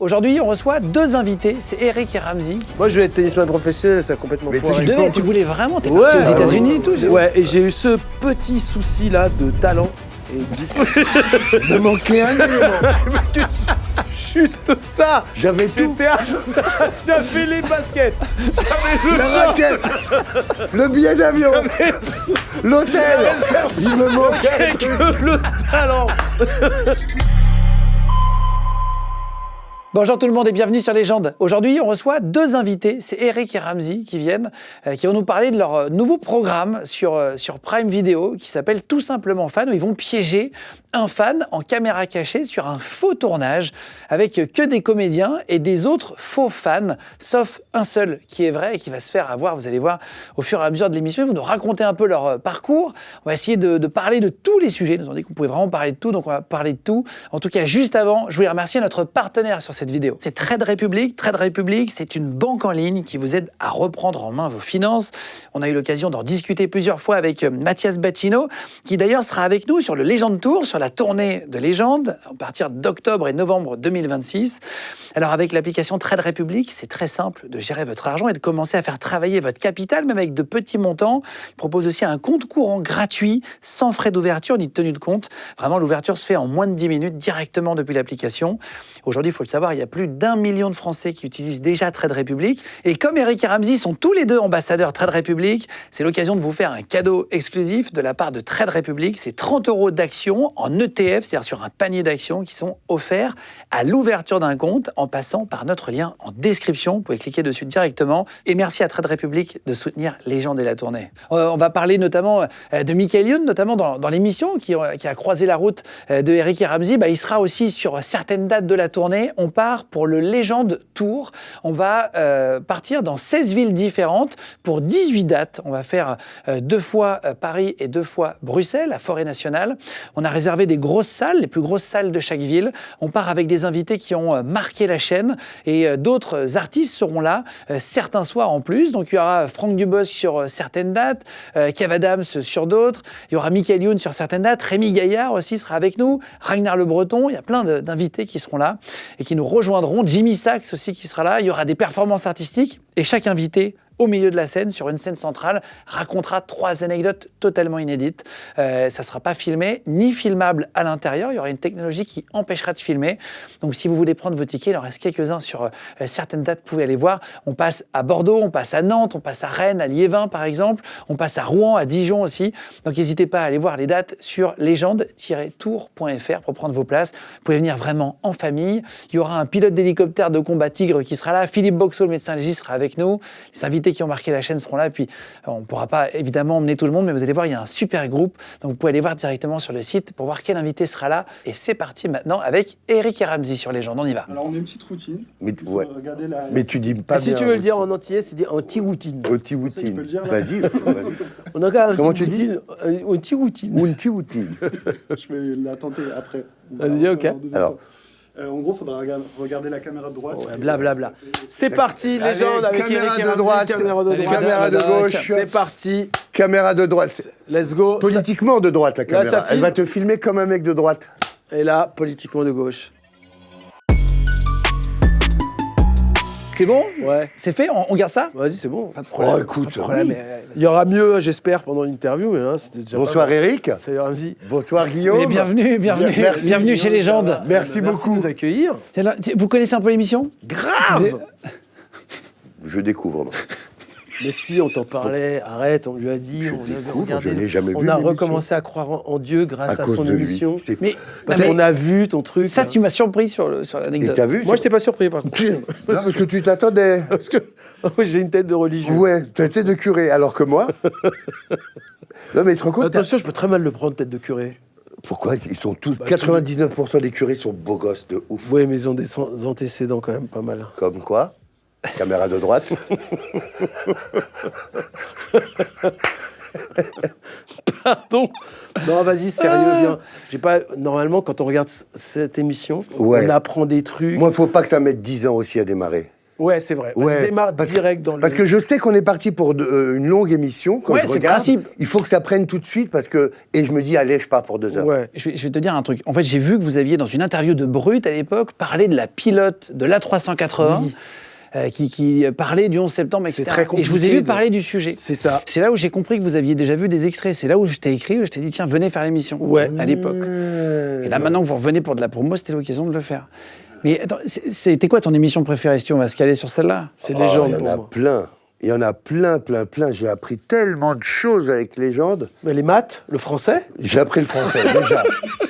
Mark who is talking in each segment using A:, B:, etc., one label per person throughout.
A: Aujourd'hui, on reçoit deux invités, c'est Eric et Ramzy.
B: Moi, je vais être tennisman professionnel, ça a complètement foiré.
A: Tu voulais vraiment, t'es parti aux États-Unis et tout.
B: Ouais, et j'ai eu ce petit souci-là de talent. Et du coup,
C: Il me manquait un élément.
B: juste ça.
C: J'avais tout.
B: J'étais à ça. J'avais les baskets. J'avais le
C: La
B: short.
C: raquette, le billet d'avion, l'hôtel. Il me manquait un truc.
B: Que le talent.
A: Bonjour tout le monde et bienvenue sur Légende. Aujourd'hui, on reçoit deux invités, c'est Eric et Ramzy qui viennent, qui vont nous parler de leur nouveau programme sur Prime Video qui s'appelle Tout simplement Fan, où ils vont piéger un fan en caméra cachée sur un faux tournage avec que des comédiens et des autres faux fans, sauf un seul qui est vrai et qui va se faire avoir, vous allez voir, au fur et à mesure de l'émission. Ils vont nous raconter un peu leur parcours. On va essayer de parler de tous les sujets. Ils nous ont dit qu'on pouvait vraiment parler de tout, donc on va parler de tout. En tout cas, juste avant, je voulais remercier notre partenaire sur cette vidéo. C'est Trade Republic. Trade Republic, c'est une banque en ligne qui vous aide à reprendre en main vos finances. On a eu l'occasion d'en discuter plusieurs fois avec Mathias Bacchino, qui d'ailleurs sera avec nous sur le Legend Tour, sur la tournée de Légende, à partir d'octobre et novembre 2026. Alors avec l'application Trade Republic, c'est très simple de gérer votre argent et de commencer à faire travailler votre capital, même avec de petits montants. Il propose aussi un compte courant gratuit, sans frais d'ouverture ni de tenue de compte. Vraiment, l'ouverture se fait en moins de 10 minutes directement depuis l'application. Aujourd'hui, il faut le savoir, il y a plus d'1 million de Français qui utilisent déjà Trade Republic. Et comme Eric et Ramzy sont tous les deux ambassadeurs Trade Republic, c'est l'occasion de vous faire un cadeau exclusif de la part de Trade Republic. C'est 30 € d'actions en ETF, c'est-à-dire sur un panier d'actions qui sont offerts à l'ouverture d'un compte en passant par notre lien en description. Vous pouvez cliquer dessus directement. Et merci à Trade Republic de soutenir Légende et la tournée. On va parler notamment de Michael Youn, notamment dans l'émission qui a croisé la route de Eric et Ramzy. Il sera aussi sur certaines dates de la tournée. On part pour le Legend Tour. On va partir dans 16 villes différentes pour 18 dates. On va faire 2 fois Paris et 2 fois Bruxelles, à Forêt Nationale. On a réservé des grosses salles, les plus grosses salles de chaque ville. On part avec des invités qui ont marqué la chaîne et d'autres artistes seront là certains soirs en plus. Donc il y aura Franck Dubosc sur certaines dates, Kev Adams sur d'autres. Il y aura Michael Youn sur certaines dates. Rémi Gaillard aussi sera avec nous. Ragnar Le Breton. Il y a plein d'invités qui seront là et qui nous rejoindront. Jimmy Sachs aussi qui sera là. Il y aura des performances artistiques et chaque invité au milieu de la scène, sur une scène centrale, racontera 3 anecdotes totalement inédites. Ça ne sera pas filmé, ni filmable à l'intérieur. Il y aura une technologie qui empêchera de filmer. Donc si vous voulez prendre vos tickets, il en reste quelques-uns sur certaines dates, vous pouvez aller voir. On passe à Bordeaux, on passe à Nantes, on passe à Rennes, à Liévin par exemple. On passe à Rouen, à Dijon aussi. Donc n'hésitez pas à aller voir les dates sur legende-tour.fr pour prendre vos places. Vous pouvez venir vraiment en famille. Il y aura un pilote d'hélicoptère de combat Tigre qui sera là. Philippe Boxall, le médecin légiste, sera avec nous. Les invités qui ont marqué la chaîne seront là. Et puis, on ne pourra pas évidemment emmener tout le monde, mais vous allez voir, il y a un super groupe. Donc, vous pouvez aller voir directement sur le site pour voir quel invité sera là. Et c'est parti maintenant avec Eric et Ramzy sur Légende. On y va.
D: Alors, on a une petite routine.
C: Mais,
D: Il faut
C: ouais.
D: regarder la...
C: Mais tu dis pas
B: Et si
C: bien.
B: tu veux le dire en entier, tu dis anti-routine.
D: Ça, tu
C: Anti-routine.
D: peux le dire, là.
C: Vas-y.
B: On a quand même
C: Comment tu dis
B: anti-routine.
C: Anti-routine.
D: Je vais la tenter après.
B: Vas-y, ok.
C: Alors.
D: En gros, il faudra regarder la caméra de droite.
B: Ouais, blablabla. C'est parti, Légende avec
C: caméra
B: Eric et
C: de
B: Ramzy.
C: droite,
B: Caméra de droite.
C: caméra de gauche.
B: C'est parti.
C: Caméra de droite.
B: Let's go.
C: Politiquement de droite, la caméra.
B: ça filme.
C: Elle va te filmer comme un mec de droite.
B: Et là, politiquement de gauche.
A: C'est bon?
B: Ouais.
A: C'est fait? On garde ça?
B: Vas-y, c'est bon.
A: Pas de problème.
C: Oh, écoute,
A: Pas de problème,
C: oui.
A: mais,
B: Il y aura mieux, j'espère, pendant l'interview, mais hein, c'était déjà
C: Bonsoir
B: pas mal.
C: Eric.
B: Salut Ramzy.
C: Bonsoir Guillaume.
A: mais bienvenue
C: Merci.
A: bienvenue chez Légende.
C: Merci
B: de
C: beaucoup.
B: nous accueillir.
A: Vous connaissez un peu l'émission?
B: Grave.
C: Je découvre. moi.
B: Mais si, on t'en parlait, arrête, on lui a dit, on avait
C: découvre,
B: regardé.
C: je n'ai jamais vu
B: On a
C: l'émission.
B: recommencé à croire en Dieu grâce à
C: cause
B: son
C: de lui.
B: émission.
C: C'est
A: Mais
B: Parce qu'on a vu ton truc.
A: ça, tu m'as surpris sur
C: Et
A: l'anecdote.
C: t'as vu
B: Moi, je t'ai pas surpris, par contre.
C: Non, parce que tu t'attendais.
B: Parce que j'ai une tête de religieux.
C: Ouais, tu étais de curé, alors que moi. Non, mais tu te rends compte.
B: Attention, je peux très mal le prendre, tête de curé.
C: Pourquoi ils sont tous. 99% des curés sont beaux gosses de ouf.
B: Oui, mais ils ont des antécédents quand même pas mal.
C: Comme quoi? Caméra de droite.
B: Pardon. Non, vas-y, sérieux, viens. J'ai pas. Normalement, quand on regarde cette émission,
C: Ouais.
B: on apprend des trucs.
C: Moi, faut pas que ça mette 10 ans aussi à démarrer.
B: Ouais, c'est vrai.
C: Ouais,
B: Je démarre
C: parce-
B: direct dans le...
C: Parce que je sais qu'on est parti pour une longue émission. Quand
A: Ouais,
C: je
A: c'est le
C: regarde,
A: principe.
C: il faut que ça prenne tout de suite parce que et je me dis allez, je pars pour 2 heures.
B: Ouais.
A: Je vais te dire un truc. En fait, j'ai vu que vous aviez, dans une interview de Brut à l'époque, parlé de la pilote de l'A380 qui parlait du 11 septembre, etc.
B: C'est très
A: Et je vous ai
B: compliqué
A: vu
B: de-
A: parler du sujet.
B: C'est ça.
A: C'est là où j'ai compris que vous aviez déjà vu des extraits. C'est là où je t'ai écrit, je t'ai dit, tiens, venez faire l'émission.
B: Ouais.
A: À l'époque. Et là, maintenant que vous revenez pour de la promo, c'était l'occasion de le faire. Mais attends, c'était quoi ton émission préférée, si on va se caler sur celle-là?
B: C'est
C: Oh,
B: Légende
C: il y en
B: pour
C: a
B: moi.
C: plein. Il y en a plein. J'ai appris tellement de choses avec Légende.
B: Mais les maths, le français,
C: J'ai appris le français déjà.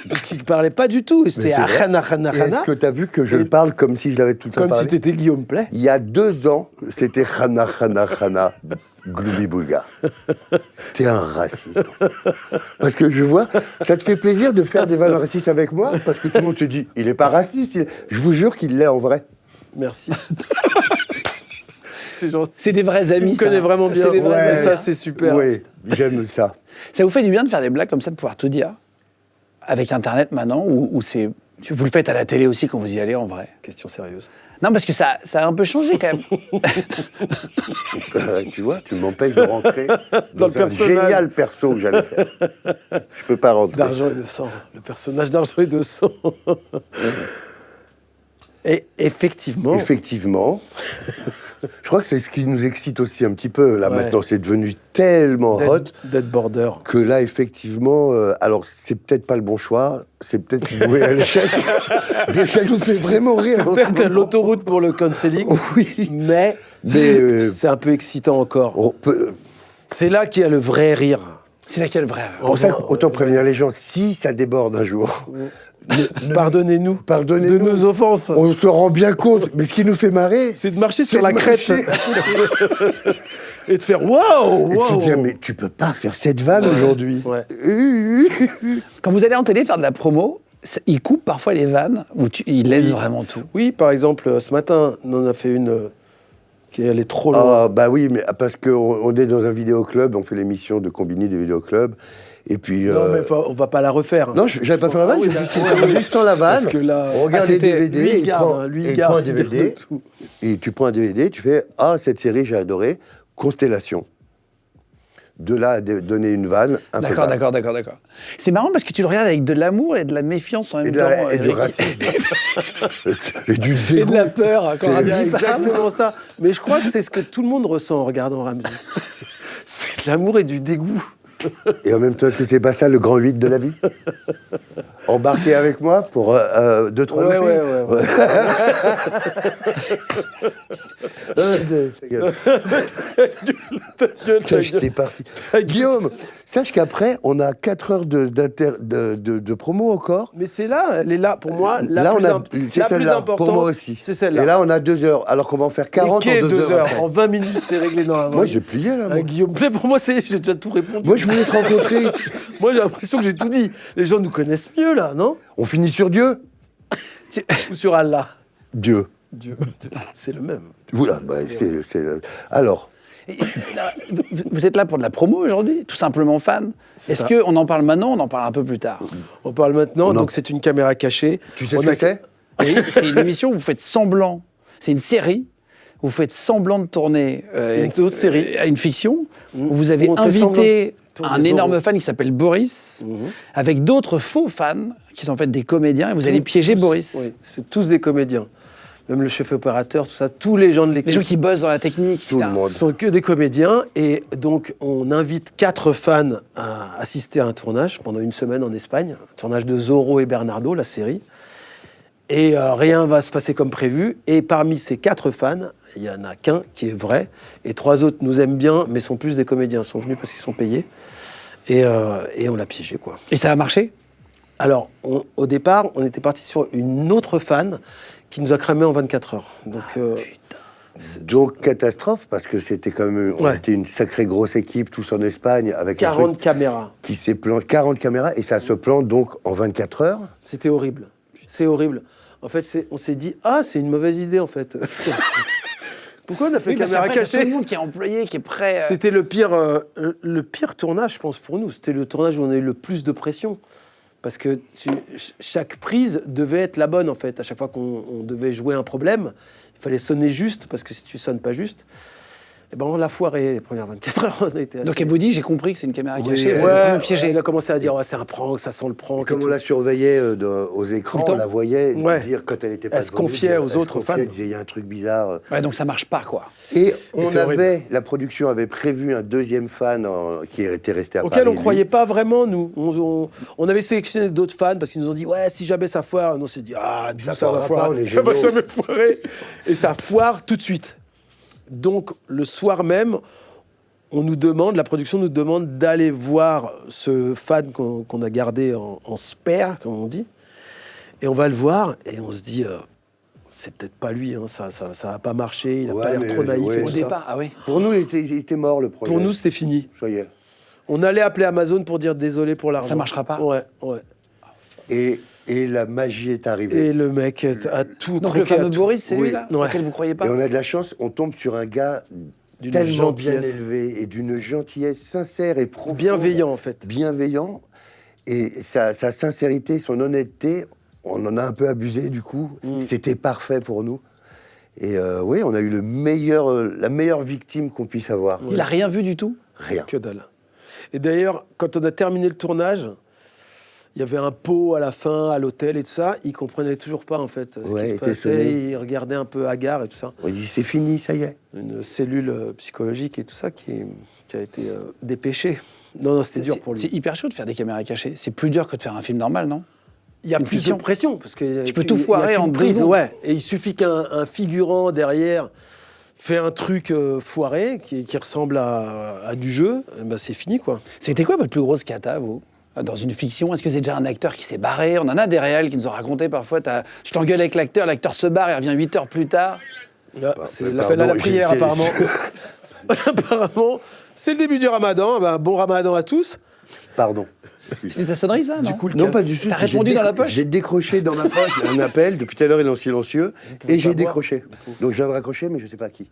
B: parce qu'il ne parlait pas du tout. Et
C: Mais
B: c'était
C: c'est vrai.
B: Ahana,
C: Et
B: Hana,
C: est-ce
B: Hana,
C: que tu as vu que je le parle comme si je l'avais tout le temps
B: comme
C: parlé
B: si t'étais Guillaume Play.
C: Il y a 2 ans, c'était Hana, Gloomy Boulga. C'était un raciste. Parce que je vois, ça te fait plaisir de faire des vannes racistes avec moi parce que tout le monde se dit, il n'est pas raciste. Je vous jure qu'il l'est en vrai.
B: Merci. C'est gentil.
A: C'est des vrais amis.
B: Il me connaît
A: ça.
B: vraiment bien.
A: C'est des vrais
B: Ouais,
A: amis.
B: ça, c'est super.
C: Oui, j'aime ça.
A: Ça vous fait du bien de faire des blagues comme ça, de pouvoir tout dire avec Internet maintenant, ou c'est... Vous le faites à la télé aussi quand vous y allez en vrai?
B: Question sérieuse.
A: Non, parce que ça a un peu changé quand même.
C: Tu vois, tu m'empêches de rentrer dans
B: le
C: un
B: personnage.
C: génial perso que j'allais faire. Je peux pas rentrer.
B: D'argent et de sang. Le personnage d'argent et de sang. Et effectivement,
C: Effectivement. Je crois que c'est ce qui nous excite aussi un petit peu, là,
B: Ouais.
C: maintenant. C'est devenu tellement hot
B: d'être border.
C: que là, effectivement, alors, c'est peut-être pas le bon choix, c'est peut-être voué à l'échec, mais ça nous fait vraiment rire. en ce
B: Peut-être
C: moment.
B: l'autoroute pour le counseling,
C: Oui.
B: mais
C: Mais
B: c'est un peu excitant encore.
C: on peut...
B: C'est là qu'il y a le vrai rire.
A: C'est laquelle vraie?
C: Pour ça, autant prévenir les gens, si ça déborde un jour,
B: Pardonnez-nous.
C: Pardonnez-nous.
B: De nos offenses.
C: on se rend bien compte. Mais ce qui nous fait marrer,
B: C'est de marcher sur la
C: de
B: crête.
C: marcher.
B: Et de faire waouh,
C: Et tu te
B: waouh.
C: dis, ah, mais tu peux pas faire cette vanne aujourd'hui.
B: Ouais.
A: Quand vous allez en télé faire de la promo, ils coupent parfois les vannes, ou ils laissent vraiment tout.
B: Oui, par exemple, ce matin, on en a fait une qui allait trop loin.
C: Ah, bah oui, mais parce qu'on est dans un vidéoclub, on fait l'émission de Combini des vidéoclubs. Et puis.
B: Non, mais on va pas la refaire.
C: Non, j'avais pas fait la vanne,
B: Ah oui,
C: j'ai juste sans la vanne.
B: Parce que là,
C: on regarde les DVD,
B: lui, il
C: il
B: garde,
C: prend,
B: hein, lui,
C: et
B: il
C: il
B: garde,
C: prend un
B: il garde
C: DVD,
B: tout.
C: et tu prends un DVD, tu fais « Ah, cette série, j'ai adoré, Constellation ». De là à donner une vanne,
A: D'accord. C'est marrant parce que tu le regardes avec de l'amour et de la méfiance en même
C: Et,
A: temps.
C: et du
A: Eric.
C: racisme. Et du
A: Et
C: dégoût.
A: de la peur quand
C: C'est
A: Ramsey
B: C'est
A: parle.
B: exactement ça. Mais je crois que c'est ce que tout le monde ressent en regardant Ramsey. C'est de l'amour et du dégoût.
C: Et en même temps, est-ce que c'est pas ça le grand 8 de la vie? Embarquez avec moi pour 2-3
B: Ouais,
C: loupés.
B: ouais.
C: Putain, j'étais parti. Guillaume, sache qu'après, on a 4 heures de promo encore.
B: Mais c'est là, elle est là, pour moi, la
C: Là,
B: plus,
C: on a, c'est
B: la plus
C: celle-là,
B: importante.
C: pour moi aussi.
B: C'est celle-là.
C: Et là, on a 2 heures, alors qu'on va en faire 40
B: Et
C: en 2 heures. après.
B: En 20 minutes, c'est réglé normalement.
C: Moi, j'ai plié, là. Moi,
B: Guillaume Play, pour moi, j'ai déjà tout répondu.
C: Moi, je voulais te rencontrer.
B: Moi, j'ai l'impression que j'ai tout dit. Les gens nous connaissent mieux, là, non?
C: On finit sur Dieu.
B: Ou sur Allah.
C: Dieu.
B: Dieu. C'est le même.
C: Oula, bah, alors,
A: Vous êtes là pour de la promo aujourd'hui, tout simplement fan. Est-ce qu'on en parle maintenant, on en parle un peu plus tard?
B: On parle maintenant, donc c'est une caméra cachée.
C: tu sais
B: On
C: ce que
B: a-
C: c'est?
A: Oui, c'est une émission où vous faites semblant, c'est une série, où vous faites semblant de tourner
B: Une autre série.
A: à une fiction, où vous avez
B: Où on fait semblant
A: invité
B: de tourner
A: un
B: des
A: énorme
B: euros.
A: fan qui s'appelle Boris, avec d'autres faux fans qui sont en fait des comédiens, et vous allez piéger Boris.
B: Oui, c'est tous des comédiens. Même le chef opérateur, tout ça, tous les gens de
A: Les
B: l'équipe.
A: gens qui bossent dans la technique,
C: Tout le
A: etc.
C: monde.
B: Ce sont que des comédiens. Et donc, on invite 4 fans à assister à un tournage pendant une semaine en Espagne. Un tournage de Zorro et Bernardo, la série. Et rien va se passer comme prévu. Et parmi ces 4 fans, il n'y en a qu'un qui est vrai. Et 3 autres nous aiment bien, mais sont plus des comédiens. Ils sont venus parce qu'ils sont payés. Et on l'a piégé, quoi.
A: Et ça a marché?
B: Alors, au départ, on était parti sur une autre fan qui nous a cramé en 24 heures.
C: Donc, catastrophe, parce que c'était quand même on
B: Ouais.
C: était une sacrée grosse équipe, tous en Espagne, avec un
B: 40
C: truc
B: caméras.
C: qui s'est planté, 40 caméras, et ça se plante donc en 24 heures.
B: C'était horrible. C'est horrible. En fait, on s'est dit, c'est une mauvaise idée, en fait. Pourquoi on a fait
A: Oui, parce
B: caméra
A: qu'après, t'as tout
B: cachée?
A: le monde qui est employé, qui est prêt.
B: C'était le pire tournage, je pense, pour nous. C'était le tournage où on a eu le plus de pression. Parce que chaque prise devait être la bonne, en fait. À chaque fois qu'on devait jouer un problème, il fallait sonner juste, parce que si tu sonnes pas juste, eh ben on l'a foiré les premières 24 heures. On a été assez...
A: Donc elle vous dit, j'ai compris que c'est une caméra
C: Oui,
A: cachée, vous êtes
C: ouais,
A: vraiment piégé.
B: Il a commencé à dire, ouais, c'est un prank, ça sent le prank.
C: Comme
B: et
C: on
B: tout.
C: la surveillait aux
A: Tout
C: écrans,
A: le temps.
C: on la voyait
B: Ouais.
C: dire quand elle était pas
B: Elle se
C: devant nous,
B: confiait
C: dire-
B: aux
C: elle se
B: autres
C: confiait,
B: fans.
C: Elle disait, il y a un truc bizarre.
A: Ouais, donc ça marche pas, quoi.
C: Et on
B: c'est horrible.
C: avait, la production avait prévu un deuxième fan qui était resté à
B: Auquel
C: Paris.
B: on croyait pas vraiment, nous. On avait sélectionné d'autres fans parce qu'ils nous ont dit, ouais, si jamais ça foire, on s'est dit, ah,
C: Ça
B: ça va
C: foirera
B: foirer,
C: pas, on est
B: ça va
C: géniaux.
B: jamais foirer. Et ça foire tout de suite. Donc, le soir même, on nous demande, la production nous demande d'aller voir ce fan qu'on a gardé en spare, comme on dit. Et on va le voir et on se dit, c'est peut-être pas lui, hein, ça va pas marcher, il a
C: Ouais,
B: pas l'air
C: mais
B: trop naïf.
C: ouais.
B: et
A: Au
B: tout ça.
A: départ, ah oui.
C: Pour nous, il était mort le projet.
B: Pour nous, c'était fini.
C: Ça y est.
B: On allait appeler Amazon pour dire désolé pour l'argent.
A: Ça marchera pas.
B: Ouais.
C: Et la magie est arrivée.
B: Et le mec a tout
A: Donc le
B: croqué,
A: fameux
B: a tout-
A: Boris, c'est
C: Oui.
A: lui, là,
B: Ouais.
A: auquel vous croyez pas?
C: Et on a de la chance, on tombe sur un gars
B: D'une
C: tellement bien
B: gentillesse.
C: élevé et d'une gentillesse sincère et profonde.
B: Bienveillant, en fait.
C: Bienveillant. Et sa sincérité, son honnêteté, on en a un peu abusé du coup. C'était parfait pour nous. Et oui, on a eu la meilleure victime qu'on puisse avoir.
A: Il a rien vu du tout?
C: Rien.
B: Que dalle. Et d'ailleurs, quand on a terminé le tournage, il y avait un pot à la fin, à l'hôtel et tout ça. Il comprenait toujours pas, en fait, ce
C: Ouais,
B: qui se
C: il était
B: passait.
C: sonné.
B: Il regardait un peu hagard et tout ça.
C: On dit c'est fini, ça y est.
B: Une cellule psychologique et tout ça qui a été dépêchée. Non, c'était dur pour lui.
A: C'est hyper chaud de faire des caméras cachées. C'est plus dur que de faire un film normal, non?
B: Il y a
A: Une
B: plus
A: fiction.
B: de pression. Parce que
A: Tu peux tout foirer en 2
B: prise.
A: secondes.
B: Ouais. Et il suffit qu'un figurant derrière fait un truc foiré qui ressemble à du jeu, eh ben c'est fini, quoi.
A: C'était quoi votre plus grosse cata, vous? Dans une fiction, est-ce que c'est déjà un acteur qui s'est barré? On en a des réels qui nous ont raconté parfois, tu t'engueules avec l'acteur se barre, il revient 8 heures plus tard.
B: Là, c'est
C: pardon,
B: l'appel à la prière,
C: c'est-
B: apparemment. Apparemment, c'est le début du ramadan. Ben, bon ramadan à tous.
C: Pardon.
A: C'était ta sonnerie, ça, non?
B: Du coup, le
C: Non,
B: cas-
C: pas du tout.
A: T'as
C: J'ai
A: répondu dans la poche?
C: J'ai décroché dans ma poche un appel. Depuis tout à l'heure, il est en silencieux. Et j'ai
B: pas
C: décroché. Donc je viens de raccrocher, mais je ne sais pas à qui.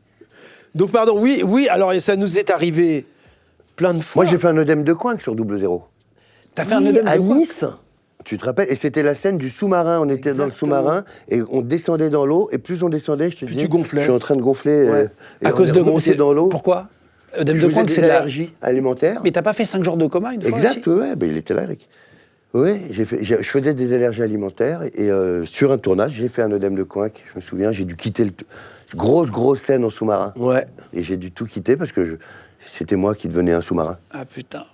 B: Donc, pardon, oui, alors ça nous est arrivé plein de fois.
C: Moi, j'ai fait un œdème de coin sur Double Zéro.
A: T'as fait un
B: Oui,
A: œdème
B: à
A: de quoi?
B: Nice.
C: Tu te rappelles? Et c'était la scène du sous-marin. On était dans le
B: Exactement.
C: sous-marin et on descendait dans l'eau. Et plus on descendait, je te
B: Plus
C: dis,
B: tu gonflais.
C: je suis en train de gonfler.
B: Ouais.
C: Et
A: À
C: on
A: cause
C: est
A: de
C: remonté dans l'eau.
A: Pourquoi? Œdème
C: Je
A: de
C: faisais
A: coin,
C: des
A: c'est de la...
C: allergies alimentaires.
A: Mais t'as pas fait 5 jours de coma une fois
C: Exact,
A: aussi?
C: ouais, ben, il était là, Eric. Oui, je faisais des allergies alimentaires et sur un tournage, j'ai fait un œdème de coin. Je me souviens, j'ai dû quitter grosse scène en sous-marin.
B: Ouais.
C: Et j'ai dû tout quitter parce que c'était moi qui devenais un sous-marin.
A: Ah putain.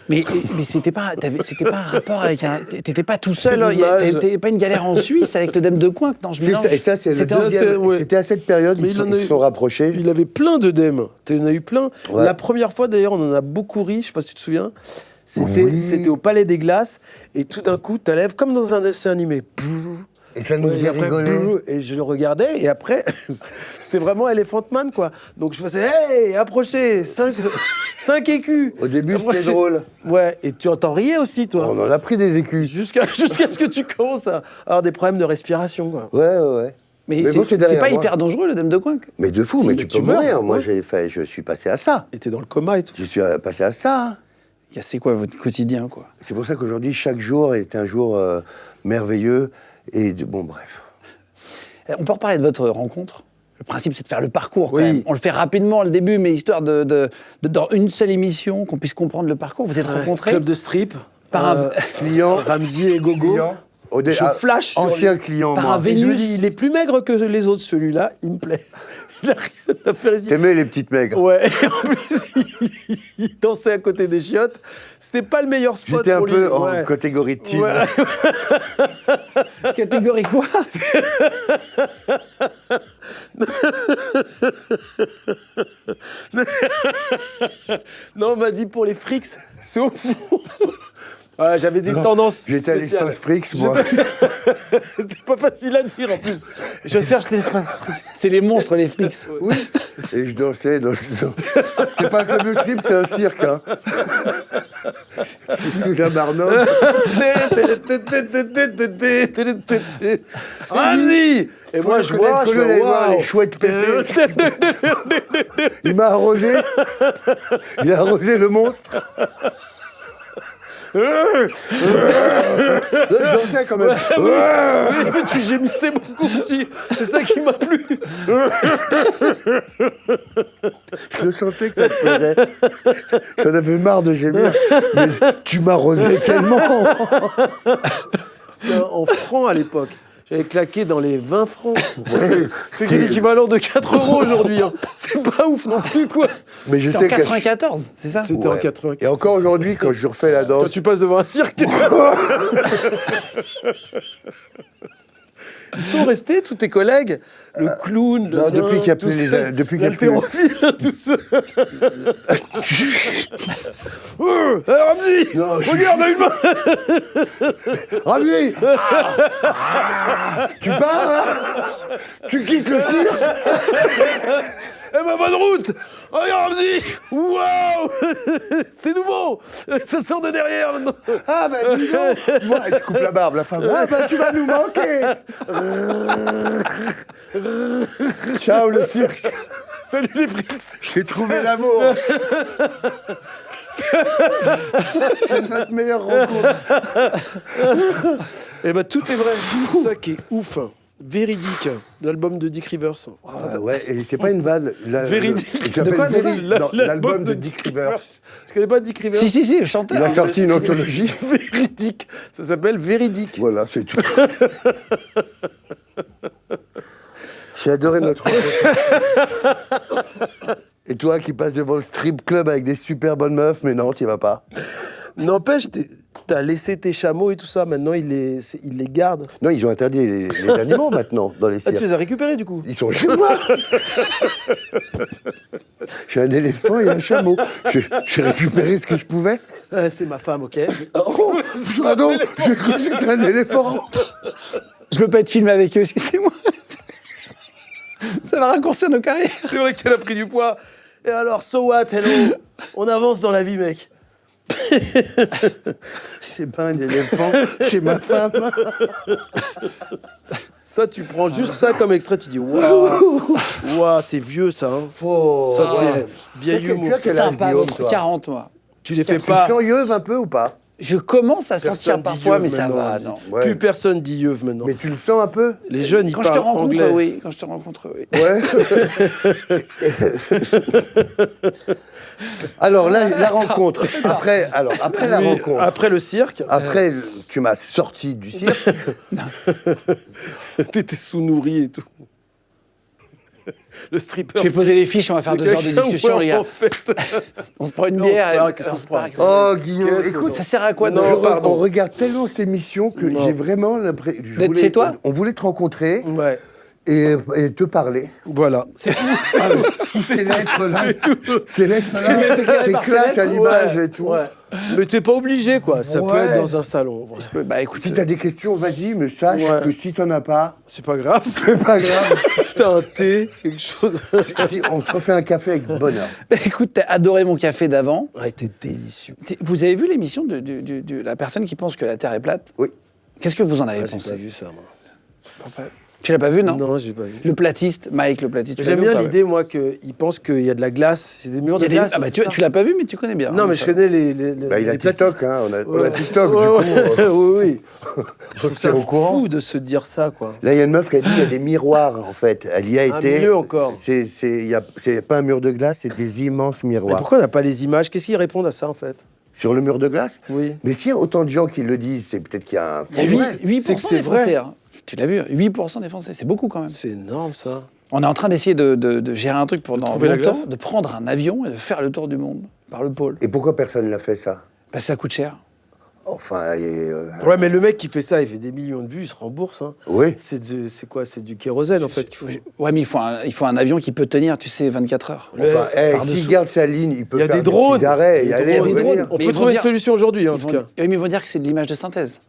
A: mais c'était pas un rapport avec un... T'étais pas tout seul, hein,
B: L'image.
A: t'étais pas une galère en Suisse avec l'œdème de coin? Non, je
C: C'est
A: mélange.
C: ça, et ça, c'est le
A: C'était un-
C: deuxième.
B: ouais.
C: C'était à cette période,
B: Mais
C: ils
B: il en
C: se
B: a eu-
C: sont rapprochés.
B: Il avait plein d'œdèmes. Il en a eu plein.
C: Ouais.
B: La première fois, d'ailleurs, on en a beaucoup ri. Je sais pas si tu te souviens. C'était
C: Oui.
B: c'était au Palais des Glaces. Et tout d'un coup, ta lèvre, comme dans un dessin animé.
C: Et ça nous
B: Ouais,
C: faisait
B: et après,
C: rigoler.
B: et je le regardais, et après, c'était vraiment Elephant Man, quoi. Donc je faisais, hey, approchez, 5 écus.
C: Au début, c'était
B: Approchez.
C: drôle.
B: Ouais, et tu entends rier aussi, toi.
C: On en a pris des écus.
B: Jusqu'à ce que tu commences à avoir des problèmes de respiration, quoi.
C: Ouais.
A: Mais
C: Mais bon, c'est
A: c'est
C: derrière
A: pas
C: moi.
A: hyper dangereux, l'œdème de coin?
C: Mais de fou,
B: Si,
C: mais
B: mais
C: tu
B: tu
C: peux
B: meurs,
C: mourir. Moi,
B: ouais.
C: je suis passé à ça.
B: Et t'es dans le coma et tout.
C: Je suis passé à ça.
A: C'est quoi votre quotidien, quoi?
C: C'est pour ça qu'aujourd'hui, chaque jour est un jour merveilleux. Et bon, bref.
A: On peut reparler de votre rencontre? Le principe, c'est de faire le parcours, quand
B: Oui.
A: même. On le fait rapidement, le début, mais histoire de dans une seule émission, qu'on puisse comprendre le parcours. Vous êtes rencontrés
B: Club de strip.
A: Par un-
C: Client.
B: Ramsey et Gogo.
C: Client.
B: Je flash sur
C: ancien
B: lui.
C: client,
A: Par
C: moi.
A: un
B: Et je me
A: Vénus.
B: dis, il est plus maigre que les autres, celui-là. Il me plaît. Il a rien à faire ici.
C: T'aimais les petites maigres.
B: Ouais, et en plus, il dansait à côté des chiottes. C'était pas le meilleur spot
C: J'étais un
B: pour lui.
C: peu en
B: Ouais.
C: catégorie de team.
B: Ouais.
A: Catégorie quoi?
B: Non, on m'a dit pour les frics, c'est au fond. Ouais, j'avais des tendances.
C: J'étais à
B: spéciales.
C: l'espace Frix, moi.
B: C'était pas facile à dire en plus. Je cherche l'espace frics.
A: C'est les monstres, les flics.
C: Oui. Et je dansais. C'était pas un club de trip, c'est un cirque. Hein. Sous un barnum.
B: Ramsey. Et moi, je vois, je fais,
C: voir les
B: waouh.
C: chouettes pépés. Il m'a arrosé. Il a arrosé le monstre. Je dansais quand même.
B: Mais tu gémissais beaucoup aussi. C'est ça qui m'a plu.
C: Je le sentais que ça te plaisait. J'en avais marre de gémir. Mais tu m'arrosais tellement.
B: C'était en francs à l'époque. J'avais claqué dans les 20 francs.
C: Ouais.
B: C'est l'équivalent de 4 € aujourd'hui. Hein. C'est pas ouf non plus, quoi.
C: Mais je
A: C'était en
C: sais que.
A: 94, c'est ça?
B: C'était en
C: Ouais.
B: 95.
C: Et encore aujourd'hui, quand je refais la
B: Quand
C: danse,
B: tu passes devant un cirque. Ils sont restés, tous tes collègues, le clown, le
C: non, depuis
B: nain,
C: qu'il y a
B: tout
C: plus
B: ça,
C: les- depuis qu'il y a plus-
B: l'haltérophile, tout ça. Ramzi,
C: Non, je-
B: regarde à une main.
C: Rami Tu pars là Tu quittes le cirque
B: Eh ben, bonne route. Regarde Ramzi. Waouh. C'est nouveau. Ça sort de derrière maintenant.
C: Ah bah dis donc Moi, elle se coupe la barbe, la femme. Ah bah tu vas nous manquer Ciao le cirque
B: Salut les frics.
C: J'ai trouvé l'amour C'est notre meilleure rencontre
B: Eh ben, tout est vrai. C'est ça qui est ouf. Véridique. L'album de Dick Rivers.
C: Ah ouais, et c'est pas une vanne.
B: Véridique.
C: Il s'appelle
A: De quoi,
C: Non, l'album de Dick Rivers.
B: Tu connais pas Dick Rivers?
A: Si, je chantais.
C: Il a sorti une anthologie.
B: Véridique. Ça s'appelle Véridique.
C: Voilà, c'est tout. J'ai adoré notre rencontre. Et toi qui passes devant le strip club avec des super bonnes meufs, mais non, t'y vas pas.
B: N'empêche, t'as laissé tes chameaux et tout ça. Maintenant, il les garde.
C: Non, ils ont interdit les animaux maintenant dans les
B: Ah, tu
C: cirques.
B: les as récupérés du coup?
C: Ils sont chez moi. J'ai un éléphant et un chameau. J'ai récupéré ce que je pouvais.
B: C'est ma femme, ok.
C: Oh, pardon, j'ai cru que c'était un éléphant.
A: Je veux pas être filmé avec eux, excusez-moi. Ça va raccourcir nos carrières.
B: C'est vrai qu'elle a pris du poids. Et alors, so what, hello? On avance dans la vie, mec.
C: C'est pas un éléphant, c'est ma femme.
B: Ça, tu prends juste ça comme extrait, tu dis waouh, waouh, c'est vieux ça. Hein.
C: Oh,
B: Ça,
C: ouais.
B: c'est vieil
C: Tu as
B: humour.
C: quel âge,
A: Sympa,
C: Guillaume,
A: votre
C: toi
A: 40, moi.
B: Tu les fais
C: Tu te
B: pas.
C: sens yeuve un peu ou pas?
A: Je commence à sentir
B: Personne dit
A: parfois,
B: yeuve
A: mais ça
B: maintenant,
A: va,
B: on dit.
A: non.
C: Ouais.
B: Plus personne dit yeuve maintenant.
C: Mais tu le sens un peu?
B: Les jeunes, ils
A: Quand je te
B: parlent
A: rencontre,
B: anglais.
A: oui. Quand je te rencontre, oui.
C: Ouais. Alors là, la rencontre. Après la
B: Oui,
C: rencontre.
B: Après le cirque,
C: Après, tu m'as sorti du cirque.
B: t'étais sous-nourri et tout. Le stripper.
A: Je vais poser les fiches, on va faire
B: C'est
A: 2 heures de
B: quelqu'un,
A: discussion,
B: ouais,
A: les gars.
B: En fait.
A: On se prend une
B: Non,
A: bière
B: on se
A: et
B: parle, qu'est-ce qu'on
A: on
B: se
A: se parle.
C: Oh, Guillaume,
B: Qu'est-ce que
C: écoute.
A: Ça sert à quoi
B: Non,
A: de...
B: pardon.
C: On regarde tellement cette émission que
B: Non.
C: j'ai vraiment l'impression. je
A: D'être
C: voulais-
A: chez toi?
C: On voulait te rencontrer
B: Ouais.
C: et te parler.
B: Voilà. C'est tout.
C: Ces lettres-là. Ces lettres-là.
A: décalé
C: C'est
A: par ces
C: classe à
A: lettres,
C: l'image et tout.
B: Ouais. Mais t'es pas obligé, quoi. Ça peut
C: Ouais.
B: être dans un salon. en vrai.
A: Bah écoute,
C: Si t'as des questions, vas-y, mais sache
B: Ouais.
C: que si t'en as pas,
B: C'est pas grave.
C: c'est pas grave.
B: Si t'as un thé, quelque chose.
C: Si, on se refait un café avec bonheur.
A: écoute, t'as adoré mon café d'avant.
B: Ouais, t'es délicieux.
A: Vous avez vu l'émission de la personne qui pense que la Terre est plate?
C: Oui.
A: Qu'est-ce que vous en avez
B: Ah, j'ai
A: pensé?
B: pas vu ça, moi.
A: Tu l'as pas vu, non?
B: Non, j'ai pas vu.
A: Le platiste, Mike le platiste. tu l'as
B: J'aime
A: vu ou
B: bien
A: pas?
B: l'idée, moi, qu'il pense qu'il y a de la glace. C'est des murs
A: Il y
B: de
A: a des-
B: glace.
A: Ah bah
B: c'est
A: tu,
B: ça
A: tu l'as pas vu, mais tu connais bien.
B: Non,
A: hein,
B: mais je
A: ça.
B: connais les
C: Bah, il a
B: les
C: TikTok,
B: platistes.
C: hein. On a
B: Ouais.
C: TikTok,
B: Ouais,
C: du coup.
B: ouais. Oui, oui. Je trouve
C: c'est
B: ça
C: au courant.
B: fou de se dire ça, quoi.
C: Là, il y a une meuf qui a dit qu'il y a des miroirs, en fait. Elle y a
B: Ah,
C: été.
B: mieux encore.
C: C'est pas un mur de glace, c'est des immenses
B: Mais
C: miroirs.
B: pourquoi on n'a pas les images? Qu'est-ce qu'ils répondent à ça, en fait?
C: Sur le mur de glace?
B: Oui.
C: Mais s'il y a autant de gens qui le disent, c'est peut-être qu'il y a un
A: Il y a
C: fond
A: 8,
C: vrai.
A: 8%
B: C'est que c'est
A: des Français.
B: vrai.
A: Hein. Tu l'as vu, 8% des Français. C'est beaucoup quand même.
B: C'est énorme, ça.
A: On est en train d'essayer de gérer un truc pendant
B: trouver la
A: longtemps,
B: glace
A: de prendre un avion et de faire le tour du monde par le pôle.
C: Et pourquoi personne n'a fait ça?
A: Parce que ça coûte cher.
C: Enfin,
B: Ouais, mais le mec qui fait ça, il fait des millions de vues, il se rembourse. Hein.
C: oui.
B: C'est quoi? C'est du kérosène, en fait. qu'il faut.
A: Ouais, mais il faut un avion qui peut tenir, tu sais, 24 heures.
C: Enfin,
A: par-dessous.
C: s'il garde sa ligne, il peut
B: Il y a
C: faire
B: des drones.
C: petits arrêts,
B: Il y
C: y
B: a des
C: aller,
A: drones.
C: revenir.
B: On
A: Mais
B: peut
A: ils
B: trouver
A: vont
B: une
A: dire-
B: solution aujourd'hui, hein, en
A: Ils
B: tout
A: vont,
B: cas.
A: oui, mais ils vont dire que c'est de l'image de synthèse.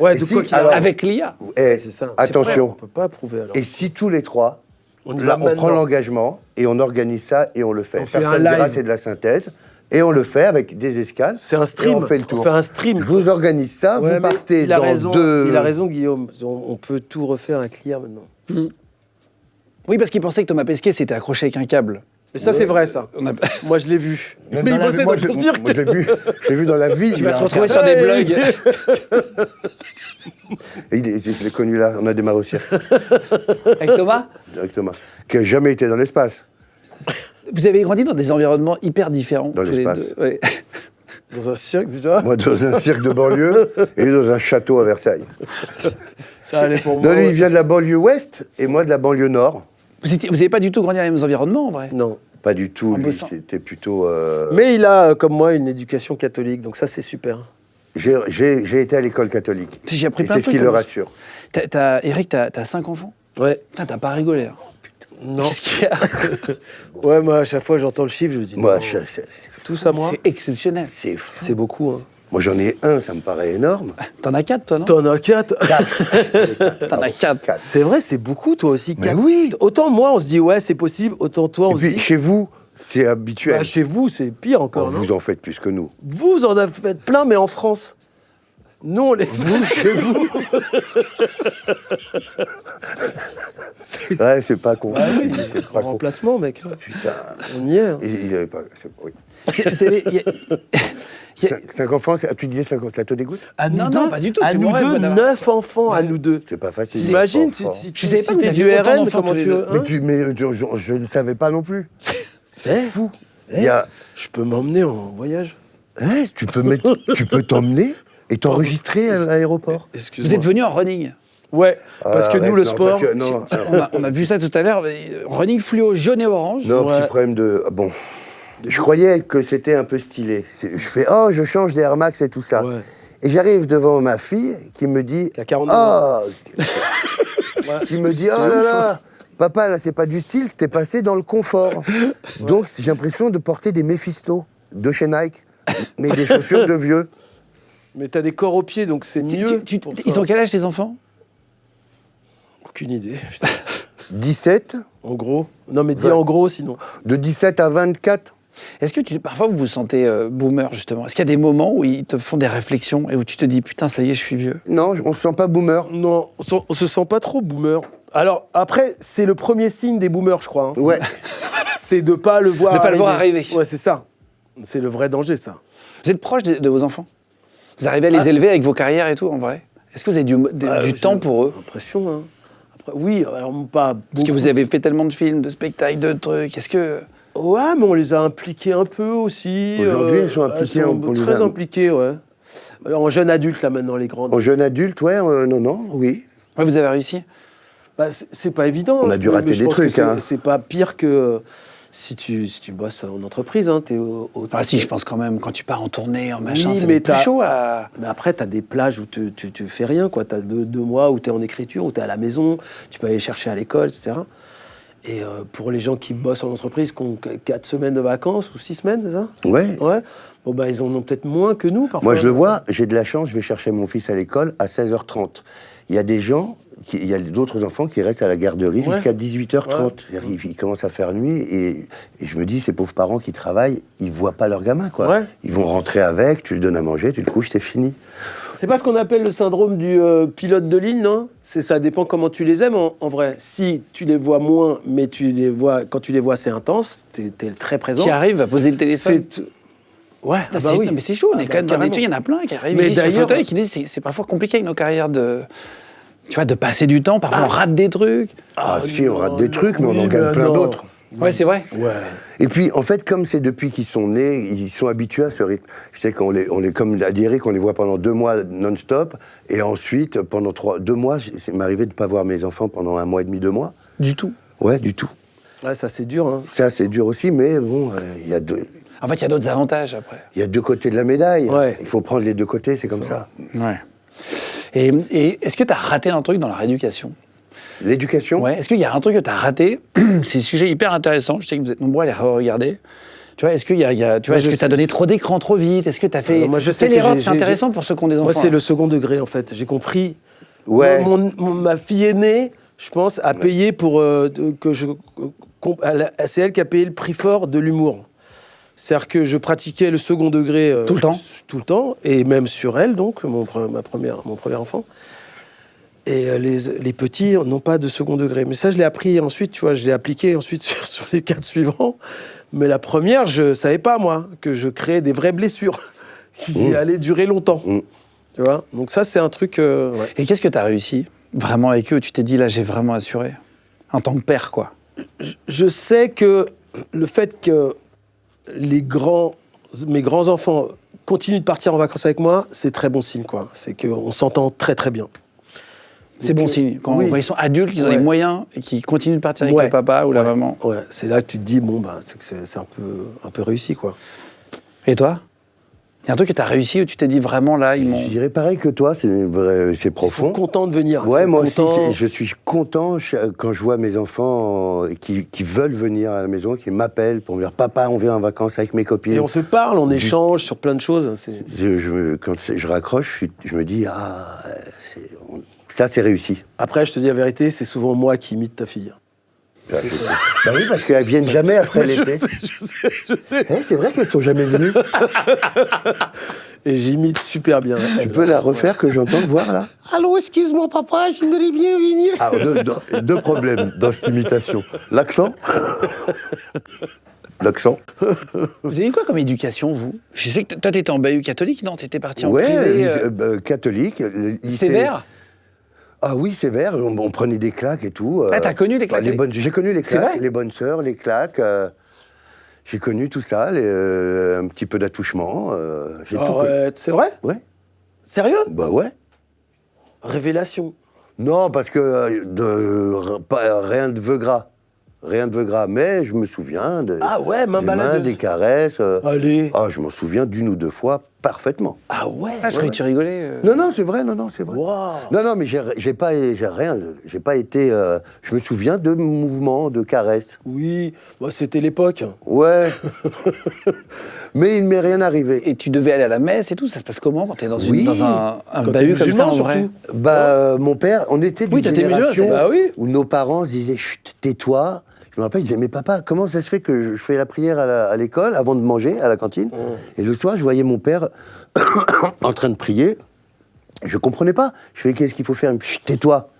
B: Ouais,
C: Et
B: de
C: si-
B: quoi qu'il
C: alors-
B: arrive.
A: Avec l'IA.
C: Eh,
B: C'est ça.
C: attention.
B: On peut pas approuver, alors.
C: Et si tous les trois,
B: On y
C: là,
B: va
C: on prend
B: maintenant.
C: l'engagement et on organise ça et on le fait.
B: On fait
C: Personne
B: un
C: dira
B: live.
C: c'est de la synthèse. Et on le fait avec des escales.
B: C'est un stream.
C: Et on fait le tour.
B: On fait un stream.
C: Je vous organise ça,
B: Ouais,
C: vous
B: mais
C: partez
B: il a
C: dans
B: raison,
C: 2...
B: Il a raison, Guillaume. On peut tout refaire avec l'IA maintenant.
A: Oui, parce qu'ils pensaient que Thomas Pesquet s'était accroché avec un câble.
B: Et ça, c'est vrai, ça.
A: On a-
B: Moi, je l'ai vu.
C: Même
B: Mais
C: dans
B: il
C: la
B: bossait
C: vie,
B: dans
C: moi,
B: le cirque.
C: moi, je l'ai vu dans la vie.
A: Tu vas te retrouver sur des blogs.
C: Je l'ai connu là, on a démarré au cirque
A: Avec Thomas,
C: avec Thomas, qui n'a jamais été dans l'espace.
A: vous avez grandi dans des environnements hyper différents.
C: Dans
A: tous les
C: l'espace.
A: deux. Ouais.
B: Dans un cirque, déjà.
C: Moi, dans un cirque de banlieue et dans un château à Versailles.
B: Ça allait pour
C: Non,
B: moi.
C: lui, il
B: ouais.
C: vient de la banlieue ouest et moi de la banlieue nord.
A: Vous n'avez pas du tout grandi dans les mêmes environnements, en vrai.
B: Non.
C: Pas du tout,
A: En
C: lui,
A: bossant.
C: c'était plutôt...
B: Mais il a, comme moi, une éducation catholique, donc ça, c'est super.
C: J'ai été à l'école catholique.
A: J'ai appris
C: Et
A: plein de
C: c'est ce
A: trucs.
C: qui le
A: en plus.
C: rassure.
A: Eric, t'as 5 enfants.
B: Ouais.
A: Putain, t'as pas rigolé. Hein.
B: Non.
A: Qu'est-ce qu'il y a?
B: Ouais, moi, à chaque fois, j'entends le chiffre, je me dis.
C: Moi,
B: non, tout ça, moi.
A: C'est exceptionnel.
C: c'est fou.
B: C'est beaucoup, hein.
C: Moi, j'en ai un, ça me paraît énorme.
A: T'en as 4, toi, non?
B: T'en as 4.
A: T'en as 4.
B: C'est vrai, c'est beaucoup, toi aussi.
C: Mais
B: 4.
C: oui.
B: Autant moi, on se dit, ouais, c'est possible, autant toi,
C: Et
B: on se
C: puis,
B: dit.
C: chez vous, c'est habituel.
B: Bah, chez vous, c'est pire
C: Oh,
B: encore. non
C: vous en faites plus que nous.
B: Vous en avez fait plein, mais en France. Nous, on les.
C: Vous, chez vous Ouais, c'est pas con.
B: Ah oui,
C: c'est
B: en
C: pas con.
B: remplacement, mec.
C: Putain.
B: On y est. hein.
C: Il avait pas... Oui.
A: Vous savez, il y a-
C: Cinq enfants, tu disais 5 enfants, ça te dégoûte?
B: À nous
A: Non,
B: deux,
A: non, pas du tout,
B: À
A: c'est
B: nous
A: mon rêve,
B: deux,
A: madame.
B: 9 enfants, à nous deux.
C: C'est pas facile.
B: T'imagines,
C: Fort, fort.
B: si
A: Je
B: tu
A: savais pas que vous
B: étais
A: aviez
B: du
A: autant
B: RN,
A: d'enfants
B: comment
A: tous les
B: tu.
A: deux.
B: hein
C: Je ne savais pas non plus.
B: C'est fou.
C: Il y a...
B: Je peux m'emmener en voyage.
C: Tu peux t'emmener et t'enregistrer à l'aéroport.
B: Excuse-moi.
A: vous êtes venu en running.
B: Ouais, parce que
C: Arrête,
B: nous, le
C: non,
B: sport.
C: parce que- non,
A: On a vu ça tout à l'heure. Running fluo jaune et orange.
C: non,
B: Ouais.
C: petit problème de... Bon, je croyais que c'était un peu stylé. Je fais, je change des Air Max et tout ça.
B: Ouais.
C: Et j'arrive devant ma fille qui me dit...
B: Qui a 49 ans.
C: Oh Qui me dit,
B: C'est
C: oh là
B: ouf,
C: là, papa, là, c'est pas du style, t'es passé dans le confort. Donc, j'ai l'impression de porter des Mephisto de chez Nike, mais des chaussures de vieux.
B: Mais t'as des corps aux pieds, donc c'est mieux. pour toi.
A: Ils ont quel âge, tes enfants?
B: Aucune idée. putain.
C: 17,
B: En gros. Non, mais dis
C: Ouais.
B: en gros, sinon.
C: de 17 à 24.
A: Est-ce que parfois vous vous sentez boomer, justement? Est-ce qu'il y a des moments où ils te font des réflexions et où tu te dis, putain, ça y est, je suis vieux?
C: Non, on se sent pas boomer.
B: Non, on se sent pas trop boomer. Alors, après, c'est le premier signe des boomers, je crois. hein.
C: Ouais.
B: C'est de pas le voir
A: De pas le voir arriver.
B: Ouais, c'est ça. C'est le vrai danger, ça.
A: Vous êtes proche de vos enfants? Vous arrivez à les élever avec vos carrières et tout, en vrai? Est-ce que vous avez du temps pour eux?
B: Impression, hein. Après, oui, alors pas
A: Parce que vous avez fait tellement de films, de spectacles, de trucs. Est-ce que...
B: Ouais, mais on les a impliqués un peu aussi.
C: Aujourd'hui, elles sont impliquées,
B: elles sont
C: on les
B: très
C: a-
B: impliquées, ouais. Alors, en jeune adulte, là, maintenant, les grandes.
C: En jeune adulte, ouais, non, oui.
A: Ouais, vous avez réussi?
B: Bah, c'est pas évident.
C: On a
B: hein,
C: dû
B: mais
C: rater
B: je
C: des
B: pense que
C: trucs,
B: c'est-
C: hein.
B: C'est pas pire que si tu bosses en entreprise, hein. T'es
A: Ah si, je pense quand même, quand tu pars en tournée, en machin,
B: Oui,
A: c'est
B: mais
A: plus
B: t'as-
A: chaud à...
B: Mais après, tu as des plages où tu fais rien, quoi. Tu as 2 mois où tu es en écriture, où tu es à la maison, tu peux aller chercher à l'école, etc. Et pour les gens qui bossent en entreprise, qui ont 4 semaines de vacances ou 6 semaines, c'est ça?
C: Ouais.
B: Ouais. Bon, bah, ils en ont peut-être moins que nous, parfois.
C: Moi, je le vois, j'ai de la chance, je vais chercher mon fils à l'école à 16h30. Il y a des gens, il y a d'autres enfants qui restent à la garderie
B: Ouais.
C: jusqu'à 18h30.
B: Ouais.
C: C'est-à-dire, il commence à faire nuit et je me dis, ces pauvres parents qui travaillent, ils voient pas leur gamin, quoi.
B: Ouais.
C: Ils vont rentrer avec, tu lui donnes à manger, tu le couches, c'est fini.
B: C'est pas ce qu'on appelle le syndrome du pilote de ligne, non? Ça dépend comment tu les aimes, en vrai. Si tu les vois moins, mais quand tu les vois, c'est intense, t'es très présent.
A: Qui arrive à poser le téléphone.
B: Ouais,
A: Ah,
B: bah
A: c'est-
B: oui.
A: non, mais c'est chaud, on est
B: Ah,
A: quand même dans des
B: carrément.
A: trucs, il y en a plein qui arrivent
B: Mais
A: ici sur le
B: d'ailleurs-
A: fauteuil et qui disent c'est parfois compliqué avec nos carrières tu vois, de passer du temps, parfois on rate des trucs.
C: Ah, si, on rate des trucs, mais on en
B: oui,
C: gagne
B: mais
C: plein
B: non.
C: d'autres.
A: Ouais, c'est vrai.
B: Ouais.
C: Et puis, en fait, comme c'est depuis qu'ils sont nés, ils sont habitués à ce rythme. Je sais qu'on les comme l'a dit Eric, on les voit pendant 2 mois non-stop, et ensuite, pendant 2 mois, c'est m'arrivé de ne pas voir mes enfants pendant 1 mois et demi, 2 mois.
A: Du tout.
C: Ouais, du tout.
B: Ouais, ça, c'est dur, hein.
C: Ça, c'est dur aussi, mais bon, il y a
A: En fait, il y a d'autres avantages après.
C: 2 côtés de la médaille.
B: Ouais.
C: Il faut prendre les 2 côtés, c'est comme ça.
A: Ouais. Et est-ce que tu as raté un truc dans la rééducation?
C: L'éducation,
A: Ouais. Est-ce qu'il y a un truc que tu as raté? C'est un sujet hyper intéressant. Je sais que vous êtes nombreux à les regarder. Tu vois, est-ce qu'il y a, tu vois, est-ce que tu as donné trop d'écran trop vite? Est-ce que tu as fait.
B: Alors, moi, je sais que
A: l'erreur,
B: j'ai-
A: c'est intéressant pour ceux qui ont des enfants.
B: Moi, c'est le second degré, en fait. J'ai compris.
C: Ouais.
B: Ma fille aînée, je pense, a payé pour que je. C'est elle qui a payé le prix fort de l'humour. C'est-à-dire que je pratiquais le second degré
A: Tout le temps.
B: tout le temps, et même sur elle, donc mon premier enfant. Et les petits n'ont pas de second degré. Mais ça, je l'ai appris ensuite, tu vois, je l'ai appliqué ensuite sur les 4 suivants. Mais la première, je ne savais pas, moi, que je créais des vraies blessures qui allaient durer longtemps. Tu vois. Donc ça, c'est un truc... ouais.
A: Et qu'est-ce que tu as réussi vraiment avec eux? Tu t'es dit, là, j'ai vraiment assuré. En tant que père, quoi.
B: Je sais que le fait que mes grands-enfants continuent de partir en vacances avec moi, c'est très bon signe, quoi. C'est qu'on s'entend très, très bien.
A: C'est bon signe. Quand
B: oui.
A: ils sont adultes, ils ont
B: Ouais.
A: les moyens et qu'ils continuent de partir avec
B: Ouais.
A: le papa ou la maman.
B: Ouais, c'est là que tu te dis, bon, bah, c'est que c'est un peu réussi, quoi.
A: Et toi? Il y a un truc que tu as réussi où tu t'es dit vraiment là, ils m'ont.
C: Je dirais pareil que toi, c'est profond.
B: Ils sont contents de venir.
C: Ouais,
B: Ils sont
C: moi aussi,
B: contents.
C: je suis content quand je vois mes enfants qui veulent venir à la maison, qui m'appellent pour me dire papa, on vient en vacances avec mes copines.
B: Et on se parle, on échange sur plein de choses.
C: Quand je raccroche, je me dis ça c'est réussi.
B: Après, je te dis la vérité, c'est souvent moi qui imite ta fille.
C: Bah oui, parce qu'elles viennent jamais après l'été.
B: Je sais.
C: Eh, c'est vrai qu'elles sont jamais venues.
B: Et j'imite super bien.
C: Tu peux la refaire que j'entende voir là?
B: Allô, excuse-moi papa, j'aimerais bien venir.
C: Ah, deux problèmes dans cette imitation. L'accent. L'accent.
A: Vous avez eu quoi comme éducation, vous? Je sais que toi, t'étais en bahut catholique, non? T'étais parti en
C: Ouais,
A: privé.
C: catholique. Lycée.
A: Sévère?
C: Ah oui, sévère. On prenait des claques et tout.
A: Ah, t'as connu les claques?
C: J'ai connu les
A: C'est
C: claques,
A: vrai
C: les bonnes sœurs, les claques. J'ai connu tout ça, un petit peu d'attouchement. J'ai tout connu.
B: Arrête, c'est vrai?
C: Ouais.
B: Sérieux?
C: Bah ouais.
B: Révélation.
C: Non, parce que rien de veut gras. Rien de veut gras. Mais je me souviens
B: Ah ouais, main
C: des mains,
B: baladeuse.
C: des caresses.
B: Allez.
C: Ah, je m'en souviens d'une ou deux fois parfaitement.
B: Ah ouais.
A: Ah, je croyais que tu rigolais.
C: Non, c'est vrai, non, c'est vrai.
B: Waouh.
C: Non, mais j'ai pas été. Je me souviens de mouvements, de caresses.
B: Oui, bah, c'était l'époque.
C: Ouais. Mais il ne m'est rien arrivé.
A: Et tu devais aller à la messe et tout, ça se passe comment quand t'es dans,
C: Oui.
A: dans un
B: Quand t'es
A: bahut comme ça
B: musulman,
A: en vrai?
B: surtout.
C: Mon père, on était d'une
A: Oui, toi, t'es musulman,
C: génération
A: c'est ça.
B: Bah oui.
C: où nos parents se disaient chut, tais-toi. Je me rappelle, ils disaient mais papa, comment ça se fait que je fais la prière à l'école avant de manger à la cantine? Et le soir, je voyais mon père en train de prier. Je comprenais pas. Je fais qu'est-ce qu'il faut faire? Chut, tais-toi.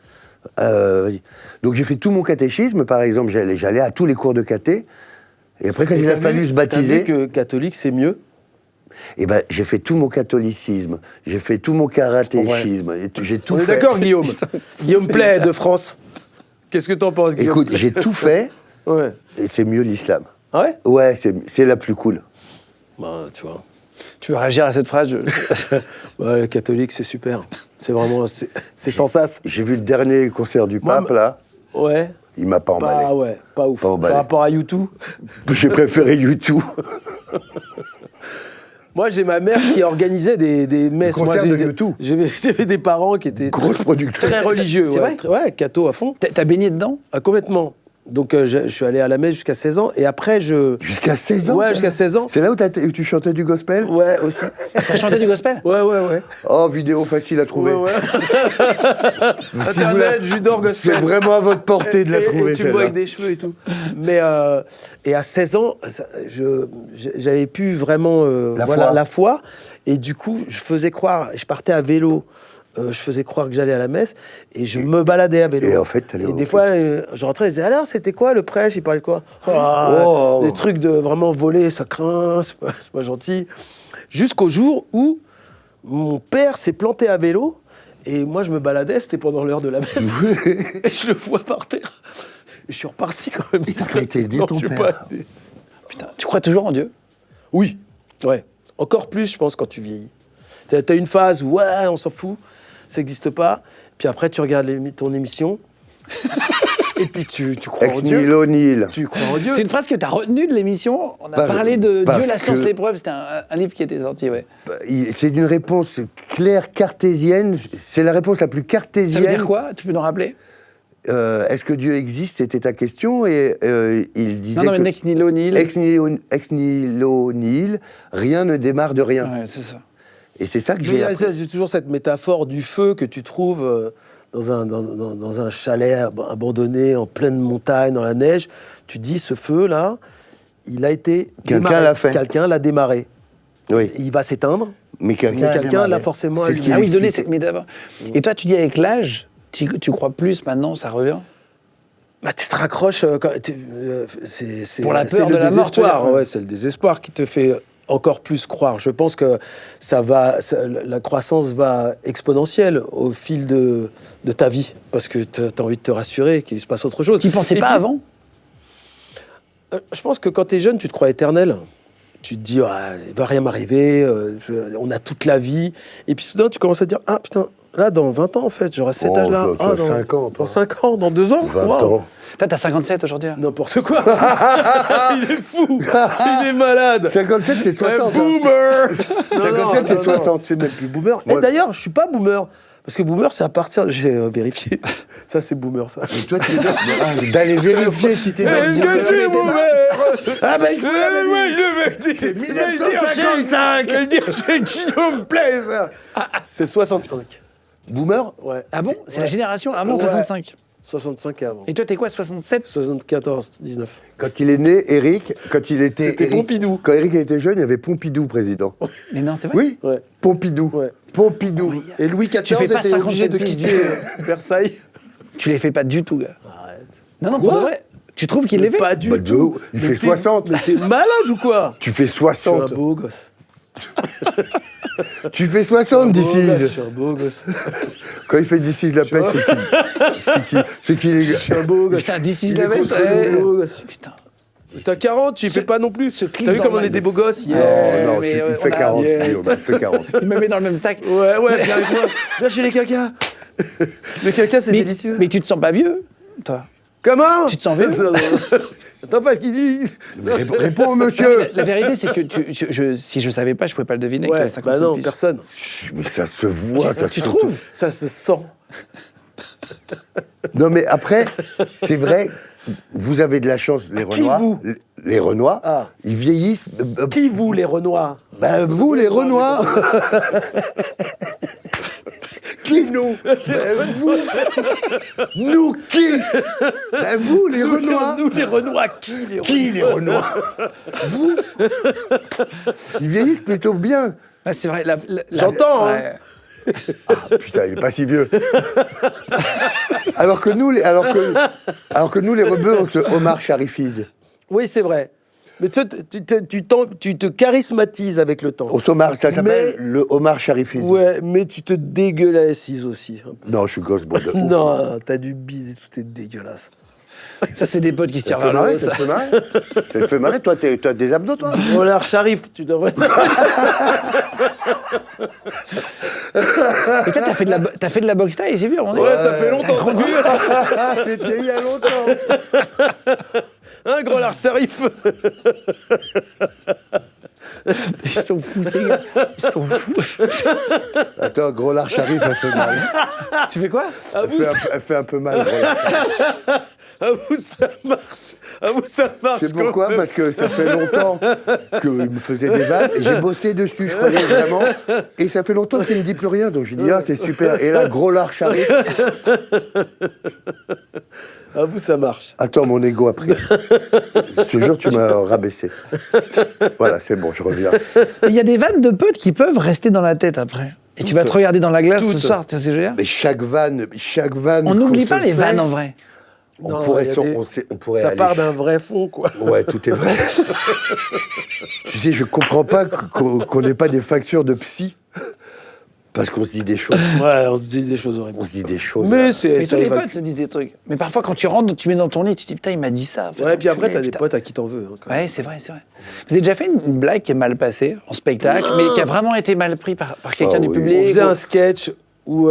C: Vas-y. Donc j'ai fait tout mon catéchisme, par exemple, j'allais à tous les cours de caté. Et après, quand il a fallu se baptiser,
B: T'as vu que catholique, c'est mieux?
C: eh ben, j'ai fait tout mon catholicisme, j'ai fait tout mon karatéchisme, j'ai tout
B: On est
C: fait.
B: d'accord, Guillaume? Guillaume Play de France. Qu'est-ce que t'en penses, Guillaume?
C: Écoute, j'ai tout fait,
B: Ouais.
C: et c'est mieux l'islam.
B: Ah ouais?
C: Ouais, c'est la plus cool.
B: Bah, tu vois.
A: Tu veux réagir à cette phrase?
B: Ouais, le catholique, c'est super. C'est vraiment... C'est sans sas.
C: J'ai vu le dernier concert du
B: Moi,
C: pape, là,
B: Ouais.
C: il m'a pas emballé.
B: Bah ouais, pas ouf.
C: Pas emballé.
B: Par rapport à YouTube.
C: J'ai préféré YouTube.
B: Moi, j'ai ma mère qui organisait des messes.
C: Le concert
B: Moi,
C: de YouTube.
B: J'avais des parents qui étaient
C: Grosse productrice.
B: très religieux.
A: C'est
B: ouais.
A: vrai
B: Ouais, catho à fond.
A: T'as baigné dedans?
B: Ah, complètement. Donc, je suis allé à la messe jusqu'à 16 ans. Et après,
C: Jusqu'à 16 ans?
B: Ouais,
C: toi
B: jusqu'à 16 ans.
C: C'est là où tu chantais du gospel?
B: Ouais, aussi.
A: T'as chanté du gospel?
B: Ouais.
C: Oh, vidéo facile à trouver.
B: Ouais.
C: Si vous
B: Internet,
C: la-
B: Judor Gospel.
C: C'est vraiment à votre portée de la
B: Et
C: trouver,
B: tu me
C: celle-là.
B: vois avec des cheveux et tout. Mais et à 16 ans, j'avais pu vraiment
C: La foi.
B: foi. Et du coup, je partais à vélo. Je faisais croire que j'allais à la messe et je me baladais à vélo.
C: Et en fait, t'allais
B: Et
C: au
B: des
C: culte.
B: fois, je rentrais et je disais alors, c'était quoi le prêche? Il parlait de quoi?
C: Oh.
B: Des trucs de vraiment voler, ça craint, c'est pas gentil. Jusqu'au jour où mon père s'est planté à vélo et moi, je me baladais, c'était pendant l'heure de la messe. Et je le vois par terre. Et je suis reparti quand même.
C: Et t'as pas été aider
B: Non,
C: ton
B: je suis
C: père.
B: pas aidé.
A: Putain, tu crois toujours en Dieu?
B: Oui, ouais. Encore plus, je pense, quand tu vieillis. T'as une phase où, ouais, on s'en fout, ça n'existe pas. Puis après, tu regardes ton émission. Et puis tu crois en
C: Ex
B: Dieu.
C: nihilo nihil.
B: Tu crois en Dieu.
A: C'est une phrase que t'as retenue de l'émission. On a
C: Parce-
A: parlé de
C: parce
A: Dieu, la science,
C: que-
A: l'épreuve. C'était un livre qui était sorti, ouais.
C: C'est une réponse claire, cartésienne. C'est la réponse la plus
A: Ça
C: cartésienne.
A: veut dire quoi? Tu peux nous rappeler?
C: Est-ce que Dieu existe? C'était ta question. Et il disait
A: Non, mais
C: que
A: Nex Nihilo Nihil.
C: ex nihilo nihil, rien ne démarre de rien.
A: Ouais, c'est ça.
C: Et c'est ça que
B: Mais
C: j'ai
B: il y a
C: appris.
B: j'ai toujours cette métaphore du feu que tu trouves dans un chalet abandonné en pleine montagne, dans la neige. Tu dis, ce feu-là, il a été
C: Quelqu'un
B: démarré.
C: l'a fait.
B: Quelqu'un l'a démarré.
C: Oui.
B: Il va s'éteindre.
C: Mais
B: Mais quelqu'un
C: démarré.
B: l'a forcément
C: C'est ce
B: allumé.
C: qu'il
A: Ah oui, donner
C: explique.
A: cette métaphore. Et toi, tu dis avec l'âge, Tu crois plus maintenant, ça revient?
B: Bah, tu te raccroches. C'est
A: Pour la
B: c'est
A: peur
B: le
A: de la mort, tu veux
B: désespoir.
A: dire.
B: Ouais, c'est le désespoir qui te fait encore plus croire. Je pense que la croissance va exponentielle au fil de ta vie, parce que tu as envie de te rassurer qu'il se passe autre chose.
A: Tu pensais
B: Et
A: pas
B: puis,
A: avant?
B: Je pense que quand tu es jeune, tu te crois éternel. Tu te dis, il va rien m'arriver, on a toute la vie. Et puis soudain, tu commences à te dire, ah putain, là, dans 20 ans, en fait, j'aurai cet
C: Oh,
B: âge-là.
C: dans 5 ans, toi.
B: Dans 5 ans, dans 2 ans.
C: 20
B: Wow.
C: ans.
A: Toi, t'as 57 aujourd'hui, là.
B: N'importe quoi. Il est fou. Il est malade.
C: 57, c'est 60. hein.
B: Boomer.
C: 57, c'est 60.
B: C'est même plus boomer.
C: Moi-
B: Et d'ailleurs, je suis pas boomer. Parce que boomer, c'est à partir... J'ai vérifié. Ça, c'est boomer, ça.
C: Et toi, tu es d'aller vérifier si t'es dans
B: Est-ce que je suis boomer?
C: Ah ben, je vous l'avais dit.
B: Ouais, je le dis.
C: C'est
B: Je vais le dire
C: 1955.
B: Je vais le dire chez Guillaume Play, ça. C'est 65.
C: Boomer.
B: Ouais.
A: Ah bon? C'est la génération avant
B: Ouais.
A: 65.
B: 65 et avant.
A: Et toi, t'es quoi, 67?
B: 74, 19.
C: Quand il est né, Eric, quand il était.
B: C'était
C: Eric-
B: Pompidou.
C: Quand Eric était jeune, il y avait Pompidou président.
A: Mais non, c'est vrai?
C: Oui,
B: Ouais.
C: Pompidou.
B: Ouais.
C: Pompidou.
B: Et Louis
A: Tu
B: XIV
A: fais pas
B: était obligé
A: 57
B: de
A: piges
B: quitter Versailles.
A: Tu les fais pas du tout, gars.
B: Arrête.
A: Non, non, pour
B: Quoi
A: de vrai. Tu trouves qu'il les fait?
B: Pas du
C: Bah,
B: tout.
C: il
B: Mais
C: fait
B: t'es-
C: 60.
B: Mais t'es malade ou quoi?
C: Tu fais
B: Je suis un
C: 60.
B: beau gosse.
C: Tu fais 60
B: Je
C: d'ici.
B: suis un beau gosse.
C: Quand il fait d'ici la peste, c'est qu'il est.
B: Je suis un beau
A: Mais
B: gosse.
A: c'est un DC
C: Il
A: la
C: est
A: veste.
C: contre
A: ouais.
C: nous,
B: beau gosse.
A: Putain.
B: T'as 40, tu y fais pas non plus.
A: clip
B: T'as vu
A: dans
B: comme on
A: le
B: est des beaux gosses?
C: Non,
B: Yeah.
C: non,
A: mais,
C: il
A: on
C: fait
A: a-
C: 40.
B: Yes.
C: Guillaume, il fait 40.
A: Il me met dans le même sac.
B: Ouais, viens avec moi. Viens chez les cacas. Les cacas, c'est
A: Mais,
B: délicieux.
A: mais tu te sens pas vieux, toi?
B: Comment?
A: Tu te sens vieux?
B: Non, non. Attends pas ce qu'il dit.
C: Mais réponds au monsieur.
A: La vérité, c'est que si je savais pas, je pouvais pas le deviner. que
B: Ouais,
A: t'avais 56
B: bah non,
A: piges.
B: personne.
C: Mais ça se voit, ça
A: Tu
C: se
A: trouves?
B: Ça se sent.
C: Non, mais après, c'est vrai, vous avez de la chance, les
B: Qui,
C: Renois.
B: vous
C: Les Renois,
B: Ah.
C: ils vieillissent.
B: Qui vous, les Renoirs?
C: Ben, vous, les Renois. Qui nous? Ben, vous. Nous qui? Ben, vous, les Renois.
B: Nous, les Renois, qui les Renois?
C: Qui, les Renois? Vous. Ils vieillissent plutôt bien.
A: Ah, c'est vrai.
B: J'entends, hein.
A: ouais.
C: Ah, putain, il est pas si vieux. alors que nous, les rebeux, on se Omar Sharifise.
B: Oui, c'est vrai. Mais tu te charismatises avec le temps.
C: Au Somar, ça s'appelle le Omar Sharifise.
B: Ouais, mais tu te dégueulasses aussi.
C: Non, je suis gosse, bon.
B: Non, t'as du bide et tout est dégueulasse.
A: Ça, c'est des potes qui se
C: Ça
A: tirent
C: te fait
A: vers le
C: marrer,
A: haut,
C: ça
A: ça.
C: te fait marrer. Ça te fait marrer, toi, t'as des abdos, toi.
B: Roller Sharif, tu devrais.
A: Et toi, t'as fait de la boxe taille, j'ai vu.
B: Ouais, ça fait longtemps. T'as vu
C: C'était il y a longtemps.
B: Un gros lard Sharif.
A: Ils sont fous, ces gars. Ils sont fous.
C: Attends, gros lard Sharif, elle fait mal.
A: Tu fais quoi?
C: Elle fait un peu mal, gros lard.
B: À vous, ça marche. À vous, ça marche.
C: C'est pourquoi?
B: quand même.
C: Parce que ça fait longtemps qu'il me faisait des vannes et j'ai bossé dessus, je croyais vraiment. Et ça fait longtemps qu'il ne me dit plus rien, donc je dis, ah, c'est super. Et là, gros lard Sharif.
B: À vous, ça marche.
C: Attends, mon ego a pris. Je te jure, tu m'as rabaissé. Voilà, c'est bon, je reviens.
A: Il y a des vannes de potes qui peuvent rester dans la tête après. Et tu vas te regarder dans la glace ce
B: Toutes.
A: soir, tu sais ce que je veux dire?
C: Mais chaque vanne.
A: On n'oublie
C: qu'on
A: pas
C: se
A: les
C: fait,
A: vannes en vrai.
C: On
B: Non,
C: pourrait,
B: il y a
C: on pourrait
B: Ça
C: aller
B: part d'un vrai fond, quoi.
C: Ouais, tout est vrai. Tu sais, je comprends pas qu'on n'ait pas des factures de psy. Parce qu'on se dit des choses.
B: Ouais, on se dit des choses horribles.
C: On se dit des choses.
B: Mais c'est
A: Mais
B: ça
A: tous les
B: évacue.
A: potes se disent des trucs. Mais parfois, quand tu rentres, tu mets dans ton lit, tu te dis putain, il m'a dit ça.
B: Ouais, puis après, t'as des
A: Putain.
B: potes à qui t'en veux. Hein, quand même.
A: Ouais, c'est vrai, c'est vrai. Vous avez déjà fait une blague qui est mal passée en spectacle, mais qui a vraiment été mal pris par quelqu'un
C: Ah
A: du
C: oui.
A: public?
B: On faisait
A: ou-
B: un sketch où.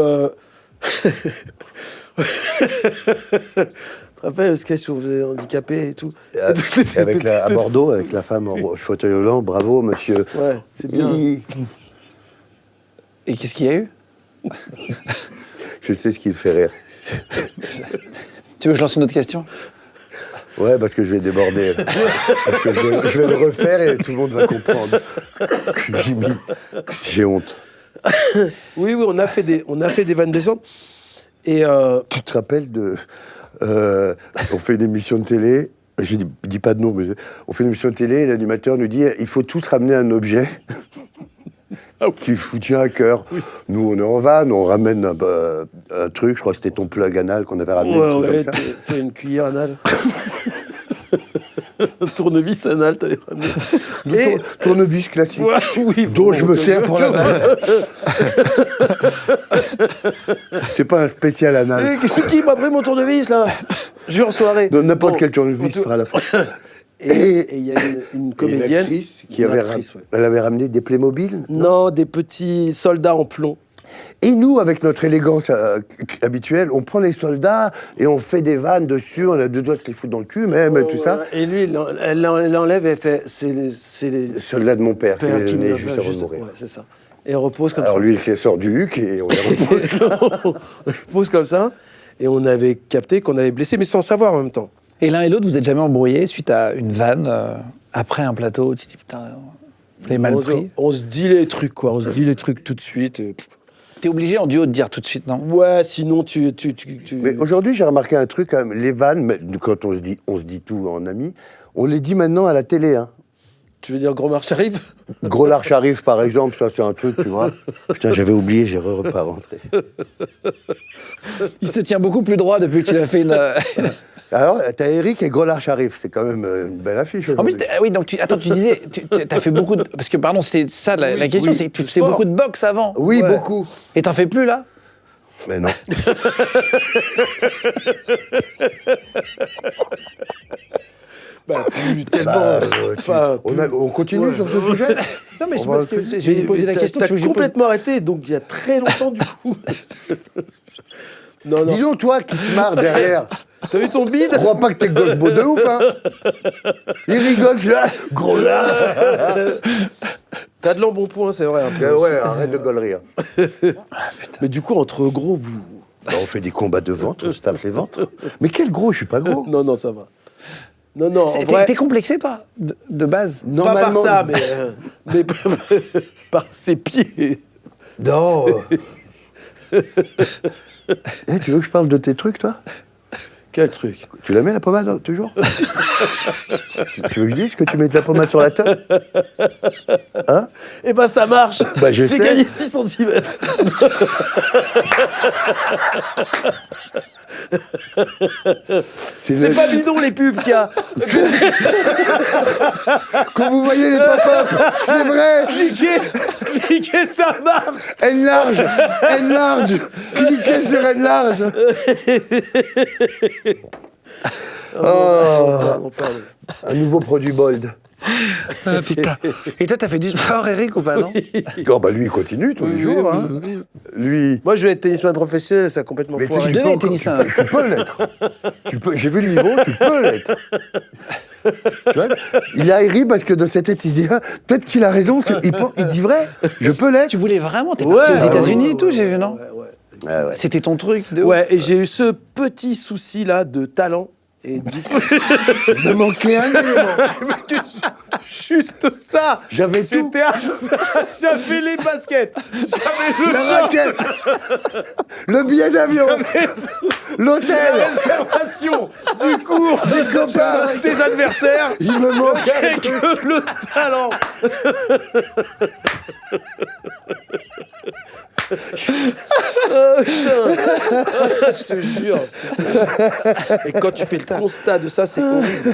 B: Tu te rappelles le sketch où on faisait handicapé et tout?
C: À Bordeaux, avec la femme en fauteuil roulant, bravo, monsieur.
B: Ouais, c'est bien.
A: Et qu'est-ce qu'il y a eu?
C: Je sais ce qui le fait rire.
A: Tu veux que je lance une autre question?
C: Ouais, parce que je vais déborder. Parce que je vais le refaire et tout le monde va comprendre que j'ai honte.
B: Oui, on a fait des vannes blessantes. Et
C: Tu te rappelles de... on fait une émission de télé, je dis pas de nom, mais on fait une émission de télé et l'animateur nous dit « Il faut tous ramener un objet. » qui vous tient à cœur. Nous, on est en van, on ramène un truc, je crois que c'était ton plug anal qu'on avait ramené. un truc comme ça.
B: t'as une cuillère anale. Un tournevis anal, t'avais ramené.
C: Et tournevis classique,
B: Ouais, oui,
C: dont je me
B: vraiment,
C: sers pour l'anal. C'est pas un spécial anal.
B: C'est qui m'a pris mon tournevis, là? Je suis en soirée.
C: Donc n'importe
B: Bon,
C: quel tournevis
B: en tout-
C: fera l'affaire.
B: Et il y a une
C: Et
B: comédienne.
C: actrice qui
B: une
C: avait,
B: actrice, ouais.
C: elle avait ramené des Playmobil.
B: Non, des petits soldats en plomb.
C: Et nous, avec notre élégance habituelle, on prend les soldats et on fait des vannes dessus, on a deux doigts de se les foutre dans le cul même, et tout ça.
B: Et lui, elle l'enlève et elle fait c'est les
C: Le soldat de mon père, qui
B: pères
C: est
B: qui
C: né
B: me
C: juste avant de
B: juste-
C: mourir.
B: ouais, c'est ça. Et on repose comme
C: Alors
B: ça.
C: lui, il sort du huc et on les repose.
B: On repose comme ça. Et on avait capté qu'on avait blessé, mais sans savoir en même temps.
A: Et l'un et l'autre, vous êtes jamais embrouillés suite à une vanne après un plateau? Tu te dis, putain, vous l'avez mal pris.
B: On se dit les trucs, quoi. On se dit les trucs tout de suite. Et...
A: T'es obligé en duo de dire tout de suite, non?
B: Ouais, sinon tu...
C: Mais aujourd'hui, j'ai remarqué un truc, quand même, les vannes, mais quand on se dit tout en amis, on les dit maintenant à la télé. Hein.
B: Tu veux dire Gros Marche arrive?
C: Gros Larche arrive, par exemple, ça c'est un truc, tu vois. Putain, j'avais oublié, j'ai pas rentré.
A: Il se tient beaucoup plus droit depuis que tu l'as fait une.
C: Alors, t'as Eric et Gros Larche arrive, c'est quand même une belle affiche
A: En plus,
C: aujourd'hui.
A: oui, donc attends, tu disais, t'as fait beaucoup de. Parce que, pardon, c'était ça la question,
B: oui,
A: c'est que tu
B: du
A: faisais
B: sport.
A: beaucoup de boxe avant.
C: Oui,
B: Ouais.
C: beaucoup.
A: Et t'en fais plus là?
C: Mais non.
B: Bah, plus tellement.
C: Enfin, on continue
B: Ouais.
C: sur ce sujet.
A: Non, mais je
C: On va-
A: pense que je vais lui poser la question.
B: T'as
A: tu veux que je lui pose-
B: complètement arrêté, donc il y a très longtemps, du coup. Non, non.
C: Dis donc, toi qui te marres derrière,
B: T'as vu ton bide?
C: crois pas que t'es gosse beau de ouf, hein. Il rigole, je suis là, Gros Larche.
B: T'as de l'embonpoint, c'est vrai. un peu.
C: Ouais, arrête de gaulerie. hein.
B: Mais du coup, entre gros, vous...
C: Bah, on fait des combats de ventre, on se tape les ventres. Mais quel gros, je suis pas gros.
B: Non, non, ça va. Non, non, en
A: C'est-
B: vrai...
A: T'es complexé, toi, de base?
B: Pas par
C: Normalement-
B: ça, mais par ses pieds.
C: Non. Eh, tu veux que je parle de tes trucs, toi?
B: Quel truc?
C: Tu la mets, la pommade, toujours? Tu veux que je dise que tu mets de la pommade sur la teub? Hein?
B: Eh ben, ça marche.
C: Bah, je
B: J'ai
C: sais.
B: gagné 6 cm. C'est pas bidon, les pubs qu'il y a.
C: Quand vous voyez les pop-up, c'est vrai!
B: Cliquez, ça marche.
C: Enlarge! Enlarge! Cliquez sur Enlarge!
B: On parle.
C: Un nouveau produit Bold.
A: Putain. Et toi, t'as fait du sport, Eric, ou pas, non?
C: Oh, bah lui, il continue tous les jours. Hein. Lui.
B: Moi, je vais être tennisman professionnel, ça a complètement
C: Mais
B: foiré.
A: tu
C: peux
A: devais être
C: encore-
A: tennisman.
C: Tu peux l'être. J'ai vu le niveau, tu peux l'être. Tu vois, il a ri parce que dans sa tête, il se dit ah, peut-être qu'il a raison, il dit vrai, je peux l'être.
A: Tu voulais vraiment? T'es
B: Ouais,
A: parti aux
B: ouais,
A: États-Unis
B: ouais,
A: et tout, j'ai vu, non?
C: Ah ouais.
A: C'était ton truc de ouf.
B: Ouais, et j'ai eu ce petit souci-là de talent. Et du coup,
C: Il me manquait un élément.
B: juste ça.
C: J'avais tout.
B: J'étais à ça. J'avais les baskets. J'avais le
C: La
B: short.
C: raquette, le billet d'avion,
B: La
C: l'hôtel,
B: réservation du cours,
C: des copains.
B: des adversaires.
C: Il me manquait un
B: Et
C: truc.
B: que le talent. Je te jure. Et quand tu fais le constat de ça, c'est horrible.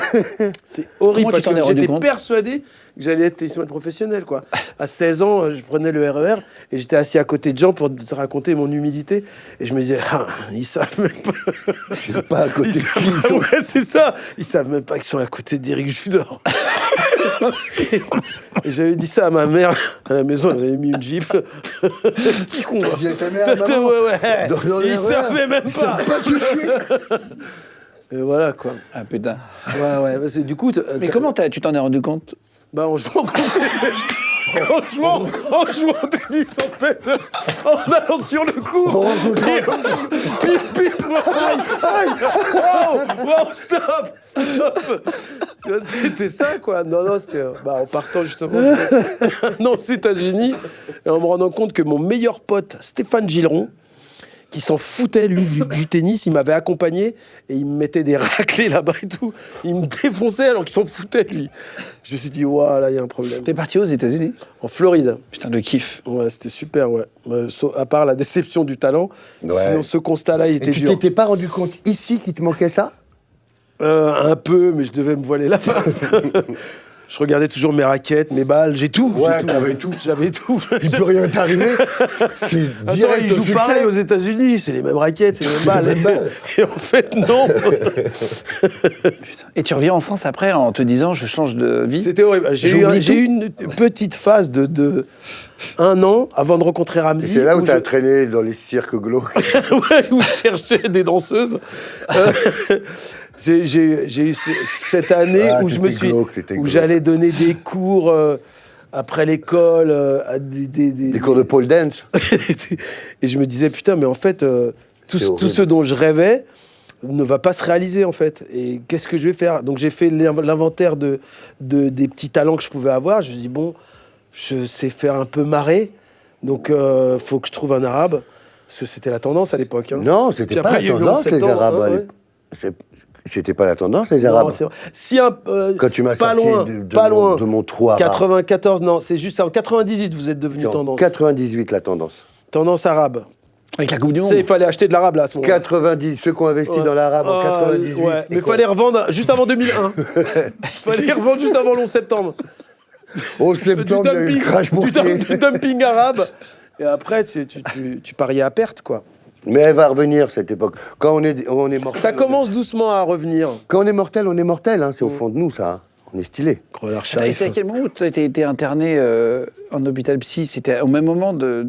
B: C'est horrible
A: Comment tu
B: parce
A: t'en es
B: que
A: rendu
B: j'étais
A: compte
B: persuadé que j'allais être tennisman professionnel, quoi. À 16 ans, je prenais le RER et j'étais assis à côté de gens pour te raconter mon humilité. Et je me disais, ah, ils savent même pas.
C: Je sais pas à côté de qui ils sont.
B: Ouais, c'est ça. Ils savent même pas qu'ils sont à côté d'Éric Judor. Et j'avais dit ça à ma mère à la maison, elle avait mis une gifle. Petit con.
C: T'as dit à ta mère, maman,
B: Ouais.
C: dans les
B: Ils
C: RER,
B: savaient même
C: ils
B: pas.
C: savent pas qui je suis.
B: Et voilà quoi.
A: Ah putain.
B: Ouais. Du coup,
A: Mais comment tu t'en es rendu compte?
B: bah en jouant. En jouant au tennis, en fait, en allant sur le cours. Et pif, pif, aïe, wow, stop. Tu vois, c'était ça, quoi. Non, c'était en partant justement non, aux États-Unis, et en me rendant compte que mon meilleur pote, Stéphane Gilleron, qui s'en foutait, lui, du tennis. Il m'avait accompagné et il me mettait des raclés là-bas et tout. Il me défonçait alors qu'il s'en foutait, lui. Je me suis dit, waouh, là, il y a un problème.
A: T'es parti aux États-Unis?
B: En Floride.
A: Putain, le kiff.
B: Ouais, c'était super, ouais. À part la déception du talent,
C: Ouais.
B: sinon ce constat-là, il
C: Et
B: était
C: tu
B: dur.
C: t'étais pas rendu compte ici qu'il te manquait ça?
B: Un peu, mais je devais me voiler la face. Je regardais toujours mes raquettes, mes balles, j'ai tout.
C: Ouais,
B: j'ai tout.
C: t'avais tout.
B: J'avais tout.
C: Il peut rien t'arriver. C'est
B: Attends,
C: direct
B: ils
C: au
B: jouent
C: succès.
B: pareil aux États-Unis, c'est les mêmes raquettes, c'est les
C: C'est
B: mêmes
C: les mêmes
B: balles.
C: balles.
B: Et en fait, non.
A: Et tu reviens en France après en te disant je change de vie?
B: C'était horrible. J'ai eu une petite phase de 1 an avant de rencontrer
C: Et
B: Ramzi.
C: c'est là où t'as
B: je...
C: traîné dans les cirques glauques.
B: ouais, où je cherchais des danseuses. J'ai eu cette année
C: Ah,
B: où je me
C: t'étais
B: suis,
C: glauque, t'étais
B: où
C: glauque.
B: j'allais donner des cours après l'école à
C: Les cours de pole dance.
B: et je me disais putain, mais en fait
C: C'est
B: tout
C: horrible.
B: ce dont je rêvais ne va pas se réaliser en fait. Et qu'est-ce que je vais faire? Donc j'ai fait l'inventaire des petits talents que je pouvais avoir. Je me suis dit bon, je sais faire un peu marrer, donc faut que je trouve un arabe. Parce que c'était la tendance à l'époque. Hein.
C: Non, c'était
B: Puis
C: pas
B: après,
C: la
B: il y a eu le
C: tendance,
B: 11
C: les
B: septembre,
C: Arabes.
B: hein,
C: à
B: ouais.
C: l'époque. C'était pas la tendance, les
B: Non,
C: Arabes.
B: c'est vrai. Si
C: Quand tu m'as
B: pas
C: sorti
B: loin,
C: de
B: loin.
C: mon trou arabe.
B: 94, non, c'est juste en 98 vous êtes devenu
C: C'est en
B: tendance.
C: 98 la tendance.
B: Tendance arabe.
A: Avec la Coupe du
B: Tu
A: Monde.
B: sais, il fallait acheter de l'arabe là à ce moment-là.
C: 90, ceux qui ont investi
B: Ouais.
C: dans l'arabe en
B: Ah,
C: 98.
B: ouais.
C: et
B: Mais il
C: qu'on-
B: fallait revendre juste avant 2001. Il fallait revendre juste avant le 11 septembre.
C: Au
B: Du
C: septembre, il y a eu le crash boursier.
B: du dumping arabe. Et après, tu pariais à perte, quoi.
C: Mais elle va revenir, cette époque. Quand on est mortel...
B: Ça commence doucement à revenir.
C: Quand on est mortel, on est mortel. Hein. C'est au fond de nous, ça. Hein. On est stylé.
B: Crollard
A: Attends, et c'est à quel moment où tu as été interné en hôpital psy? C'était au même moment de...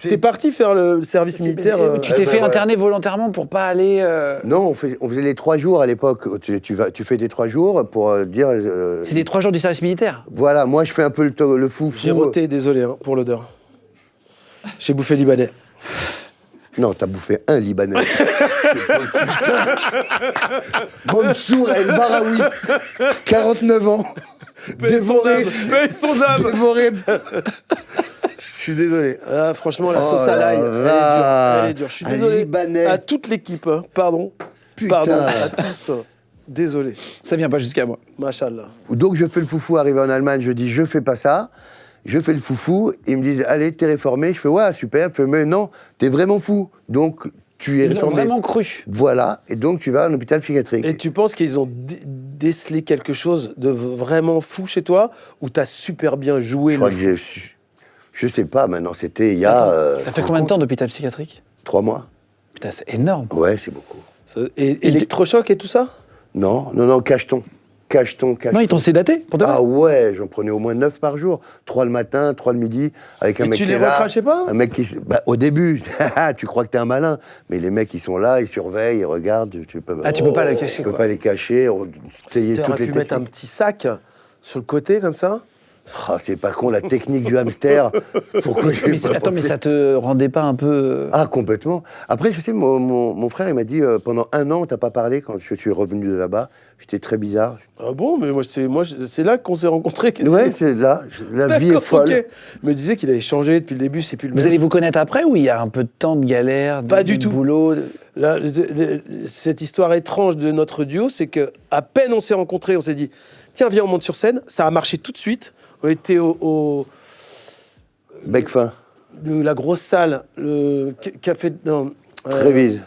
B: T'es parti faire le service militaire.
A: Tu t'es
C: ben
A: fait
C: ouais.
A: interner volontairement pour pas aller...
C: Non, on faisait les 3 jours à l'époque. Tu fais des 3 jours pour dire...
A: C'est les 3 jours du service militaire?
C: Voilà, moi je fais un peu le fou.
B: J'ai roté, désolé hein, pour l'odeur. J'ai bouffé libanais.
C: Non, t'as bouffé un Libanais. Mansour El Baraoui, 49 ans, dévoré,
B: Mais son âme.
C: dévoré.
B: Je suis désolé. Ah, franchement, la
C: Oh
B: sauce à
C: là
B: l'ail, elle est dure.
C: là.
B: Elle est dure. Je suis
C: Un
B: désolé.
C: Libanais.
B: À toute l'équipe, hein. Pardon.
C: Putain.
B: Pardon à tous. Désolé.
A: Ça vient pas jusqu'à moi.
B: Machallah.
C: Donc je fais le foufou, arrivé en Allemagne, je dis je fais pas ça. Je fais le foufou, ils me disent allez, t'es réformé. Je fais ouais, super. Je fais mais non, t'es vraiment fou. Donc tu es
A: Ils l'ont
C: réformé.
A: vraiment cru.
C: Voilà, et donc tu vas à un hôpital psychiatrique.
B: Et tu penses qu'ils ont décelé quelque chose de vraiment fou chez toi ou t'as super bien joué
C: Je crois
B: le
C: que
B: fou?
C: je sais pas maintenant, c'était il y a
A: Ça fait combien de temps d'hôpital psychiatrique?
C: 3 mois.
A: Putain, c'est énorme.
C: Ouais, c'est beaucoup.
B: Et électrochoc et tout ça?
C: Non, cacheton.
A: Non, ils t'ont sédaté pour de vrai?
C: Ah ouais, j'en prenais au moins 9 par jour. 3 le matin, 3 le midi, avec un
B: Et
C: mec
B: tu
C: qui
B: les
C: est là.
B: recrachais pas?
C: Un mec qui... Bah, au début, tu crois que t'es un malin. Mais les mecs, ils sont là, ils surveillent, ils regardent. Tu peux
A: pas les cacher,
C: Tu peux
A: quoi.
C: pas les cacher.
B: Tu
C: Toutes
B: aurais
C: les
B: pu mettre un
C: techniques.
B: petit sac sur le côté comme ça?
C: Ah, c'est pas con, la technique du hamster. Pourquoi j'ai
A: Mais
C: pas
A: attends, mais
C: pensé
A: ça te rendait pas un peu...
C: Ah, complètement. Après, je sais, mon frère, il m'a dit, pendant 1 an, on t'a pas parlé quand je suis revenu de là-bas. J'étais très bizarre.
B: Ah bon, mais c'est là qu'on s'est rencontrés.
C: Ouais, c'est là. La vie est
B: D'accord,
C: folle.
B: ok. Il me disait qu'il avait changé depuis le début, c'est plus le
A: Vous
B: même.
A: allez vous connaître après ou il y a un peu de temps de galère,
B: Pas du
A: de
B: tout.
A: boulot
B: Là, cette histoire étrange de notre duo, c'est que à peine on s'est rencontrés, on s'est dit tiens, viens, on monte sur scène. Ça a marché tout de suite. On était au
C: Bec fin.
B: la grosse salle, le café, non,
C: Trévise.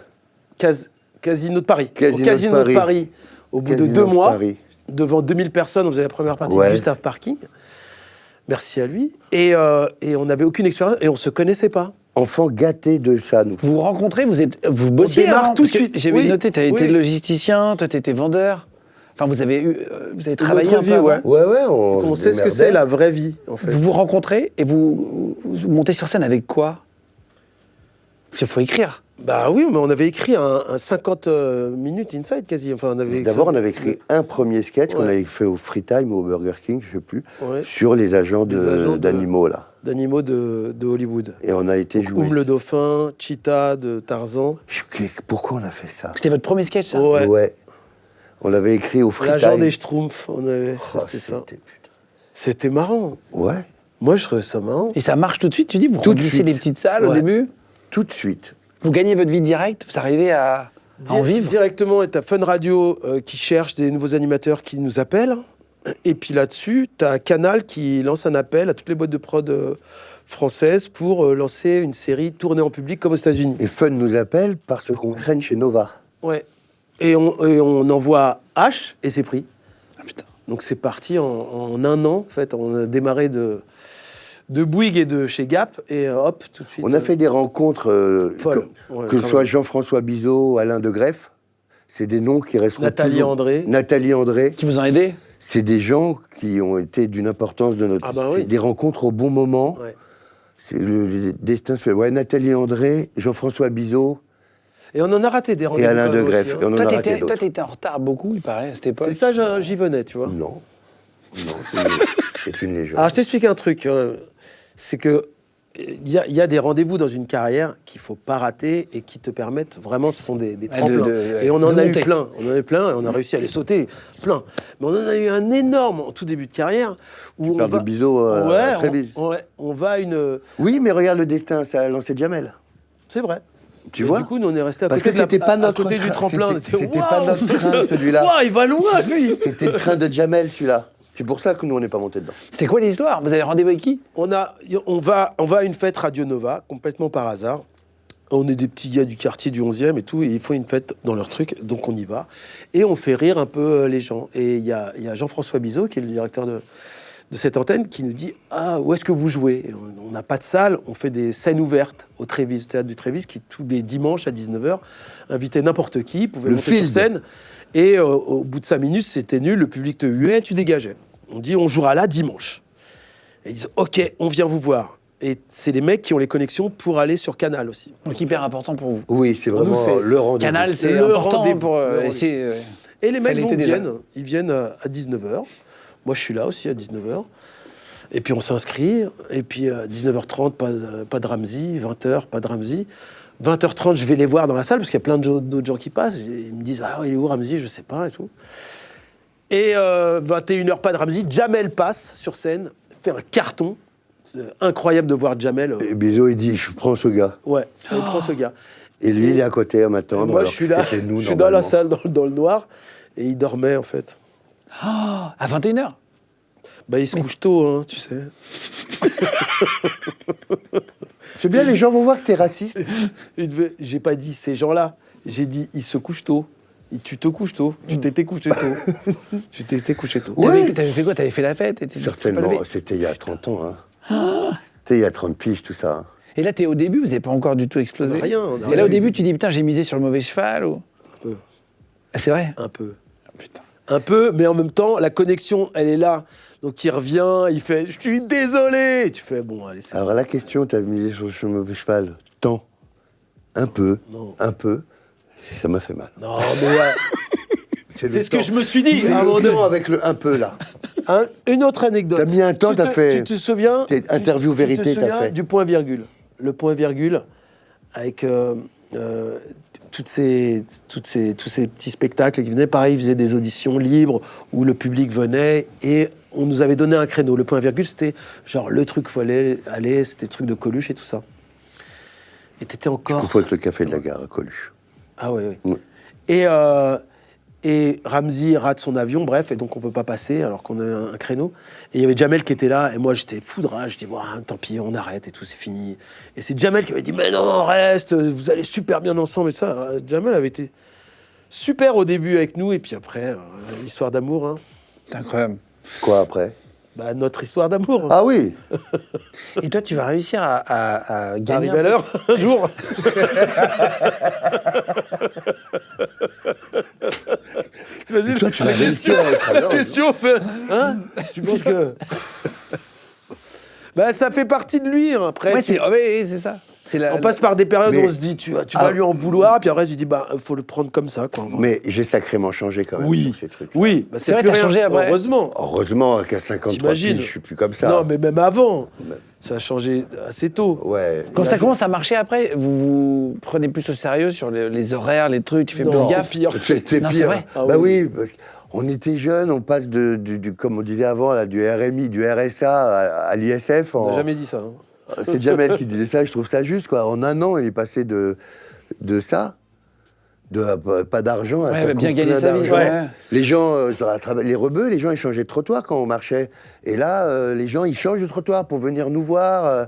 B: Casino de Paris.
C: Casino
B: Au Casino
C: de
B: de
C: Paris.
B: Paris. Au bout de
C: Casino
B: 2 mois,
C: Paris.
B: devant 2000 personnes, on faisait la première partie
C: Ouais.
B: de Gustave Parking. Merci à lui. Et on n'avait aucune expérience et on se connaissait pas.
C: Enfant gâté de ça, nous.
A: Vous vous rencontrez, vous bossiez
B: démarre
A: avant,
B: tout de
A: parce que
B: suite.
A: J'avais
B: Oui,
A: noté, tu as été
B: oui.
A: logisticien, toi tu étais vendeur. Enfin, vous avez travaillé
B: Notre
A: un
B: vie,
A: peu avant.
B: ouais.
C: Ouais,
B: On
C: se
B: sait ce que
C: démerdait.
B: c'est la vraie vie, en fait.
A: Vous vous rencontrez et vous montez sur scène avec quoi? Parce qu'il faut écrire.
B: Bah oui, mais on avait écrit un 50 minutes inside quasi. Enfin,
C: D'abord, on avait écrit un premier sketch qu'on
B: Ouais.
C: avait fait au Free Time ou au Burger King, je sais plus,
B: Ouais.
C: sur les agents
B: Les agents
C: d'animaux, là.
B: d'animaux de Hollywood.
C: Et on a été joué.
B: Oum le dauphin, Cheetah de Tarzan.
C: Pourquoi on a fait ça?
A: C'était votre premier sketch, ça?
B: Ouais.
C: On l'avait écrit au Free
B: L'agent
C: Time.
B: des Schtroumpfs, on avait
C: Oh,
B: c'est ça.
C: c'était- putain.
B: C'était marrant.
C: Ouais,
B: Moi, je trouvais ça marrant.
A: Et ça marche tout de suite, tu dis? Vous
C: Tout de
A: remplissez
C: suite.
A: les petites salles au
B: Ouais.
A: début?
C: tout de suite.
A: Vous gagnez votre vie directe, vous arrivez à en vivre.
B: Directement, et t'as Fun Radio qui cherche des nouveaux animateurs qui nous appellent. Et puis là-dessus, t'as Canal qui lance un appel à toutes les boîtes de prod françaises pour lancer une série tournée en public comme aux États-Unis.
C: Et Fun nous appelle parce qu'on traîne chez Nova.
B: Ouais. Et on envoie H et c'est pris.
A: Ah, putain.
B: Donc c'est parti en un an. En fait, on a démarré de Bouygues et de chez Gap et hop, tout de suite.
C: On a fait des rencontres,
B: folles.
C: que,
B: Ouais,
C: que ce
B: quand
C: soit
B: même.
C: Jean-François Bizot, Alain de Greff. C'est des noms qui resteront
B: Nathalie
C: toujours.
B: André.
C: Nathalie André.
A: Qui vous ont aidé?
C: C'est des gens qui ont été d'une importance de notre...
B: Ah bah
C: c'est
B: oui.
C: des rencontres au bon moment.
B: Ouais.
C: C'est le destin se fait. Ouais, Nathalie André, Jean-François Bizot
B: Et on en a raté des
C: et
B: rendez-vous.
C: Alain
B: quand
C: de
B: même
C: Greff.
B: aussi,
C: Et
B: hein.
C: on en a raté
A: Toi,
C: d'autres.
A: t'étais en retard beaucoup, il paraît, à cette époque.
B: C'est ça, j'y venais, tu vois.
C: Non. Non, c'est une légende.
B: Alors, je t'explique un truc. C'est que il y a des rendez-vous dans une carrière qu'il faut pas rater et qui te permettent vraiment, ce sont des tremplins. Et on en a eu
A: monter.
B: plein. On en a eu plein et on a réussi à les sauter plein. Mais on en a eu un énorme en tout début de carrière où on
C: parles
B: va
C: de Bizot à Trévise.
B: on va à une.
C: Oui, mais regarde le destin, ça a lancé Jamel.
B: C'est vrai.
C: Tu
B: Et
C: vois
B: du coup, nous on est resté à
C: Parce
B: côté
C: que c'était pas
B: à
C: notre
B: côté du
C: train.
B: tremplin. On
C: C'était
B: était,
C: pas
B: waouh
C: notre train, celui-là.
B: Waouh, il va loin lui.
C: C'était le train de Jamel, celui-là. C'est pour ça que nous, on n'est pas montés dedans.
A: C'était quoi l'histoire? Vous avez rendez-vous avec qui?
B: On va à une fête Radio Nova, complètement par hasard. On est des petits gars du quartier du 11e et tout, et ils font une fête dans leur truc, donc on y va. Et on fait rire un peu les gens. Et il y a Jean-François Bizot, qui est le directeur de cette antenne, qui nous dit « Ah, où est-ce que vous jouez ?» Et on n'a pas de salle, on fait des scènes ouvertes au Trévise, théâtre du Trévise, qui tous les dimanches à 19h invitait n'importe qui, pouvait
C: Le
B: monter sur
C: field.
B: scène. Et au bout de 5 minutes, c'était nul, le public te huait, tu dégageais. On dit « On jouera là dimanche ». Et ils disent « Ok, on vient vous voir ». Et c'est les mecs qui ont les connexions pour aller sur Canal aussi.
A: Donc hyper important pour vous.
C: Oui, c'est
B: Pour nous,
C: vraiment
B: c'est-
C: le rendez-vous.
A: Canal, c'est
B: Le
A: important
B: rendez-vous.
A: pour
B: Le rendez-vous.
A: essayer.
B: Et les
A: Ça
B: mecs
A: l'était déjà.
B: ils viennent à 19h. Moi, je suis là aussi à 19h. Et puis, on s'inscrit. Et puis, à 19h30, pas de Ramsey. 20h, pas de Ramsey. 20h30, je vais les voir dans la salle, parce qu'il y a plein d'autres gens qui passent. Et ils me disent « Ah, il est où Ramsey ?» Je sais pas et tout. Et 21h, pas de Ramsey. Jamel passe sur scène, fait un carton. C'est incroyable de voir Jamel.
C: Et Bizot, il dit, je prends ce gars.
B: Ouais, il prend ce gars.
C: Et lui, il est à côté à m'attendre.
B: Moi,
C: alors
B: je suis
C: que
B: là,
C: c'était nous,
B: je suis dans la
C: normalement.
B: salle, dans le noir, et il dormait, en fait.
A: À 21h.
B: Bah, il se couche tôt, hein, tu sais.
C: C'est bien, les gens vont voir que t'es raciste.
B: J'ai pas dit ces gens-là, j'ai dit ils se couchent tôt. Et tu te couches tôt. Tu t'étais couché tôt. Tu t'étais couché tôt.
C: Ouais.
A: T'avais fait quoi? T'avais fait la fête? Tu t'es pas
C: Certainement,
A: levé?
C: c'était il y a 30 ans. Hein. C'était il y a 30 piges, tout ça.
A: Et là, t'es au début, vous n'avez pas encore du tout explosé.
B: On a rien, on a
A: Et
B: rien.
A: là, au début, tu dis putain, j'ai misé sur le mauvais cheval ou.
B: Un peu.
A: Ah, c'est vrai.
B: Un peu.
A: Putain.
B: Un peu, mais en même temps, la connexion, elle est là. Donc il revient, il fait « Je suis désolé !» Et tu fais « Bon, allez, c'est
C: Alors la question, t'as misé sur le mauvais cheval. Tant. Un peu.
B: Non.
C: Un peu. Ça m'a fait mal.
B: Non, mais
C: le
B: c'est ce que
C: temps.
B: je me suis dit.
C: C'est
B: à un moment
C: le
B: donné.
C: temps avec le un peu, là.
B: Une autre anecdote.
C: T'as mis un temps, t'as fait-
B: Tu te souviens
C: T'es interview vérité,
B: tu te
C: t'as
B: souviens
C: fait.
B: du point virgule. Le point virgule avec tous ces petits spectacles qui venaient. Pareil, ils faisaient des auditions libres où le public venait et on nous avait donné un créneau. Le point virgule, c'était genre le truc, faut aller, c'était le truc de Coluche et tout ça. Et t'étais encore.
C: Coupe avec le café de la gare à Coluche.
B: Ah oui, oui.
C: Ouais.
B: Et Ramsey rate son avion, bref, et donc on peut pas passer alors qu'on a un créneau. Et il y avait Jamel qui était là, et moi j'étais fou de rage, je dis bon, tant pis, on arrête et tout, c'est fini. Et c'est Jamel qui avait dit mais non, reste, vous allez super bien ensemble et ça. Jamel avait été super au début avec nous, et puis après, l'histoire d'amour, hein.
A: C'est incroyable.
C: Quoi après?
B: Bah, notre histoire d'amour.
C: Ah oui.
A: Et toi, tu vas réussir à gagner.
B: Arrive à l'heure, un jour. T'imagines,
C: Et toi, tu vas réussir à être à l'heure.
B: question, hein? Tu penses que... Bah, ça fait partie de lui, hein. Après,
A: Ouais, c'est ça. C'est
B: on passe par des périodes
C: Mais-
B: où on se dit, tu vas lui en vouloir, puis après, tu dis, bah, faut le prendre comme ça, quoi.
C: Mais j'ai sacrément changé quand même
B: Oui,
C: sur ces trucs.
B: oui, bah,
A: C'est vrai,
B: plus
A: t'as
B: rien.
A: changé après.
B: Heureusement.
C: Heureusement qu'à 53
B: T'imagines.
C: piges, je suis plus comme ça.
B: Non, mais même avant, ça a changé assez tôt.
C: Ouais.
A: Quand ça commence à marcher après, vous prenez plus au sérieux sur les horaires, les trucs, tu fais
B: Non,
A: plus
B: c'est
A: gaffe.
B: pire.
C: C'était
A: Non,
C: pire.
A: c'est vrai.
B: Ah
C: Bah
B: oui.
C: oui, parce qu'on était jeunes, on passe comme on disait avant, là, du RMI, du RSA à l'ISF.
B: On n'a jamais dit ça. Hein.
C: C'est Jamel qui disait ça, je trouve ça juste, quoi. En un an, il est passé de de ça, pas d'argent.
A: Ouais,
C: t'as
A: bien
C: compte
A: gagner
C: plein
A: sa vie.
C: d'argent.
A: Ouais.
C: Les gens, les rebeux, les gens, ils changeaient de trottoir quand on marchait. Et là, les gens, ils changent de trottoir pour venir nous voir.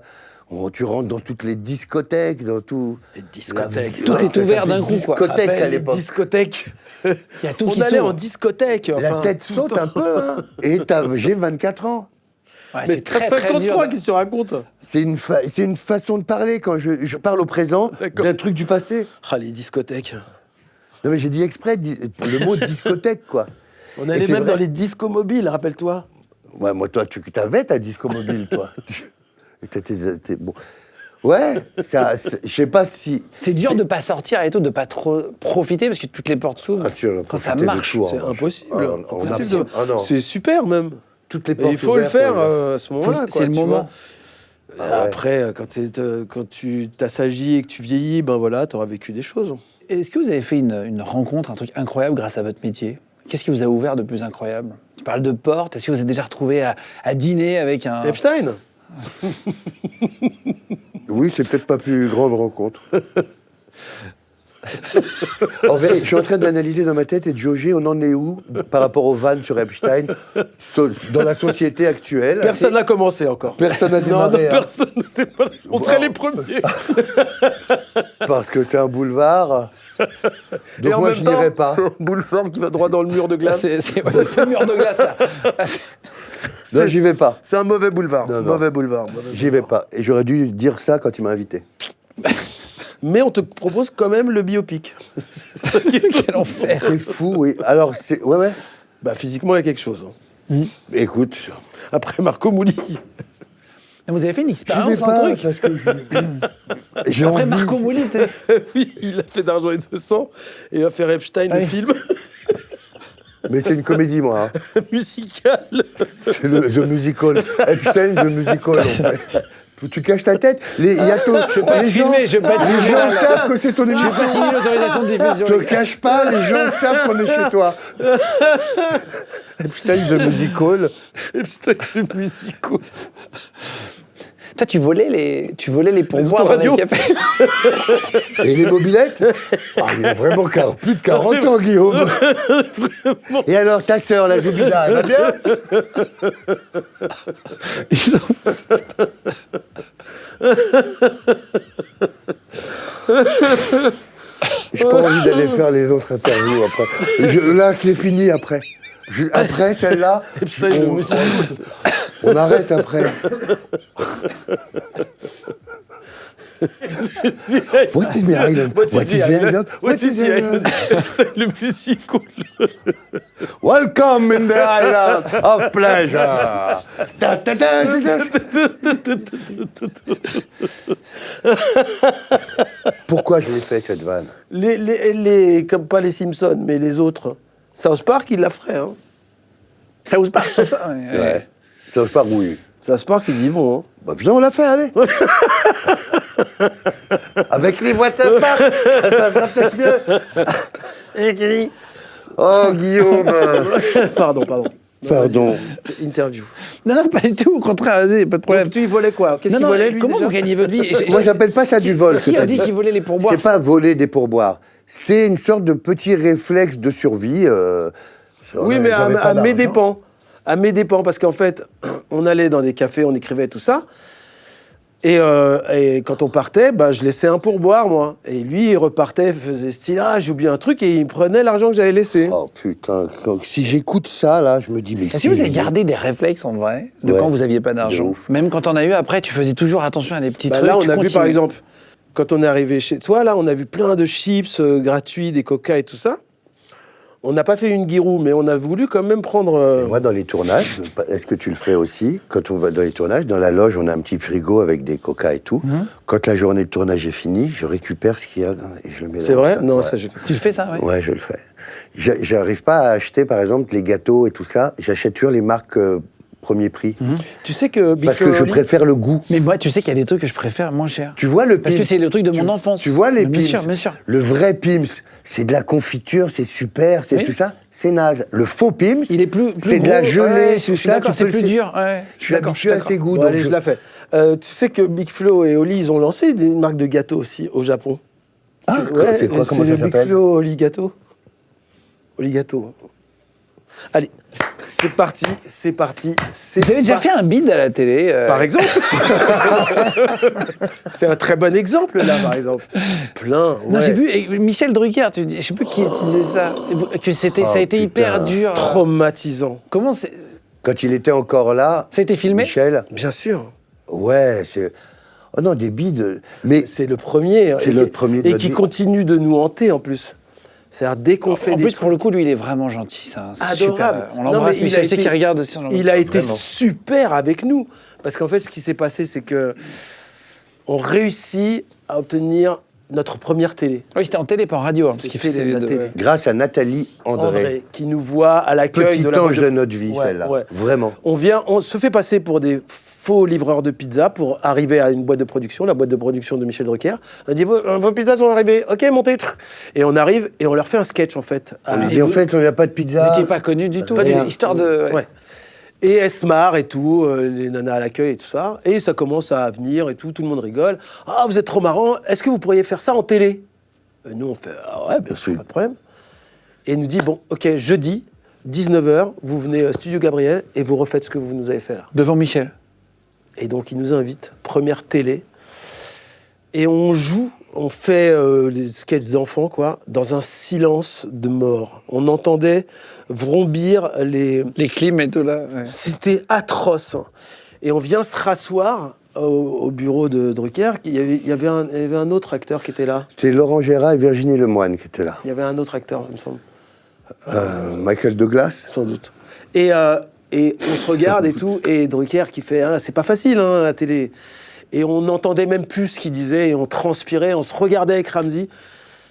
C: Tu rentres dans toutes les discothèques, dans tout.
B: Les discothèques.
A: Tout
C: Ouais,
A: est
C: ça
A: ouvert
C: s'appelait
A: d'un coup, quoi.
C: discothèque à
B: Rappelle les
C: l'époque.
B: discothèques.
A: Il y a tout
B: On
A: qui
B: allait
A: s'ouvre.
B: en discothèque.
C: La
B: enfin,
C: tête
B: tout
C: saute
B: le temps.
C: un peu, hein. Et j'ai 24 ans.
A: Ouais,
B: Mais
A: c'est
B: t'as
A: très, très dur.
B: 53, qu'est-ce que tu racontes?
C: C'est une façon de parler quand je parle au présent
B: D'accord.
C: d'un truc du passé.
B: Ah, les discothèques.
C: Non, mais j'ai dit exprès le mot discothèque, quoi.
B: On
C: Et
B: allait
C: c'est
B: même
C: vrai.
B: dans les discos mobiles, rappelle-toi.
C: Ouais, moi, toi, tu avais ta disco mobile, toi. Bon. Ouais, je sais pas si.
A: C'est dur de pas sortir et tout, de pas trop profiter parce que toutes les portes s'ouvrent.
C: Ah, sûr,
A: quand ça
C: profiter de
A: marche.
C: tout, en
B: C'est
C: revanche.
B: impossible.
C: Ah, on a-
B: Impossible de-
C: Ah, non.
B: C'est super même.
C: Toutes les
B: Et
C: portes
B: il faut le
C: ouvertes,
B: faire
C: ouais.
B: à ce moment-là.
A: C'est le
B: tu
A: moment.
B: vois.
C: Ah ouais.
B: Après, quand tu t'assagis et que tu vieillis, ben voilà, t'auras vécu des choses.
A: Est-ce que vous avez fait une rencontre, un truc incroyable grâce à votre métier? Qu'est-ce qui vous a ouvert de plus incroyable? Tu parles de portes. Est-ce que vous êtes déjà retrouvé à dîner avec un...
B: Epstein.
C: Oui, c'est peut-être pas plus grande rencontre. En vérité, je suis en train d'analyser dans ma tête et de jauger, on en est où par rapport aux vannes sur Epstein dans la société actuelle.
B: Personne n'a commencé encore.
C: Personne n'a
B: Non,
C: démarré, hein,
B: personne n'était pas là. On serait les premiers.
C: parce que c'est un boulevard.
B: Et
C: Donc
B: en
C: moi,
B: même
C: je
B: temps,
C: n'irai pas.
B: C'est un boulevard qui va droit dans le mur de
A: Là,
B: glace.
A: c'est le mur de glace, là. Là,
C: Non, j'y vais pas.
B: C'est un mauvais boulevard.
C: Non, non.
B: Mauvais boulevard.
C: J'y vais pas. Et j'aurais dû dire ça quand il m'a invité.
B: Mais on te propose quand même le biopic.
A: Quel enfer.
C: C'est fou, oui. Alors, ouais, ouais.
B: Bah, physiquement, il y a quelque chose.
C: Écoute,
B: Après Marco Mouli.
A: Vous avez fait une
C: j'y vais
A: expérience, un
C: pas
A: truc.
C: parce que j'ai
A: Après
C: envie.
A: Marco Mouli,
B: Oui, il a fait d'argent et de sang et va faire Epstein,
A: Ah
B: le
A: oui.
B: film
C: Mais c'est une comédie, moi. hein.
B: musical.
C: C'est le The Musical. Epstein, The Musical. en fait. Tu caches ta tête. Il y a tout.
A: Je vais pas être filmé, je vais pas être
C: Les
A: filmé.
C: gens
A: là.
C: savent que c'est ton
A: Je vais
C: émission.
A: pas signer l'autorisation de diffusion.
C: Te cache pas, les gens savent qu'on est chez toi. Epstein, The Musical.
B: Epstein, c'est musical.
A: Toi, tu volais les pourboires dans les
B: autoradios.
A: cafés.
C: Et les mobilettes. Ah, il a vraiment plus de 40 ans, Guillaume. Et alors, ta sœur, la Zoubida, elle va bien?
A: Ils ont-
C: J'ai pas envie d'aller faire les autres interviews après. Là, c'est fini après. Après celle-là,
B: Epstein, le musical.
C: on arrête après. What is the island? What is the island? What is the island?
B: Epstein, le musical.
C: Welcome in the island of pleasure. Ta, ta, ta, ta, ta. Pourquoi je l'ai fait cette vanne?
B: Comme pas les Simpsons, mais les autres. South Park, il la ferait. Hein.
A: Ça vous passe ça.
C: Ouais. Ça se part, oui.
B: South Park, ils y vont. Hein.
C: Bah viens, on l'a fait, allez. Avec les voix de South Park, ça passera peut-être mieux. Écrit. Oh, Guillaume.
B: Pardon.
C: Pardon.
B: Interview.
A: Non, pas du tout. Au contraire, vas-y, pas de problème.
B: Donc, tu y volais quoi? Qu'est-ce
A: Non,
B: qu'il
A: non,
B: volait, lui,
A: comment
B: déjà
A: vous gagnez votre vie?
C: Moi, j'appelle pas ça du vol. ce que
A: Qui a
C: t'as
A: dit qu'il volait les pourboires?
C: C'est pas voler des pourboires. C'est une sorte de petit réflexe de survie.
B: Oui, mais
C: j'avais pas
B: à mes
C: d'argent.
B: dépens. À mes dépens, parce qu'en fait, on allait dans des cafés, on écrivait tout ça. Et quand on partait, bah, je laissais un pourboire, moi. Et lui, il repartait, faisait style, ah, j'ai oublié un truc, et il prenait l'argent que j'avais laissé.
C: Oh putain, si j'écoute ça, là, je me dis, mais
A: Est-ce que vous avez gardé des réflexes en vrai de
C: Ouais.
A: quand vous aviez pas
C: De
A: d'argent?
C: ouf.
A: Même quand on a eu après, tu faisais toujours attention à des petits
B: Bah,
A: trucs.
B: là, on
A: tu
B: a vu, par
A: continuais.
B: exemple, quand on est arrivé chez toi, là, on a vu plein de chips gratuits, des coca et tout ça. On n'a pas fait une guirou, mais on a voulu quand même prendre...
C: Moi, dans les tournages, est-ce que tu le fais aussi? Quand on va dans les tournages, dans la loge, on a un petit frigo avec des coca et tout. Quand la journée de tournage est finie, je récupère ce qu'il y a et je le mets
B: C'est
C: dans
B: vrai?
C: ça.
B: Non,
C: Ouais.
B: ça, j'ai fait.
A: Tu le fais ça, ouais.
C: Ouais, je le fais. J'arrive pas à acheter, par exemple, les gâteaux et tout ça. J'achète toujours les marques premier prix.
B: Tu sais que Big
C: Parce
B: Flo
C: que je
B: Oli-
C: préfère le goût.
A: Mais moi, tu sais qu'il y a des trucs que je préfère moins cher.
C: Tu vois le
A: Parce que
C: Pim's,
A: c'est le truc de mon enfance.
C: Tu vois les
A: Bien
C: Pim's,
A: sûr, bien sûr.
C: Le vrai Pim's, c'est de la confiture, c'est super, c'est
A: Oui.
C: tout ça. C'est naze. Le faux Pim's,
A: Il est plus
C: c'est de la
A: gros,
C: gelée,
A: ouais,
C: tout
A: je suis
C: ça.
A: d'accord,
C: tu
A: c'est
C: peux
A: plus
C: le-
A: dur. Ouais,
C: Je suis habitué à ces goûts.
B: Bon,
C: donc
B: allez, je la fais. Tu sais que Big Flo et Oli, ils ont lancé une marque de gâteaux aussi au Japon.
C: Ah, c'est quoi, comment ça
B: le
C: s'appelle?
B: Bixlo Oligato. Oligato. Allez, c'est parti.
A: Vous avez déjà fait un bid à la télé
B: Par exemple. C'est un très bon exemple, là, par exemple. Plein, ouais.
A: Non, j'ai vu et Michel Drucker, je sais plus qui disait ça, que ça a été hyper
C: putain.
A: dur.
B: Traumatisant.
A: Comment c'est...
C: Quand il était encore là,
A: Ça a été filmé
C: Michel,
B: Bien sûr.
C: ouais, c'est... Oh non, des bides. Mais
B: C'est le premier.
C: C'est
B: et
C: notre
B: qui-
C: premier de
B: Et
C: notre
B: qui
C: vie.
B: continue de nous hanter, en plus. C'est-à-dire, dès qu'on fait
A: En
B: des
A: plus,
B: trucs...
A: pour le coup, lui, il est vraiment gentil. C'est un
B: Adorable.
A: super... On
B: Non,
A: l'embrasse,
B: mais il
A: Michel,
B: a
A: je sais
B: été-
A: qu'il regarde aussi. on l'embrasse.
B: Il a été
C: Vraiment.
B: super avec nous. Parce qu'en fait, ce qui s'est passé, c'est que on réussit à obtenir notre première télé.
A: Oui, c'était en télé, pas en radio. Parce qu'il
B: C'était
A: fait
B: la
A: de-
B: télé.
C: grâce à Nathalie André.
B: André, qui nous voit à l'accueil
C: Petit
B: de la
C: ange
B: boîte
C: de notre vie,
B: Ouais,
C: celle-là.
B: ouais.
C: Vraiment.
B: On se fait passer pour des faux livreurs de pizza pour arriver à une boîte de production, la boîte de production de Michel Drucker. On dit vos pizzas sont arrivées, ok, montez. Et on arrive et on leur fait un sketch en fait.
C: On lui dit, en fait, on n'a pas de
A: Vous
C: pizza.
A: n'étiez pas connu du tout.
B: Pas du tout.
A: Histoire de...
B: Ouais. Et elle se marre et tout, les nanas à l'accueil et tout ça. Et ça commence à venir et tout le monde rigole. Ah, vous êtes trop marrant, est-ce que vous pourriez faire ça en télé? Et nous, on fait, ah ouais, bien sûr, pas de problème. Et il nous dit, bon, ok, jeudi, 19h, vous venez au Studio Gabriel et vous refaites ce que vous nous avez fait là.
A: Devant Michel.
B: Et donc, il nous invite, première télé. Et on joue, on fait les sketchs d'enfants, quoi, dans un silence de mort. On entendait vrombir les...
A: Les clims et tout là. ouais.
B: C'était atroce. Et on vient se rasseoir au bureau de Drucker. Il y avait un autre acteur qui était là.
C: C'était Laurent Gérard et Virginie Lemoine qui étaient là.
B: Il y avait un autre acteur, il me semble,
C: Michael Douglas.
B: sans doute. Et on se regarde et tout, et Drucker qui fait ah, c'est pas facile, hein, la télé. Et on n'entendait même plus ce qu'il disait, et on transpirait, on se regardait avec Ramzy.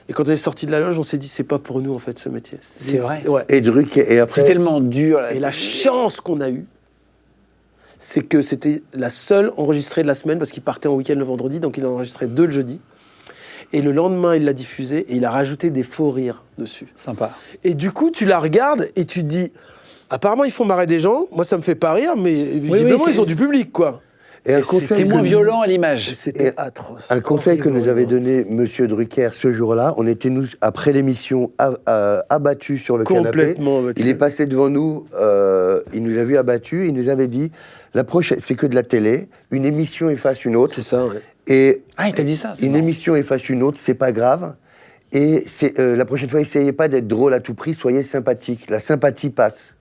B: Et quand on est sorti de la loge, on s'est dit c'est pas pour nous en fait ce métier.
A: C'est vrai.
B: Ouais.
C: Et Drucker. Et
A: C'est
C: après,
A: tellement dur.
B: Et la chance qu'on a eue, c'est que c'était la seule enregistrée de la semaine, parce qu'il partait en week-end le vendredi, donc il en enregistrait 2 le jeudi. Et le lendemain, il l'a diffusée, et il a rajouté des faux rires dessus.
A: Sympa.
B: Et du coup, tu la regardes, et tu te dis, apparemment, ils font marrer des gens, moi, ça me fait pas rire, mais visiblement,
A: c'est-
B: ils ont du public, quoi.
C: et un
B: Et
C: conseil
A: C'est
C: que
A: moins
C: nous-
A: violent à l'image.
B: C'était
C: Et
B: atroce.
C: Un conseil que
B: Horrible,
C: nous avait
B: horrible.
C: donné Monsieur Drucker ce jour-là, on était, nous, après l'émission, abattus sur le canapé.
B: Complètement abattus.
C: Il est passé devant nous, il nous a vu abattus, il nous avait dit, la prochaine, c'est que de la télé, une émission efface une autre.
B: C'est ça, ouais.
C: Et
A: Ah, il t'a dit ça, c'est
C: une
A: marrant.
C: émission efface une autre, c'est pas grave. Et la prochaine fois, essayez pas d'être drôle à tout prix, soyez sympathique. La sympathie passe.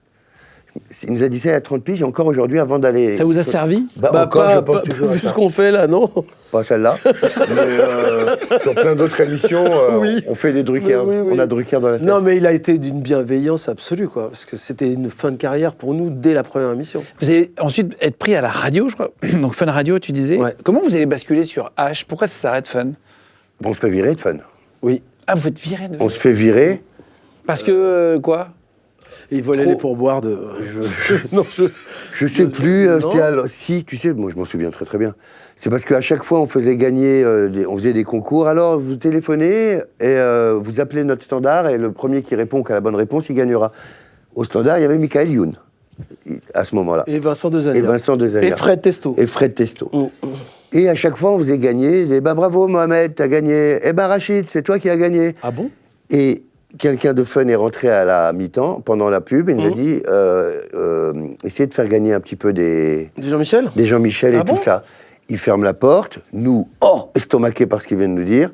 C: Il nous a dit ça il y a 30 piges, et encore aujourd'hui, avant d'aller...
A: Ça vous a servi?
C: Bah,
B: Bah,
C: encore,
B: pas,
C: je pense
B: pas-
C: toujours à
B: vu
C: ça.
B: ce qu'on fait là, non?
C: Pas celle-là. Mais sur plein d'autres émissions,
B: Oui.
C: on fait des Drucker.
B: Oui, oui, oui.
C: On a Drucker dans la tête.
B: Non, mais il a été d'une bienveillance absolue, quoi. Parce que c'était une fin de carrière pour nous dès la première émission.
A: Vous allez ensuite être pris à la radio, je crois. Donc Fun Radio, tu disais.
B: Ouais.
A: Comment vous allez basculer sur H? Pourquoi ça s'arrête Fun?
C: Bon, on se fait virer de Fun.
B: Oui.
A: Ah, vous êtes viré de...
C: On se fait virer.
A: Parce que, quoi?
B: Et il volait
C: Trop.
B: les pourboires de... non,
C: Je sais plus,
B: non.
C: c'était si, tu sais, moi je m'en souviens très très bien. C'est parce qu'à chaque fois on faisait gagner, on faisait des concours. Alors vous téléphonez et vous appelez notre standard et le premier qui répond qu'à la bonne réponse, il gagnera. Au standard, il y avait Michael Youn à ce moment-là.
B: Et Vincent Dezagnard.
C: Et Vincent Dezagnard.
B: Et Fred Testo.
C: Et Fred Testo.
B: Mm.
C: Et à chaque fois, on faisait gagner. Et ben bravo Mohamed, t'as gagné. Eh ben Rachid, c'est toi qui as gagné.
B: Ah bon?
C: Et quelqu'un de Fun est rentré à la mi-temps pendant la pub et nous a dit essayez de faire gagner un petit peu des
B: Jean-Michel?
C: Jean-Michel et
B: Ah bon
C: tout ça. Il ferme la porte. Nous, estomaqués par ce qu'il vient de nous dire.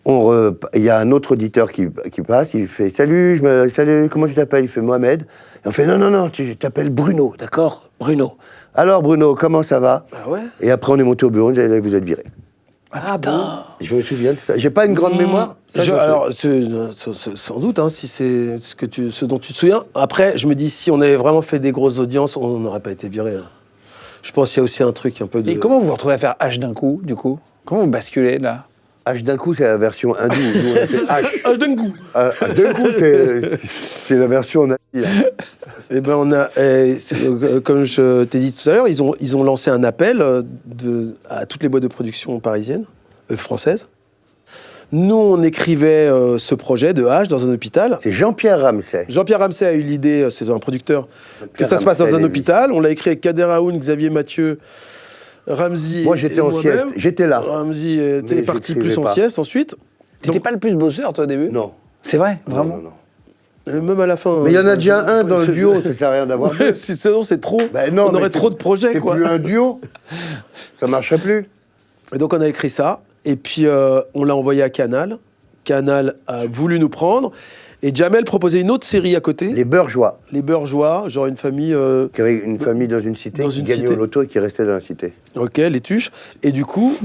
C: Il y a un autre auditeur qui passe. Il fait salut, salut, comment tu t'appelles? Il fait Mohamed. Et on fait non, tu t'appelles Bruno, d'accord? Bruno. Alors Bruno, comment ça va?
B: Ah ouais?
C: Et après, on est monté au bureau, on nous a dit vous êtes viré.
B: Ah bon?
C: Je me souviens de ça. J'ai pas une grande mémoire. Ça, je me souviens.
B: Alors, sans doute, hein, si c'est ce dont tu te souviens. Après, je me dis, si on avait vraiment fait des grosses audiences, on n'aurait pas été viré. Hein. Je pense qu'il y a aussi un truc un peu de...
A: Et comment vous vous retrouvez à faire H d'un coup, du coup? Comment vous basculez, là?
C: H d'un coup, c'est la version hindoue. Nous, on a fait H.
B: H d'un coup.
C: H d'un coup, c'est la version nazie. Hein.
B: Eh ben, on a, comme je t'ai dit tout à l'heure, ils ont lancé un appel à toutes les boîtes de production parisiennes, françaises. Nous, on écrivait ce projet de H dans un hôpital.
C: C'est Jean-Pierre Ramsay.
B: Jean-Pierre Ramsay a eu l'idée, c'est un producteur, que ça se
C: Ramsay,
B: passe dans un
C: les-
B: hôpital. On l'a écrit avec Kader Aoun, Xavier Mathieu, Ramzy.
C: Moi, j'étais
B: et
C: en
B: moi-même.
C: sieste. J'étais là.
B: Ramzy était
C: Mais
B: parti
C: j'écrivais
B: plus en
C: pas.
B: sieste ensuite.
A: T'étais pas le plus bosseur, toi, au début?
C: Non.
A: C'est vrai, vraiment?
C: Non.
B: Même à la fin.
C: Mais il y en a déjà un dans le duo, ça sert à rien d'avoir deux.
B: Sinon, c'est trop.
C: Ben non,
B: on
C: mais
B: aurait
C: c'est-
B: trop de projets, quoi.
C: C'est plus un duo. Ça marcherait plus.
B: Et donc, on a écrit ça. Et puis, on l'a envoyé à Canal. Canal a voulu nous prendre. Et Jamel proposait une autre série à côté.
C: Les Bourgeois,
B: Les Bourgeois, genre une famille.
C: qui avait une famille dans une cité,
B: Dans
C: qui
B: une
C: gagnait
B: cité.
C: au loto et qui restait dans la cité.
B: Ok, les tuches. Et du coup.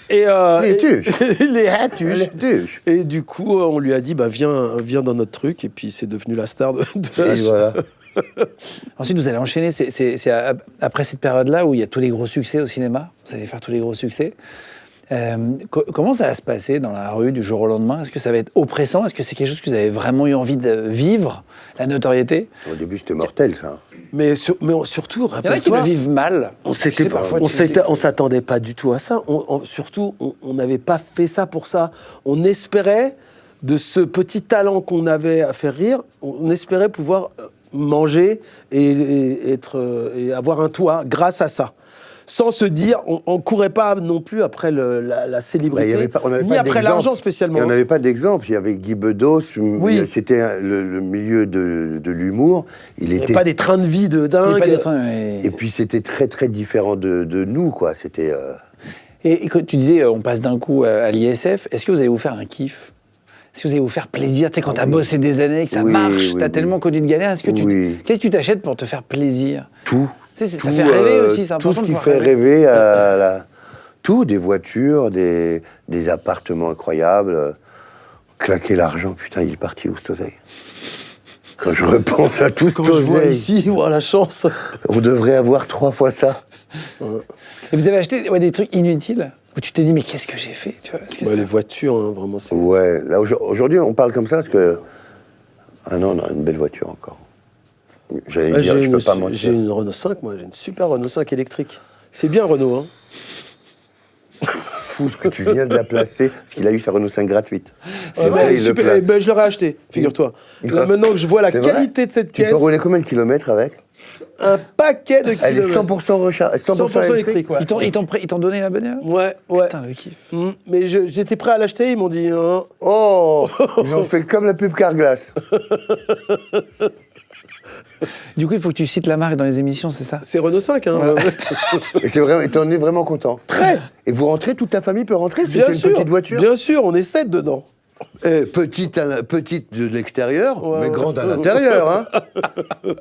B: Et,
C: Les tuches.
B: Les tuches.
C: Les Tuches.
B: Et du coup, on lui a dit, bah, viens dans notre truc. Et puis, c'est devenu la star de la
C: Et voilà.
A: Ensuite, vous allez enchaîner, après cette période-là où il y a tous les gros succès au cinéma, vous allez faire tous les gros succès. Comment ça va se passer dans la rue du jour au lendemain? Est-ce que ça va être oppressant? Est-ce que c'est quelque chose que vous avez vraiment eu envie de vivre, la notoriété?
C: Au début, c'était mortel, ça.
B: Mais surtout,
A: Il y en a qui le
B: rappelle-toi,
A: vivent mal.
B: on
A: Tu sais, parfois,
B: on s'attendait pas du tout à ça. Surtout, on n'avait pas fait ça pour ça. On espérait, de ce petit talent qu'on avait à faire rire, on espérait pouvoir manger et avoir un toit grâce à ça. Sans se dire, on courait pas non plus après la célébrité,
C: Bah, il y avait pas- on avait
B: ni
C: pas
B: après
C: d'exemple.
B: l'argent spécialement.
C: Et on n'avait pas d'exemple. Il y avait Guy Bedos.
B: Oui.
C: C'était le milieu de l'humour.
B: Il n'y avait pas des trains de vie de
A: Il y a
B: dingue.
A: pas des trains, mais-
C: Et puis, c'était très, très différent de nous, quoi. C'était...
A: Et quand tu disais, on passe d'un coup à l'ISF, est-ce que vous allez vous faire un kiff? Est-ce que vous allez vous faire plaisir? Tu sais, quand t'as bossé des années, que ça
C: Oui,
A: marche,
C: oui,
A: t'as
C: oui.
A: tellement connu de galères, est-ce que
C: Oui.
A: qu'est-ce que tu t'achètes pour te faire plaisir?
C: Tout.
A: Tu sais, ça
C: Tout,
A: fait rêver aussi, c'est important
C: tout ce
A: de
C: qui
A: pouvoir
C: fait
A: rêver.
C: rêver tout, des voitures, des appartements incroyables. Claquer l'argent, putain, il est parti où, cet oseille? Quand je repense à tout cet
B: Quand je vois
C: oseille,
B: ici, voilà la chance.
C: on devrait avoir 3 fois ça.
A: Et vous avez acheté des trucs inutiles où tu t'es dit, mais qu'est-ce que j'ai fait, tu vois? Est-ce que
B: Bah,
A: ça-
B: les voitures, hein, vraiment, c'est...
C: Ouais, là, aujourd'hui, on parle comme ça parce que... Ah non, on a une belle voiture encore. J'allais
B: Ah,
C: dire, je peux pas
B: j'ai
C: mentir.
B: une Renault 5, moi, j'ai une super Renault 5 électrique. C'est bien Renault, hein.
C: Fou ce que tu viens de la placer, parce qu'il a eu sa Renault 5 gratuite.
B: C'est
C: vrai, il le
B: super.
C: place.
B: Eh ben, je l'aurais acheté, figure-toi. Là, maintenant que je vois la
C: C'est vrai.
B: qualité de cette
C: Tu
B: caisse,
C: peux rouler combien de kilomètres avec?
B: un paquet de
C: Elle est
B: kilomètres.
C: 100% recharge, 100% électrique.
B: ouais.
A: Ils t'ont donné la bagnole?
B: Ouais.
A: Putain, le kiff.
B: Mais j'étais prêt à l'acheter, ils m'ont dit non.
C: Oh, ils ont fait comme la pub Carglass.
A: Du coup, il faut que tu cites la marque dans les émissions, c'est ça?
B: C'est Renault 5, hein.
C: Et c'est vrai, et t'en es vraiment content.
B: Très.
C: Et vous rentrez, toute ta famille peut rentrer, parce que
B: Bien
C: c'est une
B: sûr.
C: petite voiture.
B: Bien sûr, on est 7 dedans.
C: Petite, petite de l'extérieur,
B: Ouais,
C: mais
B: ouais.
C: grande à l'intérieur. Hein.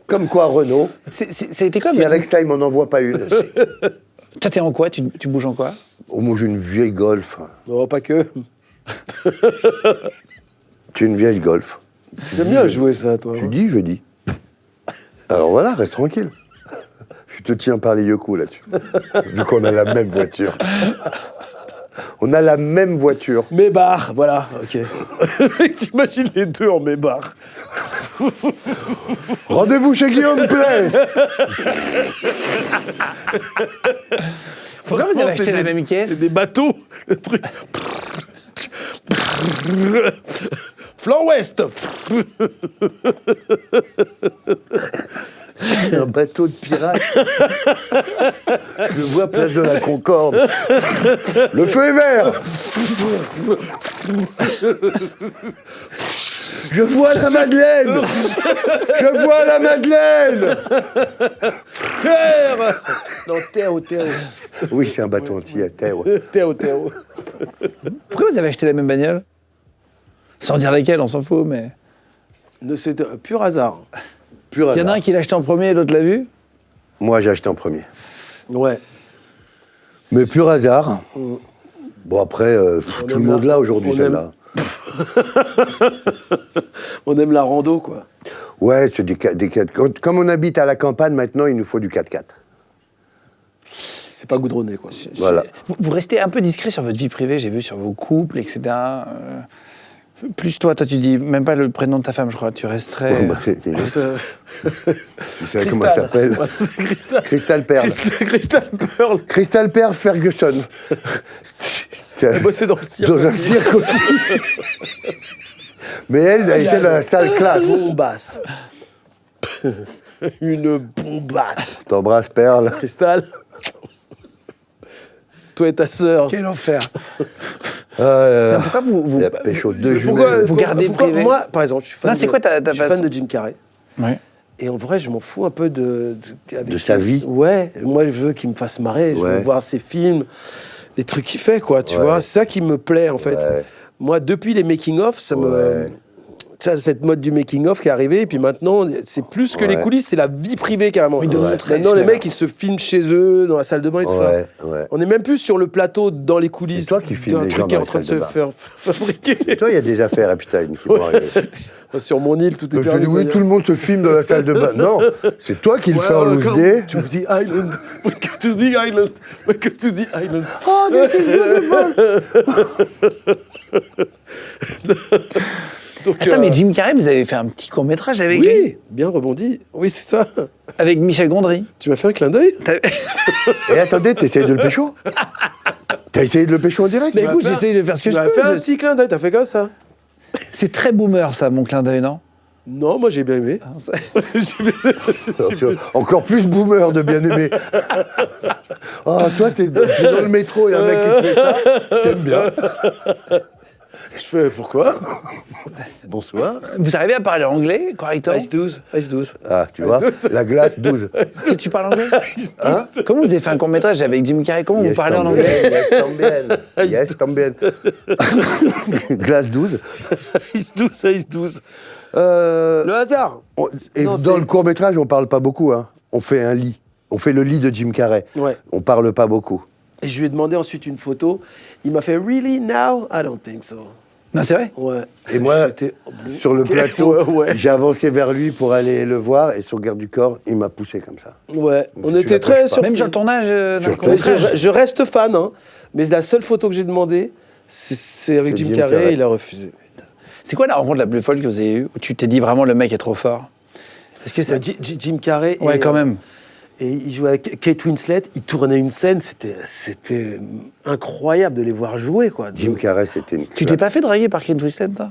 C: Comme quoi, Renault,
A: Ça a été comme.
C: si avec ça, il m'en envoie pas une.
A: Toi, t'es en quoi? Tu bouges en quoi?
C: Oh, moi, j'ai une vieille Golf.
B: Non, pas que.
C: Tu es une vieille Golf.
B: J'aime bien jouer ça, toi.
C: Tu dis, je dis. Alors voilà, reste tranquille. Je te tiens par les yeux-coups là-dessus. Vu qu'on a la même voiture. On a la même voiture.
B: Mébar, voilà, ok. T'imagines les deux en mébar.
C: Rendez-vous chez Guillaume Play.
A: Pourquoi vous avez acheté
B: C'est
A: la
B: des-
A: même caisse?
B: C'est des bateaux, le truc. Flanc ouest.
C: C'est un bateau de pirates. Je le vois place de la Concorde. Le feu est vert. Je vois la Madeleine. Je vois la Madeleine.
B: Terre. Non, Théo.
C: Oui, c'est un bateau entier à terre.
B: Théo.
A: Pourquoi vous avez acheté la même bagnole? Sans dire laquelle, on s'en fout, mais.
B: C'est un pur hasard.
C: Pur
A: Il y en a
C: hasard.
A: un qui l'a acheté en premier et l'autre l'a vu?
C: Moi, j'ai acheté en premier.
B: Ouais.
C: Mais pur hasard. Bon, après, tout le monde là aujourd'hui,
B: on
C: celle-là.
B: On aime la rando, quoi.
C: Ouais, c'est des 4x4. Comme on habite à la campagne, maintenant, il nous faut du 4x4.
B: C'est pas goudronné, quoi.
C: Voilà.
A: Vous restez un peu discret sur votre vie privée, j'ai vu sur vos couples, etc. Plus toi, tu dis même pas le prénom de ta femme, je crois. Tu resterais.
C: Bah, tu sais comment
B: Cristal.
C: elle s'appelle?
B: Ouais, c'est Cristal.
C: Crystal Pearl.
B: Crystal Pearl.
C: Crystal Pearl Ferguson.
B: Elle bossait dans le cirque.
C: Dans un cirque aussi. Mais elle était dans la salle classe.
B: Bombasse. Une bombasse.
C: T'embrasses, Pearl.
B: Cristal. Toi et ta sœur.
A: Quel enfer. Pourquoi vous
C: Il a pécho deux
B: Pourquoi
C: jumelles.
A: Vous gardez privé.
B: Moi, par exemple, je suis fan,
A: Non, c'est quoi ta
B: je suis fan
A: façon
B: de Jim Carrey.
A: Ouais.
B: Et en vrai, je m'en fous un peu avec
C: De sa vie.
B: Ouais, moi, je veux qu'il me fasse marrer. Je veux
C: Ouais.
B: voir ses films, les trucs qu'il fait, quoi. Tu
C: Ouais.
B: vois, c'est ça qui me plaît, en fait.
C: Ouais.
B: Moi, depuis les making-of, ça me...
C: Ouais.
B: Ça, cette mode du making-of qui est arrivée, et puis maintenant, c'est plus que
C: Ouais.
B: les coulisses, c'est la vie privée, carrément.
A: Oui, de montrer,
B: Maintenant,
A: je
B: les
A: suis
B: mecs, ils se filment chez eux, dans la salle de bain, et tout ça.
C: Ouais, ouais.
B: On n'est même plus sur le plateau, dans les coulisses.
C: C'est toi qui filmes
B: d'un
C: les
B: truc
C: gens
B: qui est
C: dans
B: en
C: les
B: train de
C: salles
B: se
C: de
B: faire fabriquer.
C: Toi, il y a des affaires Epstein qui vont arriver.
B: Sur mon île, tout est
C: Je
B: perdu.
C: dis, oui, tout le monde se filme dans la salle de bain. Non, c'est toi qui le fais en loose day.
B: To the island. Welcome to the island. Welcome to the island.
C: Oh, des films de vol.
B: Donc,
A: Attends, mais Jim Carrey, vous avez fait un petit court-métrage avec lui
B: oui, bien rebondi. Oui, c'est ça.
A: Avec Michel Gondry.
B: Tu m'as fait un clin d'œil.
C: Et attendez, t'essayes de le pécho? T'as essayé de le pécho en direct?
A: Mais écoute, j'essaye de faire ce que
B: Tu
A: je
B: m'as fait un
A: peux.
B: petit clin d'œil. T'as fait comme ça.
A: C'est très boomer, ça, mon clin d'œil, non?
B: Non, moi j'ai bien aimé.
C: Attention, encore plus boomer de bien aimé. Ah, toi, t'es dans le métro, il y a un mec qui te fait ça, t'aimes bien.
B: Je fais pourquoi?
C: Bonsoir.
A: Vous arrivez à parler anglais correctement?
B: Ice 12. Ice 12.
C: Ah, tu vois, la glace 12.
A: Est-ce que tu parles anglais?
C: Hein?
A: Comment vous avez fait un court-métrage avec Jim Carrey? Comment vous
C: Yes,
A: parlez en
C: también,
A: anglais?
C: yes, también. Yes, también. Glace 12.
B: Ice 12, Ice 12.
C: Euh,
B: Le hasard.
C: et
B: Non,
C: dans
B: c'est-
C: le court-métrage, on parle pas beaucoup. Hein. On fait un lit. On fait le lit de Jim Carrey.
B: Ouais.
C: On parle pas beaucoup.
B: Et je lui ai demandé ensuite une photo. Il m'a fait Really now? I don't think so.
A: Non, c'est vrai?
B: Ouais.
C: Et moi,
B: J'étais-
C: sur le plateau,
B: Ouais, ouais.
C: j'ai avancé vers lui pour aller le voir et son garde du corps, il m'a poussé comme ça.
B: Ouais. On
C: Tu
B: était
C: l'approches
B: très
C: pas.
B: surpris.
A: Même sur le tournage d'un
C: Sur le
B: Mais
A: court-métrage?
B: je reste fan, hein. Mais la seule photo que j'ai demandée, c'est avec
C: C'est
B: Jim
C: Jim
B: Carrey.
C: Carrey.
B: Il a refusé.
A: C'est quoi la rencontre la plus folle que vous avez eue où tu t'es dit vraiment le mec est trop fort? Est-ce que ça...
B: Jim Carrey.
A: Ouais, quand même.
B: Et il jouait avec Kate Winslet. Il tournait une scène. C'était incroyable de les voir jouer, quoi.
C: Jim Carrey, c'était une
A: Tu t'es pas fait draguer par Kate Winslet, toi?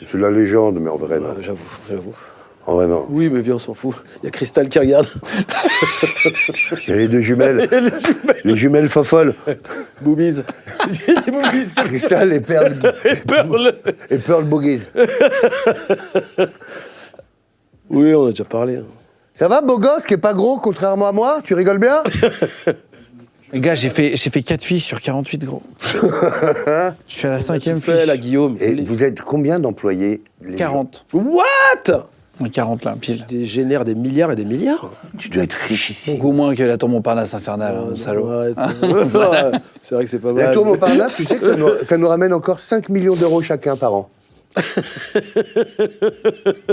C: C'est la légende, mais en vrai, non.
B: Ouais, j'avoue.
C: En vrai, non.
B: Oui, mais viens, on s'en fout. Il y a Crystal qui regarde.
C: Il y a les deux jumelles. Les jumelles fofolles.
B: Boobies. Les boobies.
C: Crystal et Pearl.
B: Pearl.
C: Et Pearl Boogies.
B: Oui, on a déjà parlé. Hein.
C: Ça va, beau gosse, qui est pas gros, contrairement à moi? Tu rigoles bien?
A: Les gars, j'ai fait 4 fiches sur 48, gros. Je suis à la 5e
B: Tu fais,
A: fiche.
B: la Guillaume.
C: Et vous êtes combien d'employés? les
A: 40.
B: What?
A: Ouais, 40 là, pile.
B: Tu génères des milliards et des milliards.
C: gens Tu dois être richissime.
A: Beaucoup moins que la tour Montparnasse infernale, hein, salaud.
B: Ouais, c'est vrai que c'est pas mal.
C: La tour Montparnasse, tu sais que ça nous ramène encore 5 millions d'euros chacun par an. Mon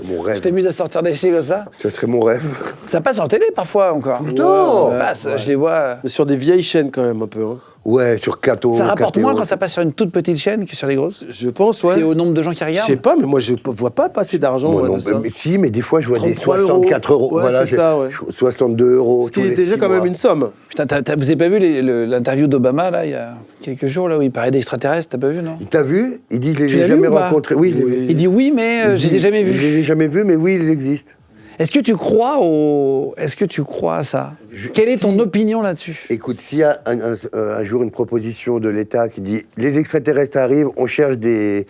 A: Tu
C: rêve.
A: t'amuses à sortir des chiffres comme ça?
C: Ce serait mon rêve.
A: Ça passe en télé parfois encore. Tout
C: le temps.
A: Ça passe, je les vois.
B: Mais sur des vieilles chaînes quand même un peu. Hein.
C: Ouais, sur Cato.
A: Ça rapporte
C: KTO.
A: moins quand ça passe sur une toute petite chaîne que sur les grosses.
B: Je pense, ouais.
A: C'est au nombre de gens qui
B: Je
A: regardent.
B: sais pas, mais moi je vois pas passer d'argent.
C: Moi
B: ouais,
C: non,
B: de ça.
C: mais si, mais des fois je vois des
B: 33
C: 64 euros.
B: Ouais,
C: voilà,
B: c'est ça, ouais.
C: 62 euros.
B: Ce qui
C: tous
B: est
C: les
B: déjà
C: 6
B: quand
C: mois.
B: même une somme.
A: Putain, vous avez pas vu l'interview d'Obama là il y a quelques jours là où il parlait d'extraterrestres? T'as pas vu, non?
C: Il t'a vu? Il dit je les
A: Tu
C: ai
A: l'as vu
C: jamais
A: ou pas?
C: rencontrés. Oui, je l'ai
B: Oui.
C: vu.
A: Il dit oui, mais
C: Il
A: je les ai
C: dit,
A: jamais
C: Je
A: vus.
C: les ai jamais vus, mais oui, ils existent.
A: Est-ce que tu crois Est-ce que tu crois à ça? Quelle est ton
C: si-
A: opinion là-dessus?
C: Écoute, s'il y a un jour une proposition de l'État qui dit les extraterrestres arrivent, on cherche des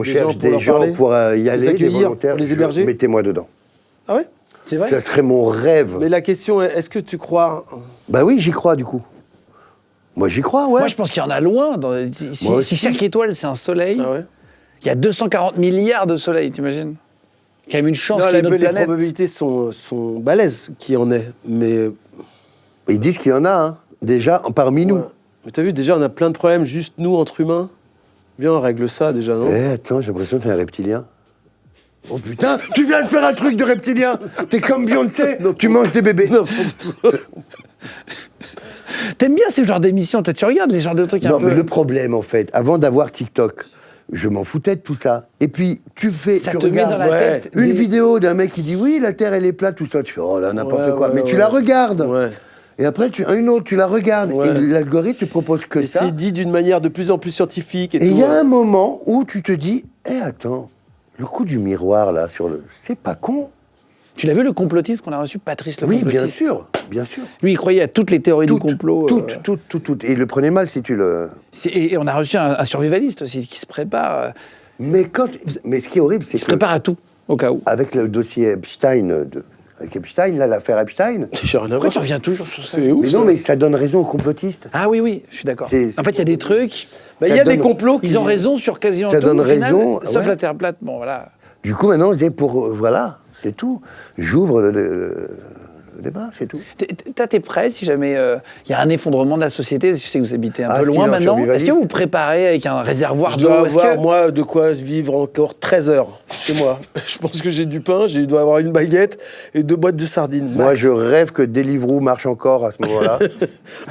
C: gens pour y aller, des
B: accueillir,
C: volontaires,
B: pour les héberger.
C: mettez-moi dedans.
B: Ah ouais?
A: C'est vrai?
C: Ça serait mon rêve.
B: Mais la question est, est-ce que tu crois...
C: Bah oui, j'y crois du coup. Moi j'y crois, ouais.
A: Moi, je pense qu'il y en a loin. Si
C: Moi aussi.
A: chaque étoile, c'est un soleil,
B: Ah ouais?
A: il y a 240 milliards de soleils, t'imagines? Il y a quand même une chance
B: Non,
A: qu'il y ait une autre
B: les
A: planète.
B: probabilités sont balèzes qui en est. Mais,
C: Ils disent qu'il y en a, hein, déjà, parmi nous.
B: ouais. Mais t'as vu, déjà, on a plein de problèmes, juste nous, entre humains. Viens, on règle ça déjà, non?
C: Eh, attends, j'ai l'impression que t'es un reptilien. Oh putain, tu viens de faire un truc de reptilien. T'es comme Beyoncé, tu manges des bébés.
A: T'aimes bien ce genre d'émissions? Toi, tu regardes les genres de trucs un
C: Non,
A: peu...
C: mais le problème, en fait, avant d'avoir TikTok, je m'en foutais de tout ça. Et puis, tu
A: Ça
C: tu
A: te met dans
C: regardes
A: la
B: ouais,
A: tête
C: une
A: des-
C: vidéo d'un mec qui dit oui, la Terre, elle est plate, tout ça. Tu fais, oh là, n'importe
B: Ouais,
C: quoi.
B: ouais,
C: Mais tu
B: ouais.
C: la regardes.
B: Ouais.
C: Et après, une autre, tu la regardes.
B: Ouais.
C: Et l'algorithme te propose que
B: Et
C: ça.
B: c'est dit d'une manière de plus en plus scientifique et
C: Et
B: tout.
C: il y a un moment où tu te dis, attends, le coup du miroir, là, c'est pas con.
A: Tu l'as vu, le complotiste qu'on a reçu, Patrice le
C: Oui,
A: complotiste?
C: bien sûr, bien sûr.
A: Lui, il croyait à toutes les théories du complot.
C: Tout. Et il le prenait mal si tu le...
A: Et on a reçu un survivaliste aussi qui se prépare.
C: Mais ce qui est horrible, c'est
A: Il se prépare à tout, au cas où.
C: avec le dossier Epstein, avec Epstein, là, l'affaire Epstein...
B: J'ai rien à
A: Pourquoi
B: voir.
A: tu reviens toujours sur ça?
B: C'est ouf.
C: Mais
B: ça.
C: non, mais ça donne raison aux complotistes.
A: Ah oui, je suis d'accord.
C: C'est-
A: En fait, il y a des trucs.
B: Bah, il
C: ça
B: y a des
C: donne-
B: complots.
A: Ils ont raison sur quasiment
C: Ça
A: tout,
C: donne
A: au final,
C: raison,
A: sauf
C: ouais.
A: la Terre plate. Bon, voilà.
C: Du coup, maintenant, c'est pour... voilà, c'est tout. J'ouvre le débat, c'est tout.
A: T'es prêt si jamais il y a un effondrement de la société? Je sais que vous habitez un
C: Ah,
A: peu
C: si,
A: loin
C: non,
A: maintenant.
C: survivaliste.
A: Est-ce que vous vous préparez avec un réservoir
B: Je dois
A: d'eau? Est-ce
B: avoir,
A: que-
B: moi, de quoi vivre encore 13 heures chez moi. Je pense que j'ai du pain, je dois avoir une baguette et 2 boîtes de sardines.
C: Moi,
B: max.
C: je rêve que Deliveroo marche encore à ce moment-là.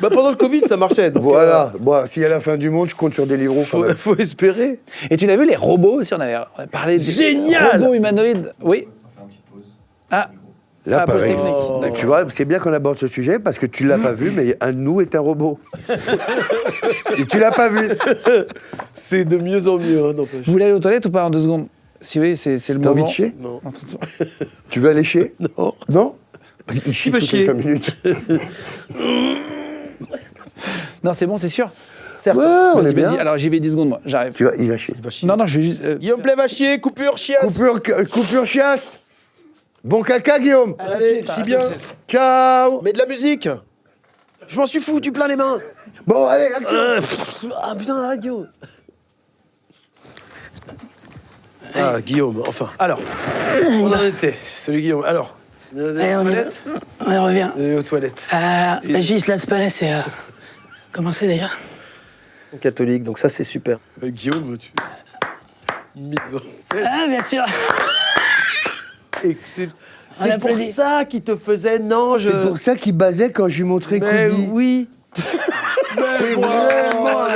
B: Bah, pendant le Covid, ça marchait. Donc,
C: Voilà. Bon, s'il y a la fin du monde, je compte sur Deliveroo quand même.
B: faut espérer.
A: Et tu l'as vu, les robots aussi, on avait parlé des
B: Génial.
A: robots humanoïdes. Oui. Ah,
C: Là,
A: Ah, pause
C: pareil.
A: technique.
C: Donc, tu vois, c'est bien qu'on aborde ce sujet parce que tu l'as pas vu, mais un de nous est un robot. Et tu l'as pas vu.
B: C'est de mieux en mieux, hein, n'empêche.
A: vous voulez aller aux toilettes ou pas en 2 secondes? Si oui, c'est le
C: T'as
A: moment.
C: envie de chier
B: Non.
C: Tu veux aller chier
B: Non.
C: Non Parce qu'il chie
B: veut
C: toutes les
B: chier
C: 5 minutes.
A: Non, c'est bon, c'est sûr.
B: Certes.
C: Ouais, on
A: Vas-y,
C: est bien.
A: vas-y. Alors j'y vais 10 secondes, moi. J'arrive.
C: Il va chier.
A: Non, je vais juste.
B: Guillaume Play va chier, coupure, chiasse.
C: Coupure chiasse. Bon caca, Guillaume.
B: Allez, chie bien.
C: Ciao.
B: Mets de la musique. Je m'en suis foutu plein les mains.
C: Bon, allez, action.
B: Ah putain, la radio. Ah, Guillaume, enfin. Alors, on en était. Salut Guillaume. Alors,
E: Allez, on y va.
B: toilettes
E: On revient.
B: aux toilettes.
E: Régis Las Palais, c'est. Comment c'est déjà?
B: Catholique, donc ça c'est super. Guillaume, tu. Mise en scène.
E: Ah, bien sûr.
B: C'est
E: On
B: pour
E: applaudit.
B: ça qu'il te faisait non, je.
C: C'est pour ça qu'il basait quand je lui montrais
B: Mais
C: Koudi.
B: oui.
C: C'est vraiment...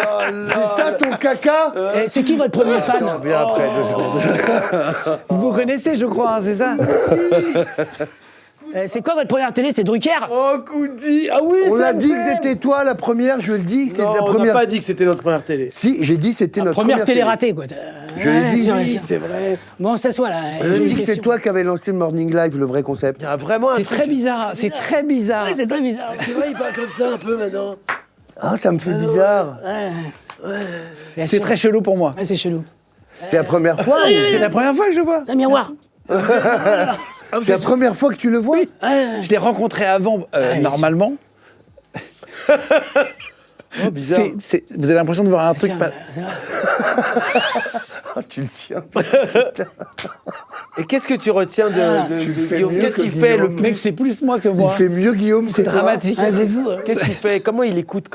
C: C'est ça ton caca
E: Eh, c'est qui votre premier fan?
C: Attends, viens après, 2 secondes.
A: Vous vous connaissez, je crois, hein, c'est ça?
E: C'est quoi votre première télé? C'est Drucker?
B: Oh, Koudi. Ah oui.
C: On
B: c'est
C: a dit
B: vrai.
C: que c'était toi la première, je le dis, c'est
B: Non,
C: la
B: on n'a
C: première.
B: pas dit que c'était notre première télé.
C: Si, j'ai dit que c'était notre
E: Première télé
C: télé.
E: ratée, quoi.
C: Je l'ai dit,
E: sûr,
C: oui,
E: sûr.
B: C'est vrai.
E: Bon, on s'assoit là.
C: J'ai
E: J'ai une
C: dit que c'est
E: question.
C: toi qui avais lancé le Morning Live, le vrai concept.
B: Il y a vraiment un
A: C'est
B: truc.
A: très bizarre. C'est très bizarre.
E: Ouais, c'est très bizarre.
B: C'est vrai, il parle comme ça un peu maintenant.
C: Ah, ça me fait bizarre.
E: Bien
A: C'est
E: sûr.
A: très chelou pour moi.
E: Ouais, c'est chelou.
C: C'est la première fois ou
A: C'est la première fois que je le vois.
E: Un miroir.
C: c'est la première fois que tu le vois
A: Je l'ai rencontré avant,
E: oui.
A: normalement.
B: Oh, bizarre.
A: Vous avez l'impression de voir un truc pas.
E: C'est vrai.
C: Ah, tu le tiens.
B: Et qu'est-ce que tu retiens de
C: Tu fais
B: Guillaume?
C: mieux
B: Qu'est-ce
C: que
B: qu'il fait le
C: Guillaume.
B: plus?
A: Mec, c'est plus moi que
C: Il
A: moi.
C: fait mieux Guillaume que
A: C'est
C: toi.
A: dramatique.
E: Ah, c'est fou.
B: Qu'est-ce qu'il fait? Comment il écoute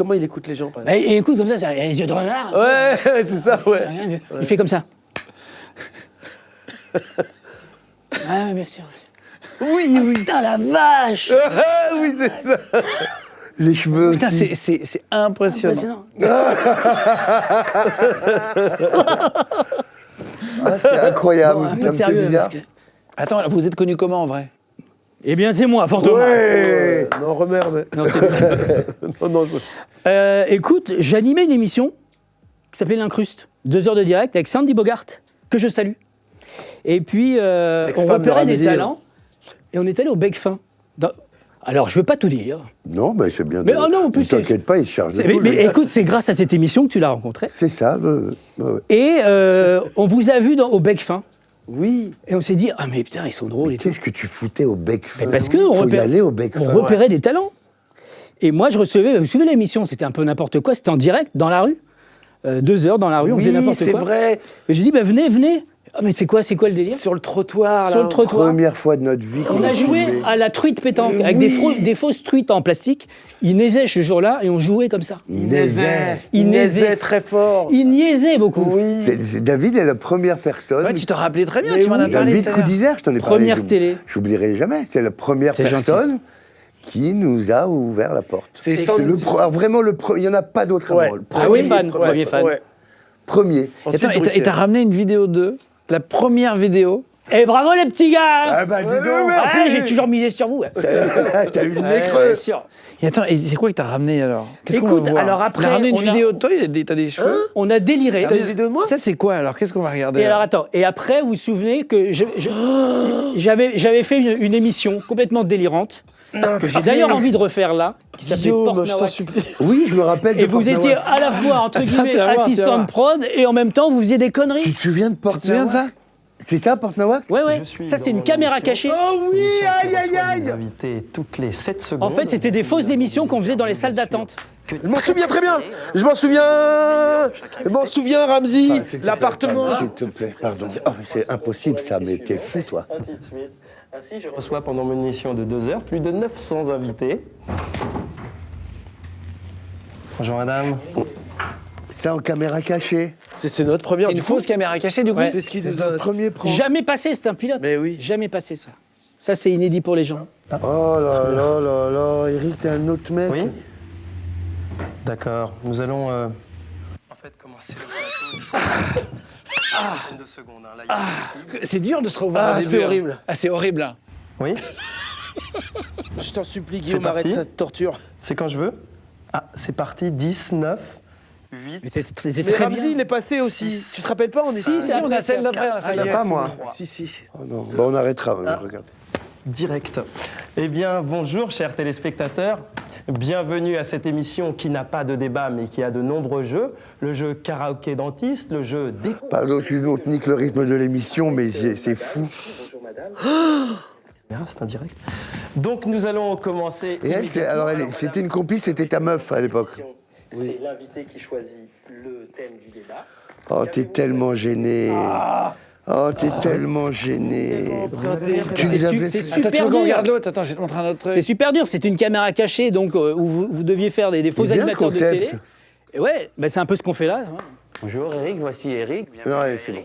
B: les gens par exemple?
E: Et écoute, comme ça, il a les yeux de renard.
B: Ouais, c'est ça, ouais.
E: Rien mieux. Il fait comme ça. Ah, oui, bien sûr.
B: Oui.
E: Putain, la vache!
B: Oui, c'est ça.
C: Les cheveux
A: Putain,
C: aussi.
A: c'est impressionnant.
E: Impressionnant.
C: Ah, c'est incroyable,
E: Bon, un peu
C: ça me fait
E: sérieux,
C: bizarre.
E: parce que-
A: Attends, vous êtes connu comment en vrai?
E: Eh bien, c'est moi, fort Thomas.
C: Ouais.
B: Non, remerde.
A: Non, c'est
B: Non.
E: Écoute, j'animais une émission qui s'appelait L'Incruste. 2 heures de direct avec Sandy Bogart, que je salue. Et puis, on
B: Ex-femme de
E: repérait des
B: Ramsey.
E: talents. Et on est allé au bec fin. Alors, je veux pas tout dire.
C: Non, mais c'est bien.
E: Mais oh non, en plus,
C: ne t'inquiète pas, il se charge de
E: Mais,
C: tout.
E: mais
C: lui.
E: écoute, c'est grâce à cette émission que tu l'as rencontré.
C: C'est ça. Ouais.
E: Et on vous a vu au bec fin.
B: Oui.
E: Et on s'est dit, ah mais putain, ils sont drôles et tout.
C: Qu'est-ce que tu foutais au bec fin?
E: Mais parce que
C: Faut
E: on
C: y aller au bec
E: on
C: fin.
E: repérait des talents. Et moi, je recevais, vous suivez l'émission, c'était un peu n'importe quoi, c'était en direct, dans la rue. 2 heures dans la rue, on faisait
B: Oui,
E: n'importe
B: c'est
E: quoi.
B: vrai.
E: Et j'ai dit, bah, venez. Ah, mais c'est quoi le délire?
B: Sur le trottoir, là.
E: Sur le trottoir.
C: Première fois de notre vie qu'on
E: On a joué
C: filmé.
E: à la truite pétanque, avec des fausses truites en plastique. Il neisait ce jour-là et on jouait comme ça.
C: Il naisait.
E: Il naisait.
B: très fort.
E: Il niaisait beaucoup.
B: Oui.
C: David est la première personne.
A: Ouais, tu te rappelais très bien,
B: Mais
A: tu m'en as
B: oui,
A: parlé.
C: David
A: tout à l'heure.
C: Coudizère, je t'en ai parlé.
E: Première télé.
C: J'oublierai jamais. C'est la première
E: C'est
C: personne qui nous a ouvert la porte.
B: C'est
C: Vraiment le premier. Il n'y en a pas d'autre
B: Ouais.
C: avant. Le
E: Ah oui, fan,
C: premier.
E: premier fan.
B: Ouais.
C: Premier.
A: Et t'as ramené une vidéo 2, la première vidéo
E: Et bravo les petits gars.
C: Ah bah dis donc.
E: Ouais, j'ai toujours misé sur vous.
C: T'as eu le nez
E: Ouais,
C: creux.
E: bien sûr.
A: Et attends, et c'est quoi que t'as ramené alors? Qu'est-ce qu'on
E: Écoute,
A: va voir?
E: alors après,
A: T'as ramené une
E: on a-
A: vidéo de toi, t'as des cheveux?
E: On a déliré.
B: T'as une vidéo de moi?
A: Ça, c'est quoi alors? Qu'est-ce qu'on va regarder?
E: Et alors attends, et après vous vous souvenez que j'avais fait une émission complètement délirante que j'ai d'ailleurs envie de refaire là, qui s'appelait
B: Guillaume,
E: Porte
B: je t'en
E: Nawak.
B: supplie.
C: Oui, je me rappelle de
E: Et vous
C: Porte
E: étiez
C: Nawak.
E: à la fois entre guillemets
A: viens voir,
E: assistant
A: viens
E: de prod et en même temps vous faisiez des
C: Tu
E: conneries.
C: te souviens de Porte
A: Tu te souviens de
C: Nawak?
A: ça?
C: C'est ça, Porte Nawak?
E: Ouais ouais. Ça c'est une caméra cachée.
B: Oh oui, aïe aïe aïe.
F: Invités toutes les 7 secondes.
E: En fait, c'était des fausses émissions qu'on faisait dans les salles d'attente.
B: Je m'en souviens très bien. Je m'en souviens, Ramzi, l'appartement.
C: S'il te plaît, pardon. Oh, mais c'est impossible ça, mais t'es fou, toi.
F: Ainsi de suite. Ainsi, je reçois pendant mon émission de 2 heures plus de 900 invités. Bonjour madame.
C: Ça en caméra cachée.
B: C'est notre première.
A: C'est une fausse caméra cachée du coup?
B: C'est ce qui
C: C'est
B: nous a.
C: notre premier prank.
E: Jamais passé, c'est un pilote.
B: Mais oui.
E: Jamais passé ça. Ça c'est inédit pour les gens.
C: Oh là là là là, Eric, t'es un autre mec.
F: Oui. D'accord. Nous allons en fait commencer le plateau d'ici une vingtaine de secondes. Hein. Là, il y a
A: C'est dur de se revoir.
B: Ah,
A: au début,
B: c'est
A: hein.
B: horrible.
A: Ah, c'est horrible. Hein.
F: Oui.
B: Je t'en supplie, Guillaume,
F: parti.
B: arrête cette torture.
F: C'est quand je veux. Ah, c'est parti. 10, 9, 8.
E: Mais c'est
B: Mais
E: très
B: Ramzi,
E: bien.
B: il est passé aussi. Tu te rappelles pas, on est
A: Si, on a celle d'après. on a celle
C: Ah,
A: d'après.
C: pas moi.
B: Si, si.
C: Oh non, bah on arrêtera, regarde.
F: Direct. Eh bien, bonjour, chers téléspectateurs. Bienvenue à cette émission qui n'a pas de débat, mais qui a de nombreux jeux. Le jeu karaoké dentiste, le jeu déco.
C: Pardon, excuse-nous, on te nique le rythme de l'émission, mais c'est fou.
F: Bonjour, madame. C'est un direct. Donc, nous allons commencer.
C: Et elle, alors, c'était une complice, c'était ta meuf à l'époque.
F: C'est l'invité qui choisit le thème du débat.
C: Oh, t'es tellement gêné. Oh, t'es tellement gêné. Tu les avais
E: C'est
C: fait.
A: Attends, tu
E: super
A: veux qu'on
E: dur.
A: regarde l'autre? Attends, je vais te montrer un autre truc.
E: C'est super dur, c'est une caméra cachée donc où vous deviez faire des faux
C: C'est bien ce
E: animateurs de
C: concept.
E: télé. Et ouais, bah, c'est un peu ce qu'on fait là.
F: Bonjour, Eric. Voici Eric.
C: Non, allez, c'est bon.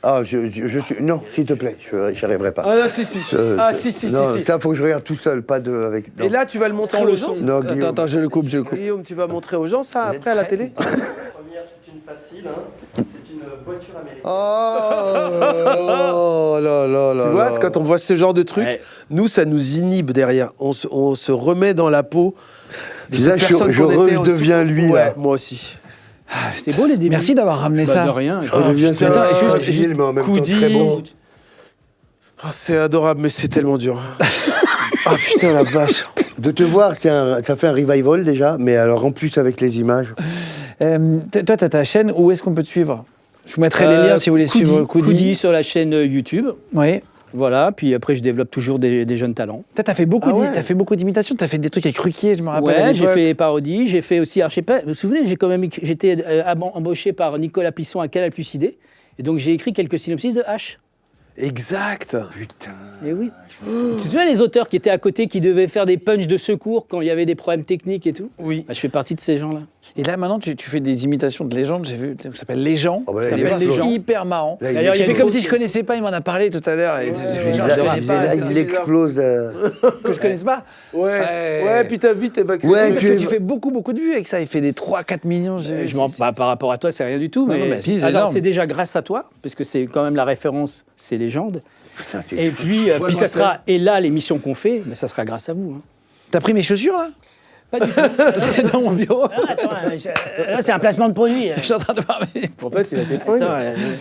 C: Ah, je suis. Non, s'il te plaît, j'y arriverai pas.
B: Ah, là, si, si. Ah, si, si,
C: Non,
B: si, si.
C: ça, faut que je regarde tout seul, pas de. Avec. non.
B: Et là, tu vas le montrer
E: Sans
B: aux
E: le
B: gens.
E: son.
C: Non,
A: Attends,
C: Guillaume.
A: attends, je le coupe.
B: Guillaume, tu vas montrer aux gens ça
F: Vous êtes
B: après à la
F: prêts
B: télé
F: La première, c'est une facile. Hein. C'est une voiture américaine.
C: Oh là là là.
B: Tu vois,
C: là.
B: c'est quand on voit ce genre de truc,
E: Ouais.
B: nous, ça nous inhibe derrière. On se remet dans la peau de
C: Là,
B: cette
C: je
B: personne qu'on était au
C: redeviens
B: tout-
C: lui,
B: Ouais,
C: là.
B: moi aussi.
E: C'est beau les débuts.
A: Merci d'avoir ramené
E: Bah,
A: ça.
E: de rien.
C: Je redeviens
B: putain,
C: ça.
B: juste-
C: Fragile, mais en même temps
B: Coudi.
C: très bon.
B: Ah, c'est adorable, mais c'est tellement dur. Ah putain, la vache.
C: De te voir, ça fait un revival déjà, mais alors en plus avec les images.
A: Toi, t'as ta chaîne. Où est-ce qu'on peut te suivre? Je vous mettrai les liens si vous voulez suivre
E: Coudi
A: Coudi.
E: sur la chaîne YouTube.
A: Oui.
E: Voilà, puis après je développe toujours des jeunes talents.
A: Toi, t'as fait beaucoup
B: Ah ouais.
A: t'as fait beaucoup d'imitations. T'as fait des trucs avec Ruquier, je me rappelle. à
E: Ouais, j'ai
A: l'époque.
E: fait parodies, j'ai fait aussi, alors je sais pas, vous vous souvenez, j'étais embauché par Nicolas Pisson à Canal Plus Idée, et donc j'ai écrit quelques synopsis de H.
B: Exact.
C: Putain.
E: Et oui. Tu te souviens les auteurs qui étaient à côté, qui devaient faire des punchs de secours quand il y avait des problèmes techniques et tout?
B: Oui.
E: Bah, je fais partie de ces gens-là.
A: Et là, maintenant, tu fais des imitations de légendes. J'ai vu, ça s'appelle Les gens.
C: Oh, bah là,
A: Ça
C: il
A: s'appelle
C: explose.
A: Les gens. Hyper marrant.
C: Là, il
E: D'ailleurs, il y a
A: J'ai
E: une
A: fait comme
E: fausse-
A: si je connaissais pas. Il m'en a parlé tout à l'heure. Et les gens,
C: Là,
A: je connais pas.
C: il explose.
A: Que je connaisse pas.
B: Ouais, puis t'as vite évacué.
C: Ouais,
A: Parce
C: tu
A: que
C: es-
A: tu fais beaucoup de vues avec ça. Il fait des 3-4 millions.
E: Par rapport à toi, c'est rien du tout.
A: Non,
E: Mais
A: non, mais si, c'est
E: alors,
A: énorme.
E: c'est déjà grâce à toi, parce que c'est quand même la référence, c'est légende.
C: Putain, c'est
E: Et
C: fou.
E: puis ça sera, et là, l'émission qu'on fait, mais ça sera grâce à vous. Hein.
A: T'as pris mes chaussures là?
E: Pas du tout.
A: C'est dans mon bureau.
E: Ah, attends, là, c'est un placement de produit.
A: Je suis en train de voir mes.
B: En fait, il a des fringues.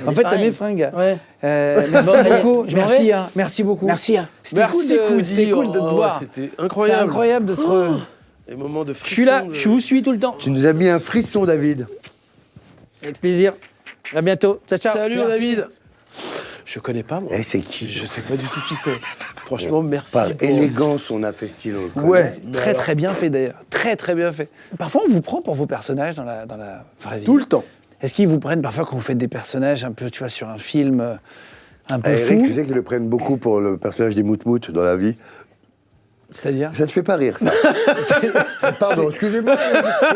A: En fait, t'as mes fringues.
E: Ouais.
A: Merci
E: Bon, allez,
A: beaucoup.
E: je m'en
A: Merci,
E: vais.
A: hein. Merci beaucoup.
E: Merci. Hein.
A: C'était cool c'était cool de te
B: Oh,
A: voir.
B: C'était
A: C'est
B: incroyable.
A: incroyable de se re...
B: Les moments de
E: Je suis là,
B: frisson,
E: je vous suis tout le temps.
C: Tu nous as mis un frisson, David.
E: Avec plaisir. À bientôt. Ciao, ciao.
B: Salut
E: Merci.
B: David. Je connais pas moi.
C: Eh, c'est qui?
B: Je sais pas du tout qui c'est. Franchement, merci.
C: Par
B: pour-
C: élégance, on a fait style. on le
B: Ouais.
C: connaît.
A: Très très bien fait d'ailleurs. Très bien fait. Parfois on vous prend pour vos personnages dans la vraie vie.
B: Tout le temps.
A: Est-ce qu'ils vous prennent parfois quand vous faites des personnages un peu, tu vois, sur un film un peu
C: Eh, Eric,
A: fou?
C: tu sais qu'ils le prennent beaucoup pour le personnage des Moutmout dans la vie.
A: C'est-à-dire?
C: Ça te fait pas rire, ça? Pardon, excusez-moi,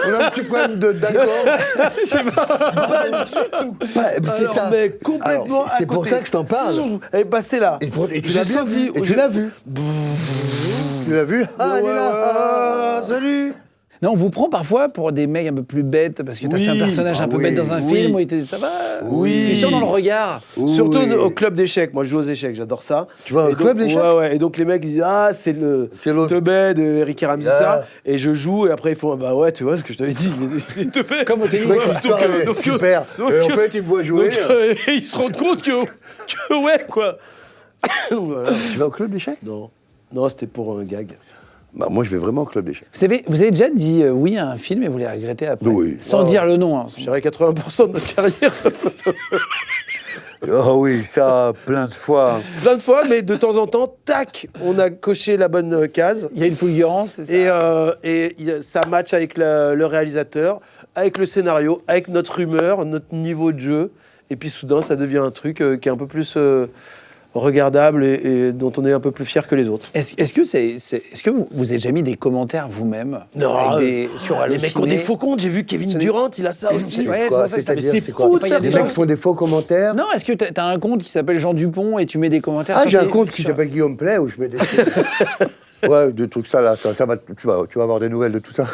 C: on a un petit problème d'accord.
B: Pas du tout.
C: C'est
B: Alors,
C: ça.
B: mais complètement
C: Alors, c'est
B: à
C: pour
B: côté.
C: ça que je t'en parle.
B: Elle est passée là.
C: Et tu
B: J'ai
C: l'as bien
B: senti-
C: vu. Et tu l'as vu. Tu l'as vu? Ah, elle est là.
B: Ah, salut.
A: Non, on vous prend parfois pour des mecs un peu plus bêtes parce que t'as
B: Oui.
A: fait un personnage un peu
C: Ah
A: bête
C: oui,
A: dans un
B: oui.
A: film où il te dit ça va.
B: Oui.
A: Tu sens dans le regard.
B: Surtout
C: Oui.
B: au club d'échecs. Moi, je joue aux échecs, j'adore ça.
C: Tu vas au
B: Et
C: club
B: donc,
C: d'échecs?
B: Ouais. Et donc, les mecs, ils disent ah, c'est le
C: C'est l'autre.
B: teubé de Eric et Ramsey,
C: Ah.
B: ça. Et je joue, et après, ils font bah ouais, tu vois ce que je t'avais dit. Les teubés.
A: Comme au tennis.
C: Ouais,
A: quoi.
C: l'histoire, elle est super. Et en fait, ils me voient jouer.
B: Ils se rendent compte que ouais, quoi. Donc, voilà.
C: Tu vas au club d'échecs?
B: Non, c'était pour un gag.
C: Bah, moi, je vais vraiment au club d'échecs.
A: Vous avez déjà dit oui à un film et vous l'avez regretté après.
C: Oui.
A: Sans dire le nom. Hein.
B: Je dirais 80% de notre carrière.
C: Oh oui, ça, plein de fois.
B: Plein de fois, mais de temps en temps, tac, on a coché la bonne case.
A: Il y a une fulgurance, c'est ça.
B: Et ça match avec le réalisateur, avec le scénario, avec notre humeur, notre niveau de jeu. Et puis soudain, ça devient un truc qui est un peu plus regardable et dont on est un peu plus fier que les autres.
A: Est-ce que vous avez déjà mis des commentaires vous-même
B: Non,
A: sur
B: les mecs ont des faux comptes. J'ai vu Kevin Durant, il a ça aussi.
A: Ouais,
C: Quoi,
A: c'est pour ça que
C: c'est-à-dire,
B: c'est
C: c'est quoi?
B: fou de faire
C: Les
B: ça.
C: mecs qui font des faux commentaires.
A: Non, est-ce que t'as un compte qui s'appelle Jean Dupont et tu mets des commentaires
C: Ah,
A: sur
C: j'ai un
A: tes-
C: compte qui
A: sur-
C: s'appelle Guillaume Play où je mets des ouais, des trucs ça là, ça va, tu vas avoir des nouvelles de tout ça.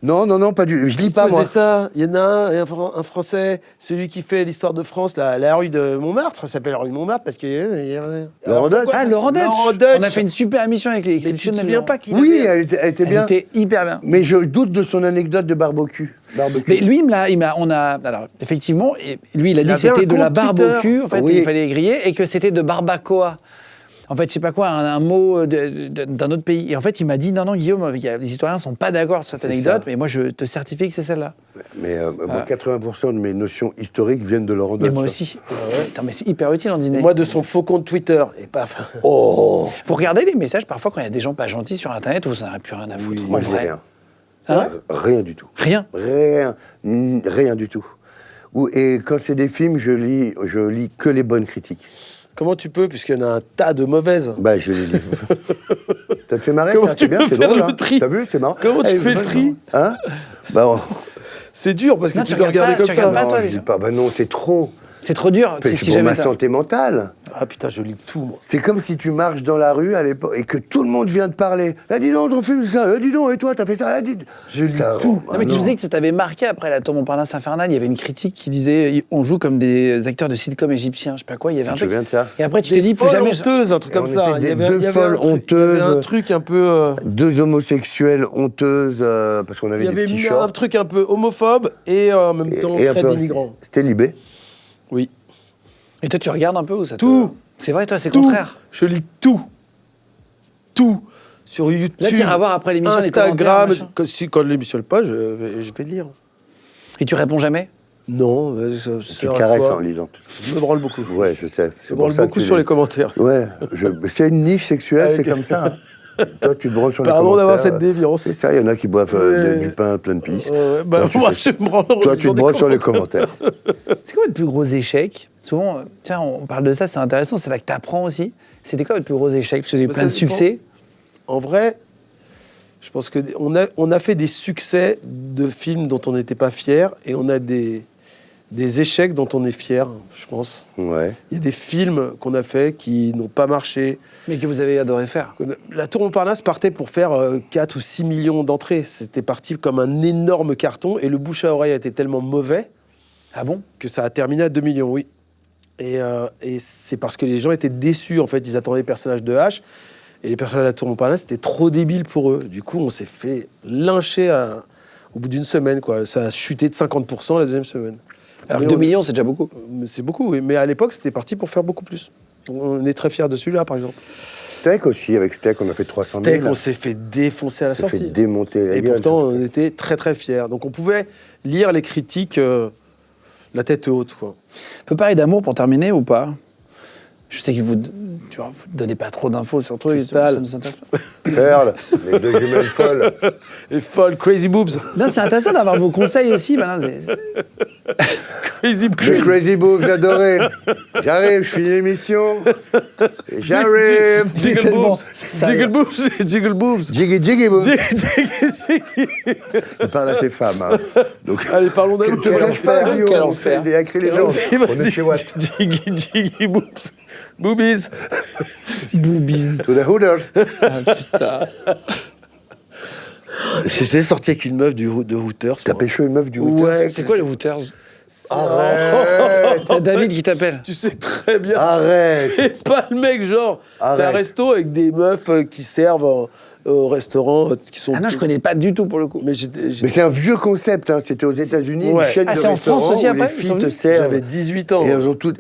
C: Non, pas du. Je lis pas moi.
B: C'est ça. Il y en a un Français, celui qui fait l'histoire de France, la rue de Montmartre. Ça s'appelle la rue de Montmartre parce que.
C: Laurent Deutsch.
A: Ah, Laurent Deutsch.
B: Deutsch.
A: On a fait une super émission avec les
B: Mais tu te
A: exceptionnels.
B: souviens pas qu'il
C: Oui,
B: avait-
C: elle était
A: Elle
C: bien.
A: était hyper bien.
C: Mais je doute de son anecdote de barbecue.
A: Mais lui, alors effectivement, et lui, il a dit que
B: avait
A: c'était
B: un
A: de la
B: compte Twitter.
A: barbecue, en fait,
C: Oui.
A: il fallait griller, et que c'était de barbacoa. En fait, je sais pas quoi, un mot d'un autre pays. Et en fait, il m'a dit, non, Guillaume, les historiens sont pas d'accord sur cette
C: C'est
A: anecdote,
C: ça.
A: mais moi, je te certifie que c'est celle-là.
C: Mais moi, 80% de mes notions historiques viennent de Laurent
A: Mais
C: Deutsch.
A: moi aussi. Putain, mais c'est hyper utile en dîner.
B: Moi, de son faux compte Twitter. Et paf.
C: Oh,
A: Vous regardez les messages parfois quand il y a des gens pas gentils sur Internet où ça n'a plus rien à foutre.
C: moi
A: en
C: je dis
A: vrai.
C: rien.
A: Hein
C: Rien du tout.
A: Rien.
C: Rien du tout. Et quand c'est des films, je lis que les bonnes critiques.
B: Comment tu peux, puisqu'il y en a un tas de mauvaises.
C: Bah, je les lis. Ça te fait marrer,
B: Comment
C: ça?
B: tu
C: C'est bien,
B: peux
C: c'est
B: faire
C: drôle.
B: le
C: Hein.
B: tri?
C: T'as vu, c'est marrant.
B: Comment tu fais le
C: vas-y.
B: tri?
C: Hein? Bah,
B: C'est dur parce que
A: Non,
B: tu
A: tu
B: dois
A: regardes
B: regarder
A: pas,
B: comme
A: tu
B: ça.
A: regardes pas,
C: non,
A: toi,
C: je
A: déjà.
C: dis pas. Bah non, c'est trop.
A: C'est trop dur.
C: C'est
A: si
C: pour
A: jamais
C: ma
A: t'as-
C: santé mentale.
B: Ah putain, je lis tout, moi.
C: C'est comme si tu marches dans la rue à l'époque et que tout le monde vient te parler. Ah, dis donc, ton film, ça. Ah, dis donc, et toi, t'as fait ça. Ah, dis...
B: Je lis
C: ça,
B: tout.
A: Non, mais tu disais que ça t'avait marqué après la Tour Montparnasse infernale. Il y avait une critique qui disait on joue comme des acteurs de sitcom égyptiens. Je sais pas quoi. Il y avait un
C: Tu te
A: truc.
C: souviens de ça?
A: Et après, tu t'es
B: Des
A: dit plus
B: folles
A: jamais.
B: honteuses, un truc
C: Et
B: comme
C: on
B: ça.
C: était
B: Il y avait,
C: deux
B: il y avait
C: folles
B: un truc,
C: honteuses.
B: Il y avait un truc un peu.
C: Deux homosexuelles honteuses parce qu'on
B: Il
C: avait
B: y
C: des
B: avait
C: petits
B: mis un
C: shorts.
B: truc un peu homophobe et en même temps
C: Et un
B: très
C: peu.
B: dénigrant.
C: C'était Libé.
B: Oui.
A: Et toi, tu regardes un peu où ça te-
B: Tout.
A: C'est vrai, toi, c'est le
B: Tout.
A: contraire.
B: Je lis tout. Tout. Sur YouTube.
A: Là, t'iras voir après l'émission les
B: Instagram.
A: commentaires,
B: Quand l'émission est pas, je vais lire.
A: Et tu réponds jamais.
B: Non,
C: Tu te caresses en lisant tout ça.
B: Je me branle beaucoup.
C: Ouais, je sais.
B: Je me branle beaucoup sur les commentaires.
C: Ouais, c'est une niche sexuelle, c'est comme ça. Hein. Toi, tu te branles sur les
B: Pardon
C: commentaires.
B: d'avoir cette déviance.
C: C'est ça, il y en a qui boivent
B: Ouais.
C: du pain plein de pisse.
B: Bah,
C: Toi, tu
B: moi,
C: fais-
B: je me branle
C: Toi, tu te
B: sur des
C: branles sur les
B: commentaires.
C: commentaires.
A: C'est quoi votre plus gros échec? Souvent, tiens, on parle de ça, c'est intéressant, c'est là que tu apprends aussi. C'était quoi votre plus gros échec? Parce que vous avez
B: Bah,
A: plein de
B: ça
A: succès.
B: En vrai, je pense qu'on a fait des succès de films dont on n'était pas fier et on a des échecs dont on est fier, je pense.
C: Ouais.
B: Il y a des films qu'on a fait qui n'ont pas marché.
A: Mais que vous avez adoré faire.
B: La Tour Montparnasse partait pour faire 4 ou 6 millions d'entrées. C'était parti comme un énorme carton et le bouche à oreille a été tellement mauvais
A: Ah bon?
B: que ça a terminé à 2 millions, oui. Et c'est parce que les gens étaient déçus, en fait. Ils attendaient les personnages de H et les personnages de la Tour Montparnasse, c'était trop débile pour eux. Du coup, on s'est fait lyncher au bout d'une semaine, quoi. Ça a chuté de 50% la deuxième semaine.
A: Alors
B: Mais
A: que 2
B: on-
A: millions, c'est déjà beaucoup.
B: C'est beaucoup, oui. Mais à l'époque, c'était parti pour faire beaucoup plus. On est très fiers de celui-là, par exemple.
C: Steak aussi, avec Steak, on a fait 300 000.
B: Steak, on s'est fait défoncer à la
C: On s'est fait
B: sortie.
C: démonter la
B: Et
C: gueule.
B: pourtant, on était très très fiers. Donc on pouvait lire les critiques la tête haute, quoi.
A: On peut parler d'amour pour terminer ou pas? Je sais que vous ne donnez pas trop d'infos sur toi.
B: Cristal.
A: Ça nous intéresse pas.
C: Perle, les deux jumelles folles.
B: Et folle, crazy boobs.
A: Non, c'est intéressant d'avoir vos conseils aussi. Maintenant,
B: Crazy
C: Les Crazy Boobs, j'adorais. J'arrive, je finis l'émission. J'arrive.
B: Jiggle
A: Tellement
B: boobs.
A: sale.
B: Jiggle boobs. Jiggle boobs.
C: Jiggy Jiggy Boobs.
B: Jiggle.
C: Il parle à ses femmes. Hein. Donc,
B: Allez, parlons d'un
C: que vais-je faire, Guillaume?
A: Quel
C: On
A: enfer.
C: fait écrire les gens. On est chez Watt.
B: Jiggy boobs. Boobies.
A: Boobies.
C: To the Hooters.
A: Ah, putain.
B: J'étais sorti avec une meuf de Hooters.
C: T'as
B: moi.
C: pécho une meuf du Hooters?
B: Ouais.
A: C'est quoi les Hooters?
C: Arrête.
A: Il y a David qui t'appelle.
B: Tu sais très bien.
C: Arrête.
B: C'est pas le mec, genre. C'est un
C: Arrête.
B: resto avec des meufs qui servent au restaurant, qui sont.
A: Ah non, je connais pas du tout pour le coup.
B: Mais
C: Mais c'est un vieux concept, hein. C'était aux États-Unis,
B: Ouais.
C: une chaîne
A: Ah,
C: de
A: c'est en
C: restaurants
A: France aussi
C: où
A: après,
C: les
A: ils
C: filles
A: sont
C: te
A: venus
C: servent.
B: J'avais 18 ans.
C: Et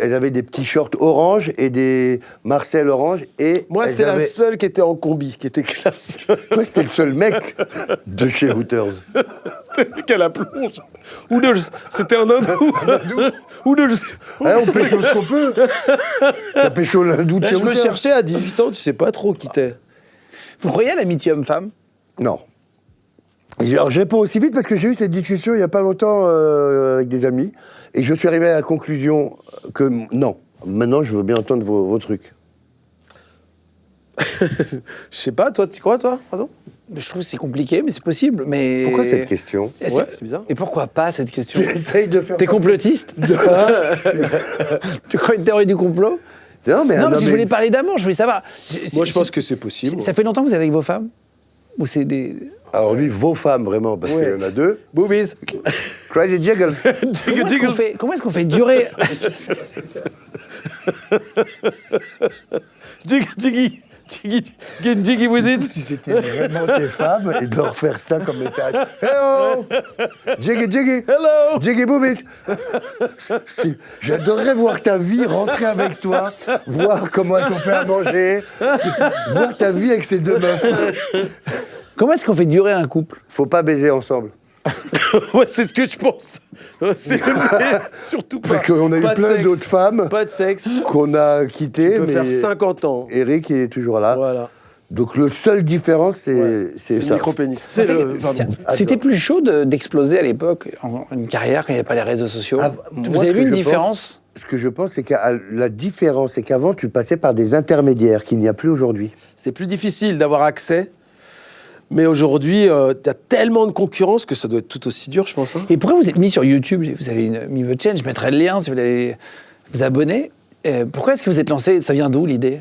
C: elles avaient des petits shorts orange et des Marcel orange. Et
B: Moi,
C: elles
B: c'était la
C: avaient-
B: seule qui était en combi, qui était classe.
C: Toi, c'était le seul mec de chez Hooters.
B: C'était le mec à la plonge. Oudels, c'était un hindou. Oudels.
C: Ah, on pécho ce qu'on peut. T'as pécho l'hindou de
B: Là,
C: chez
B: je me
C: Hooters?
B: cherchais à 18 ans, tu sais pas trop qui t'es.
A: Vous croyez à l'amitié homme-femme?
C: Non. Alors, je réponds aussi vite parce que j'ai eu cette discussion il n'y a pas longtemps avec des amis. Et je suis arrivé à la conclusion que non. Maintenant, je veux bien entendre vos trucs.
B: Je sais pas, toi, tu crois, toi? Pardon?
A: Je trouve que c'est compliqué, mais c'est possible. Mais...
C: Pourquoi cette question?
A: Et
B: Ouais, c'est bizarre.
A: Et pourquoi pas cette question?
C: Essaye de faire.
A: T'es
C: passer-
A: complotiste? Tu crois une théorie du complot?
C: Non, mais
A: Non,
C: un
A: mais si
C: homme
A: je voulais
C: est-
A: parler d'amour, je voulais savoir.
B: Moi, je pense que c'est possible.
A: Ça fait longtemps que vous êtes avec vos femmes? Ou c'est des...
C: Alors lui, vos femmes, vraiment, parce
B: Ouais.
C: qu'il y en a deux.
B: Boobies.
C: Crazy Jiggle.
A: Comment est-ce qu'on fait durer...
B: Jiggy. Get jiggy with it.
C: Si c'était vraiment tes femmes, et de leur faire ça comme message. Hello! Jiggy, jiggy!
B: Hello.
C: Jiggy boobies! J'adorerais voir ta vie rentrer avec toi, voir comment elles t'ont fait à manger, voir ta vie avec ces deux meufs.
A: Comment est-ce qu'on fait durer un couple?
C: Faut pas baiser ensemble.
B: Ouais, c'est ce que je pense. C'est surtout pas.
C: Parce qu'on a eu
B: Pas de
C: plein
B: sexe.
C: d'autres femmes
B: Pas de sexe.
C: qu'on a quittées,
B: Tu peux
C: mais
B: faire 50 ans.
C: Eric est toujours là.
B: Voilà.
C: Donc le seul différence, c'est
B: Ouais.
C: c'est
B: le
C: ça.
B: micro-pénis.
A: Tiens,
B: pardon.
A: C'était plus chaud d'exploser à l'époque, une carrière, quand il n'y avait pas les réseaux sociaux.
C: Ah,
A: Vous
C: moi,
A: avez
C: ce
A: vu
C: que
A: une
C: je
A: différence?
C: Ce que je pense, c'est que la différence, c'est qu'avant, tu passais par des intermédiaires qu'il n'y a plus aujourd'hui.
B: C'est plus difficile d'avoir accès. Mais aujourd'hui, t'as tellement de concurrence que ça doit être tout aussi dur, je pense. Hein.
A: Et pourquoi vous êtes mis sur YouTube? Vous avez mis votre chaîne, je mettrai le lien si vous voulez vous abonner. Pourquoi est-ce que vous êtes lancé? Ça vient d'où l'idée?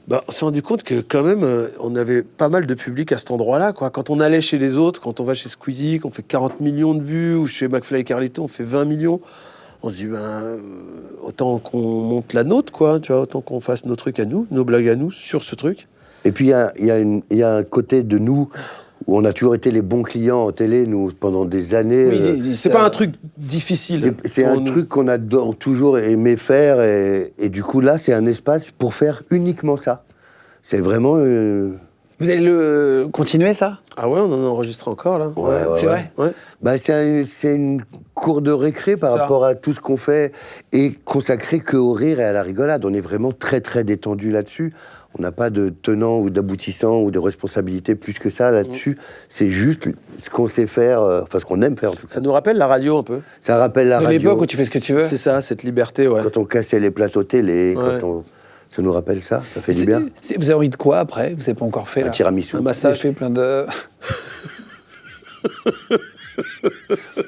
B: Bah, on s'est rendu compte que quand même, on avait pas mal de public à cet endroit-là. Quoi. Quand on allait chez les autres, quand on va chez Squeezie, qu'on fait 40 millions de vues, ou chez McFly et Carlito, on fait 20 millions, on se dit, autant qu'on monte la nôtre, quoi, tu vois, autant qu'on fasse nos trucs à nous, nos blagues à nous sur ce truc.
C: Et puis, il y a un côté de nous où on a toujours été les bons clients en télé, nous, pendant des années.
B: C'est pas un truc difficile.
C: C'est
B: pour
C: un
B: nous.
C: truc qu'on a toujours aimé faire. Et du coup, là, c'est un espace pour faire uniquement ça. C'est vraiment...
A: Vous allez le continuer, ça?
B: Ah ouais, on en enregistre encore, là.
A: C'est vrai?
B: Ouais.
C: Bah, c'est une cour de récré par
B: Ça.
C: rapport à tout ce qu'on fait et consacré qu'au rire et à la rigolade. On est vraiment très, très détendu là-dessus. On n'a pas de tenant ou d'aboutissant ou de responsabilité plus que ça là-dessus. C'est juste ce qu'on sait faire, enfin ce qu'on aime faire en tout cas.
B: Ça nous rappelle la radio un peu.
C: Ça rappelle la
A: De
C: radio.
A: l'époque où tu fais ce que tu veux?
B: C'est ça, cette liberté, ouais.
C: Quand on cassait les plateaux télé,
B: Ouais.
C: ça nous rappelle ça, ça fait du bien.
A: Vous avez envie de quoi après? Vous n'avez pas encore fait
C: Un
A: là.
C: tiramisu.
B: Un
A: Vous avez
B: massage.
A: fait plein de...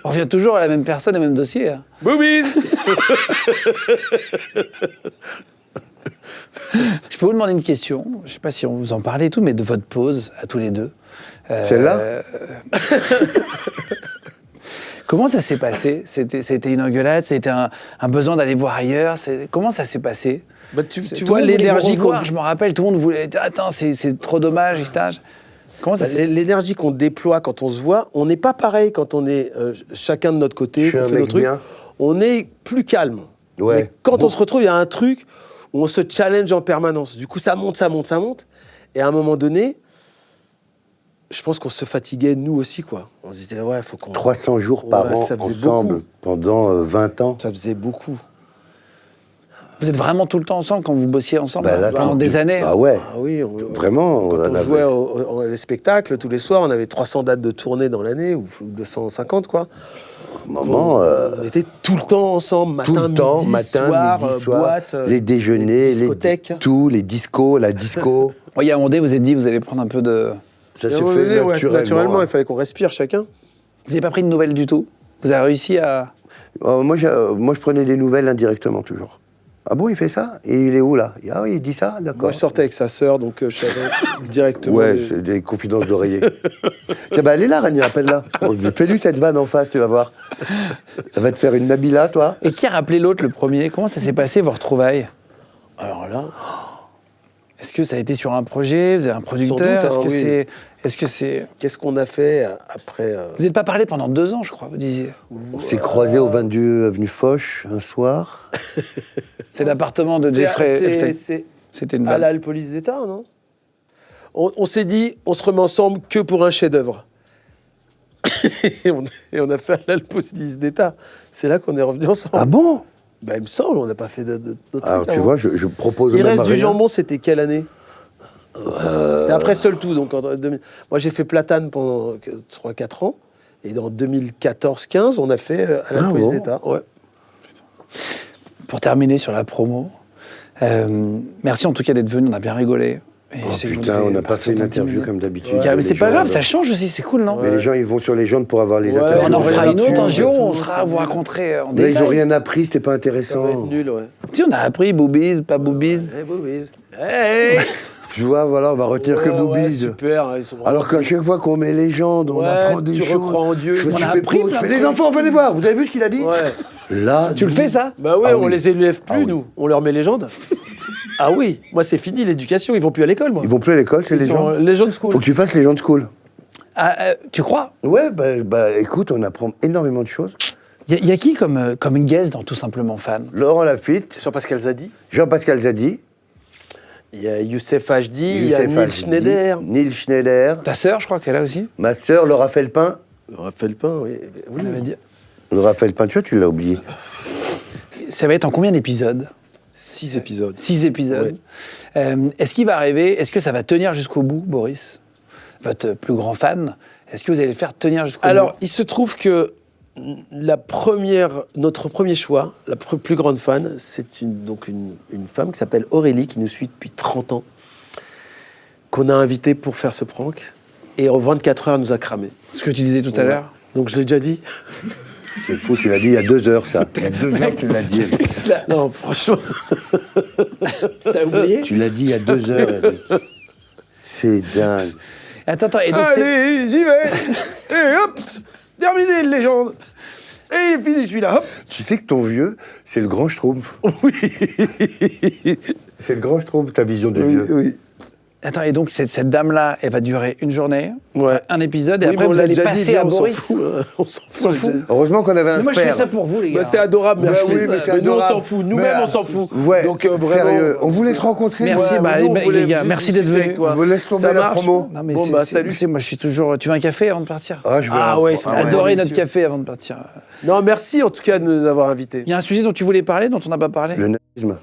A: On revient toujours à la même personne, au même dossier. Hein.
B: Boobies.
A: Je peux vous demander une question? Je ne sais pas si on vous en parlait et tout, mais de votre pause, à tous les deux.
C: Celle-là
A: Comment ça s'est passé? C'était une engueulade? C'était un besoin d'aller voir ailleurs? Comment ça s'est passé?
B: Bah, tu
A: Tout le
B: vois
A: monde voulait
B: l'énergie
A: vous
B: qu'on...
A: revoir, je me rappelle, tout le monde voulait... Attends, c'est trop dommage, ce stage. Comment ça s'est...
B: L'énergie qu'on déploie quand on se voit, on n'est pas pareil quand on est chacun de notre côté,
C: Je suis
B: qu'on
C: un
B: fait
C: mec
B: nos trucs.
C: bien.
B: On est plus calme.
C: Ouais.
B: Mais quand
C: Bon.
B: on se retrouve, il y a un truc où on se challenge en permanence. Du coup, ça monte, ça monte, ça monte. Et à un moment donné, je pense qu'on se fatiguait, nous aussi, quoi. On se disait, ouais, faut qu'on...
C: 300 jours par
B: Ouais,
C: an
B: ça faisait
C: ensemble
B: beaucoup.
C: pendant 20 ans.
B: Ça faisait beaucoup.
A: Vous êtes vraiment tout le temps ensemble quand vous bossiez ensemble
C: Bah, là,
A: pendant
C: tu-
A: des années?
C: Ah ouais,
B: Ah oui,
C: vraiment.
B: Quand on
C: avait-
B: jouait les spectacles tous les soirs, on avait 300 dates de tournée dans l'année, ou 250, quoi.
C: Maman,
B: On était tout le temps ensemble, matin,
C: tout le temps,
B: midi,
C: matin,
B: soir,
C: midi, soir,
B: boîte,
C: les déjeuners,
B: les discothèques.
C: tout, les discos, la disco.
A: Il y a un moment donné, vous vous êtes dit, vous allez prendre un peu de...
C: Ça
B: Et
C: s'est
B: à un moment
C: fait
B: donné, ouais,
C: naturellement.
B: il fallait qu'on respire chacun.
A: Vous n'avez pas pris de nouvelles du tout? Vous avez réussi à...
C: Moi, je prenais des nouvelles indirectement toujours. Ah bon, il fait ça? Et il est où, là? Ah oui, il dit ça? D'accord.
B: Moi, je sortais avec sa sœur, donc je savais directement.
C: Ouais, c'est des confidences d'oreiller. Tiens, bah, elle est là, Rania, appelle-la. Bon, fais-lui cette vanne en face, tu vas voir. Elle va te faire une Nabila, toi.
A: Et qui a rappelé l'autre le premier? Comment ça s'est passé, vos retrouvailles?
B: Alors là,
A: Est-ce que ça a été sur un projet? Vous avez un producteur?
B: Sans doute, hein,
A: Est-ce que c'est...
B: qu'est-ce qu'on a fait après
A: Vous n'êtes pas parlé pendant 2 ans, je crois, vous disiez.
C: On s'est croisés au 22 avenue Foch un soir.
A: C'est l'appartement de Jeffrey Epstein.
B: C'est
A: C'était une
B: à
A: vanne.
B: la police d'État, non? On s'est dit, on se remet ensemble que pour un chef-d'œuvre. et on a fait à la police d'État. C'est là qu'on est revenu ensemble.
C: Ah bon?
B: Bah, il me semble, on n'a pas fait d'autres
C: Alors,
B: trucs
C: tu
B: avant.
C: vois, je propose
B: Il
C: même
B: reste
C: à
B: du
C: Rania.
B: jambon, c'était quelle année C'était après Seul Tout. Donc en 2000. Moi, j'ai fait Platane pendant 3-4 ans. Et dans 2014-15, on a fait à la
C: Ah
B: police
C: bon
B: d'État. Ouais.
A: Pour terminer sur la promo, merci en tout cas d'être venu, on a bien rigolé. Et
C: Oh
A: c'est-
C: putain, on n'a pas fait une
A: 70
C: interview
A: minutes.
C: comme d'habitude.
A: Mais
C: Les
A: c'est pas
C: gens,
A: grave, ça change aussi, c'est cool, non?
C: Mais les gens, ils vont sur les gens pour avoir les
B: Ouais,
C: interviews.
A: On en
B: Ouais,
A: fera une autre un
B: tout,
A: jour,
B: tout,
A: on
B: tout,
A: sera à vous raconter en
C: Là,
A: détail.
C: ils ont rien appris, c'était pas
B: Ça va être
C: intéressant.
B: nul, ouais.
A: Tu sais, on a appris boobies, pas boobies.
B: Hey, boobies. Hey
C: Tu vois, voilà, on va retenir que
B: Ouais,
C: boobies.
B: super, ils sont
C: Alors qu'à chaque fois qu'on met légende, on
B: Ouais,
C: apprend des
B: tu
C: choses.
B: recrois en Dieu.
C: Je fais,
A: On
C: tu
A: a
C: fais
A: appris
C: pause,
A: plein
C: fais
A: de
C: les
A: trucs.
C: enfants, venez voir. Vous avez vu ce qu'il a dit?
B: Ouais.
C: Là,
A: Tu le fais, ça?
B: Bah ouais,
C: Ah
B: on
C: oui.
B: les élève plus,
C: Ah oui.
B: nous. On leur met légende. Ah oui, moi c'est fini l'éducation, ils vont plus à l'école, moi.
C: ils vont plus à l'école, c'est
B: Ils sont
C: légende.
B: Legend School.
C: Faut que tu fasses légende school.
A: Ah, tu crois?
C: Ouais, bah écoute, on apprend énormément de choses.
A: Il y a qui comme guest dans Tout Simplement Fan?
C: Laurent Lafitte,
B: Jean-Pascal Zadi,
C: Jean-Pascal Zadi,
B: il y a Youssef Hachdi, il y a
C: Youssef
B: Neil
C: Hachdi,
B: Schneider.
C: Neil Schneider,
A: Ta sœur, je crois qu'elle est là aussi.
C: ma sœur Laura Felpin.
B: Raphaël Pain, oui. Oui,
A: On avait dit.
C: Laura Felpin, tu l'as oublié.
A: Ça va être en combien d'épisodes?
B: 6 épisodes.
A: 6 épisodes. Est-ce qu'il va arriver, est-ce que ça va tenir jusqu'au bout, Boris? Votre plus grand fan, est-ce que vous allez le faire tenir jusqu'au bout?
B: Alors, il se trouve que notre premier choix, la plus grande fan, c'est une femme qui s'appelle Aurélie, qui nous suit depuis 30 ans, qu'on a invitée pour faire ce prank. Et en 24 heures, elle nous a cramé.
A: Ce que tu disais tout à l'heure.
B: Donc je l'ai déjà dit.
C: C'est fou, tu l'as dit il y a 2 heures, ça. Il y a 2 heures, tu l'as dit.
B: Non, franchement.
A: T'as oublié?
C: Tu l'as dit il y a 2 heures, Eric. C'est dingue.
A: Attends, et donc c'est...
B: Allez, j'y vais. Et hop, terminé, le légende. Et il est fini celui-là. Hop.
C: Tu sais que ton vieux, c'est le grand Schtroumpf.
B: Oui.
C: C'est le grand Schtroumpf, ta vision de vieux.
B: Oui.
A: Attends, et donc cette dame-là, elle va durer une journée,
B: Ouais.
A: un épisode, et
B: Oui, mais
A: après
B: on
A: vous
B: l'a
A: allez
B: déjà
A: passer
B: dit,
A: à
B: on s'en
A: Boris.
B: fout, hein. On s'en
A: s'en
B: fout.
A: fout.
C: Heureusement qu'on avait un
A: Mais moi, je fais
C: sperme.
A: ça pour vous, les gars.
B: Bah, c'est adorable,
C: Bah
B: merci.
C: oui, mais c'est
B: nous, on
C: adorable.
B: s'en fout. Nous-mêmes,
C: Mais,
B: on s'en fout.
C: Ouais,
B: Donc, vraiment,
C: sérieux. On voulait te rencontrer.
A: Merci,
C: Ouais,
A: bah,
B: nous, on
A: les
B: voulait
A: gars,
B: juste
A: merci d'être
B: discuter
A: venus.
B: avec toi.
C: On vous laisse tomber
B: Ça
C: la
B: marche
C: promo.
A: Non, mais
B: Bon, bah, salut.
A: tu sais, moi, je suis toujours... Tu veux un café avant de partir?
C: Ah, je veux
B: Ah ouais, c'est
C: ouais.
A: Adoré
B: délicieux.
A: notre café avant de partir.
B: Non, merci en tout cas de nous avoir invités.
A: Il y a un sujet dont tu voulais parler, dont on n'a pas parlé?
C: Le nazisme.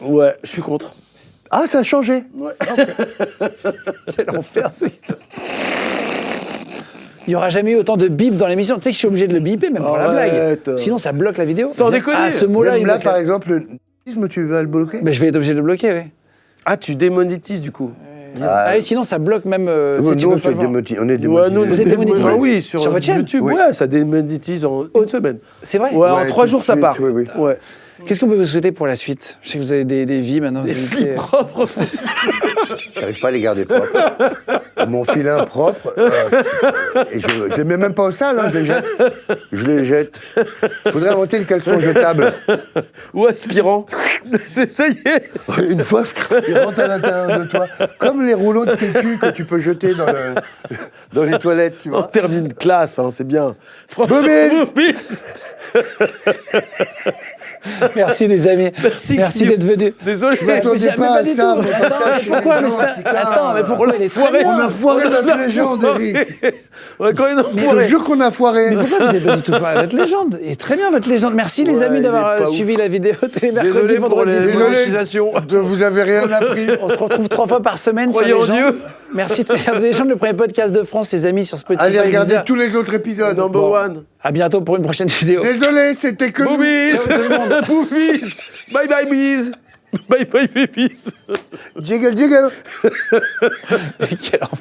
B: Ouais, je suis contre.
C: Ah, ça a changé.
A: Quel enfer, c'est... Il n'y aura jamais eu autant de bip dans l'émission. Tu sais que je suis obligé de le biper, même pour la
B: Arrête.
A: blague. Sinon, ça bloque la vidéo.
B: Sans déconner.
A: Ah, ce mot-là,
C: Même
A: il
C: là,
A: bloque.
C: par exemple, le nazisme, tu vas le bloquer?
A: Ben, je vais être obligé de le bloquer, oui.
B: Ah, tu démonétises du coup.
A: Ah oui, sinon, ça bloque même... tu sais, tu
C: Nous,
A: peux
C: on
A: pas le voir.
C: on est
B: Ouais,
C: démonétisés.
B: nous,
A: Vous êtes démonétisés.
B: Ah oui, sur
A: votre chaîne
B: YouTube,
C: Oui.
B: ouais, ça démonétise en une semaine.
A: C'est vrai?
B: Ouais, en
C: Ouais,
B: 3
C: tout
B: jours,
C: de
B: ça
C: suite,
B: part.
C: oui, oui.
B: Ouais.
A: Qu'est-ce qu'on peut vous souhaiter pour la suite? Je sais que vous avez des vies maintenant.
B: Des
A: vous
B: slips
A: avez-
B: propres.
C: J'arrive pas à les garder propres. Mon filin propre, et je les mets même pas au sale, hein, je les jette. Je les jette. Faudrait inventer le caleçon jetable.
B: Ou aspirant. Ça y est.
C: Une fois, il rentre à l'intérieur de toi. Comme les rouleaux de PQ que tu peux jeter dans les toilettes, tu
B: On
C: vois.
B: termine classe, hein, c'est bien. Franchement,
C: Boobies.
B: boobies.
A: Merci les amis.
B: Merci,
A: Merci
B: Guillaume.
A: d'être venus.
B: Désolé.
C: Je m'attendais
A: Mais
C: pas à
A: du
C: ça.
A: tout.
C: mais
A: Attends,
C: ça, chez
A: pourquoi
C: les
A: mais
C: gens,
A: c'est-
C: putain.
A: Attends, mais pourquoi il est très bien.
C: On a foiré notre légende, Eric.
B: On a quand même
C: Je te
B: foiré.
C: jure qu'on a foiré.
A: Mais pourquoi vous n'avez pas du tout fait votre légende? Et très bien votre légende. Merci les
B: Ouais,
A: amis
B: il
A: d'avoir
B: est pas
A: suivi la vidéo tous les mercredis,
B: Désolé pour
A: vendredis.
B: les
C: Désolé.
B: monétisations.
C: Vous avez rien appris.
A: On se retrouve 3 fois par semaine
B: Croyez
A: sur
B: en
A: Légende.
B: Dieu.
A: Merci de faire des Légendes, le premier podcast de France, les amis, sur Spotify.
C: Allez regarder
A: Deezer.
C: tous les autres épisodes.
B: Number
A: Bon.
B: one.
A: À bientôt pour une prochaine vidéo.
C: Désolé, c'était que nous.
B: Boobies.
A: Ciao tout le monde.
B: Boobies. Bye bye bees. Bye bye babies.
C: Jiggle, jiggle.
A: Quel enfer.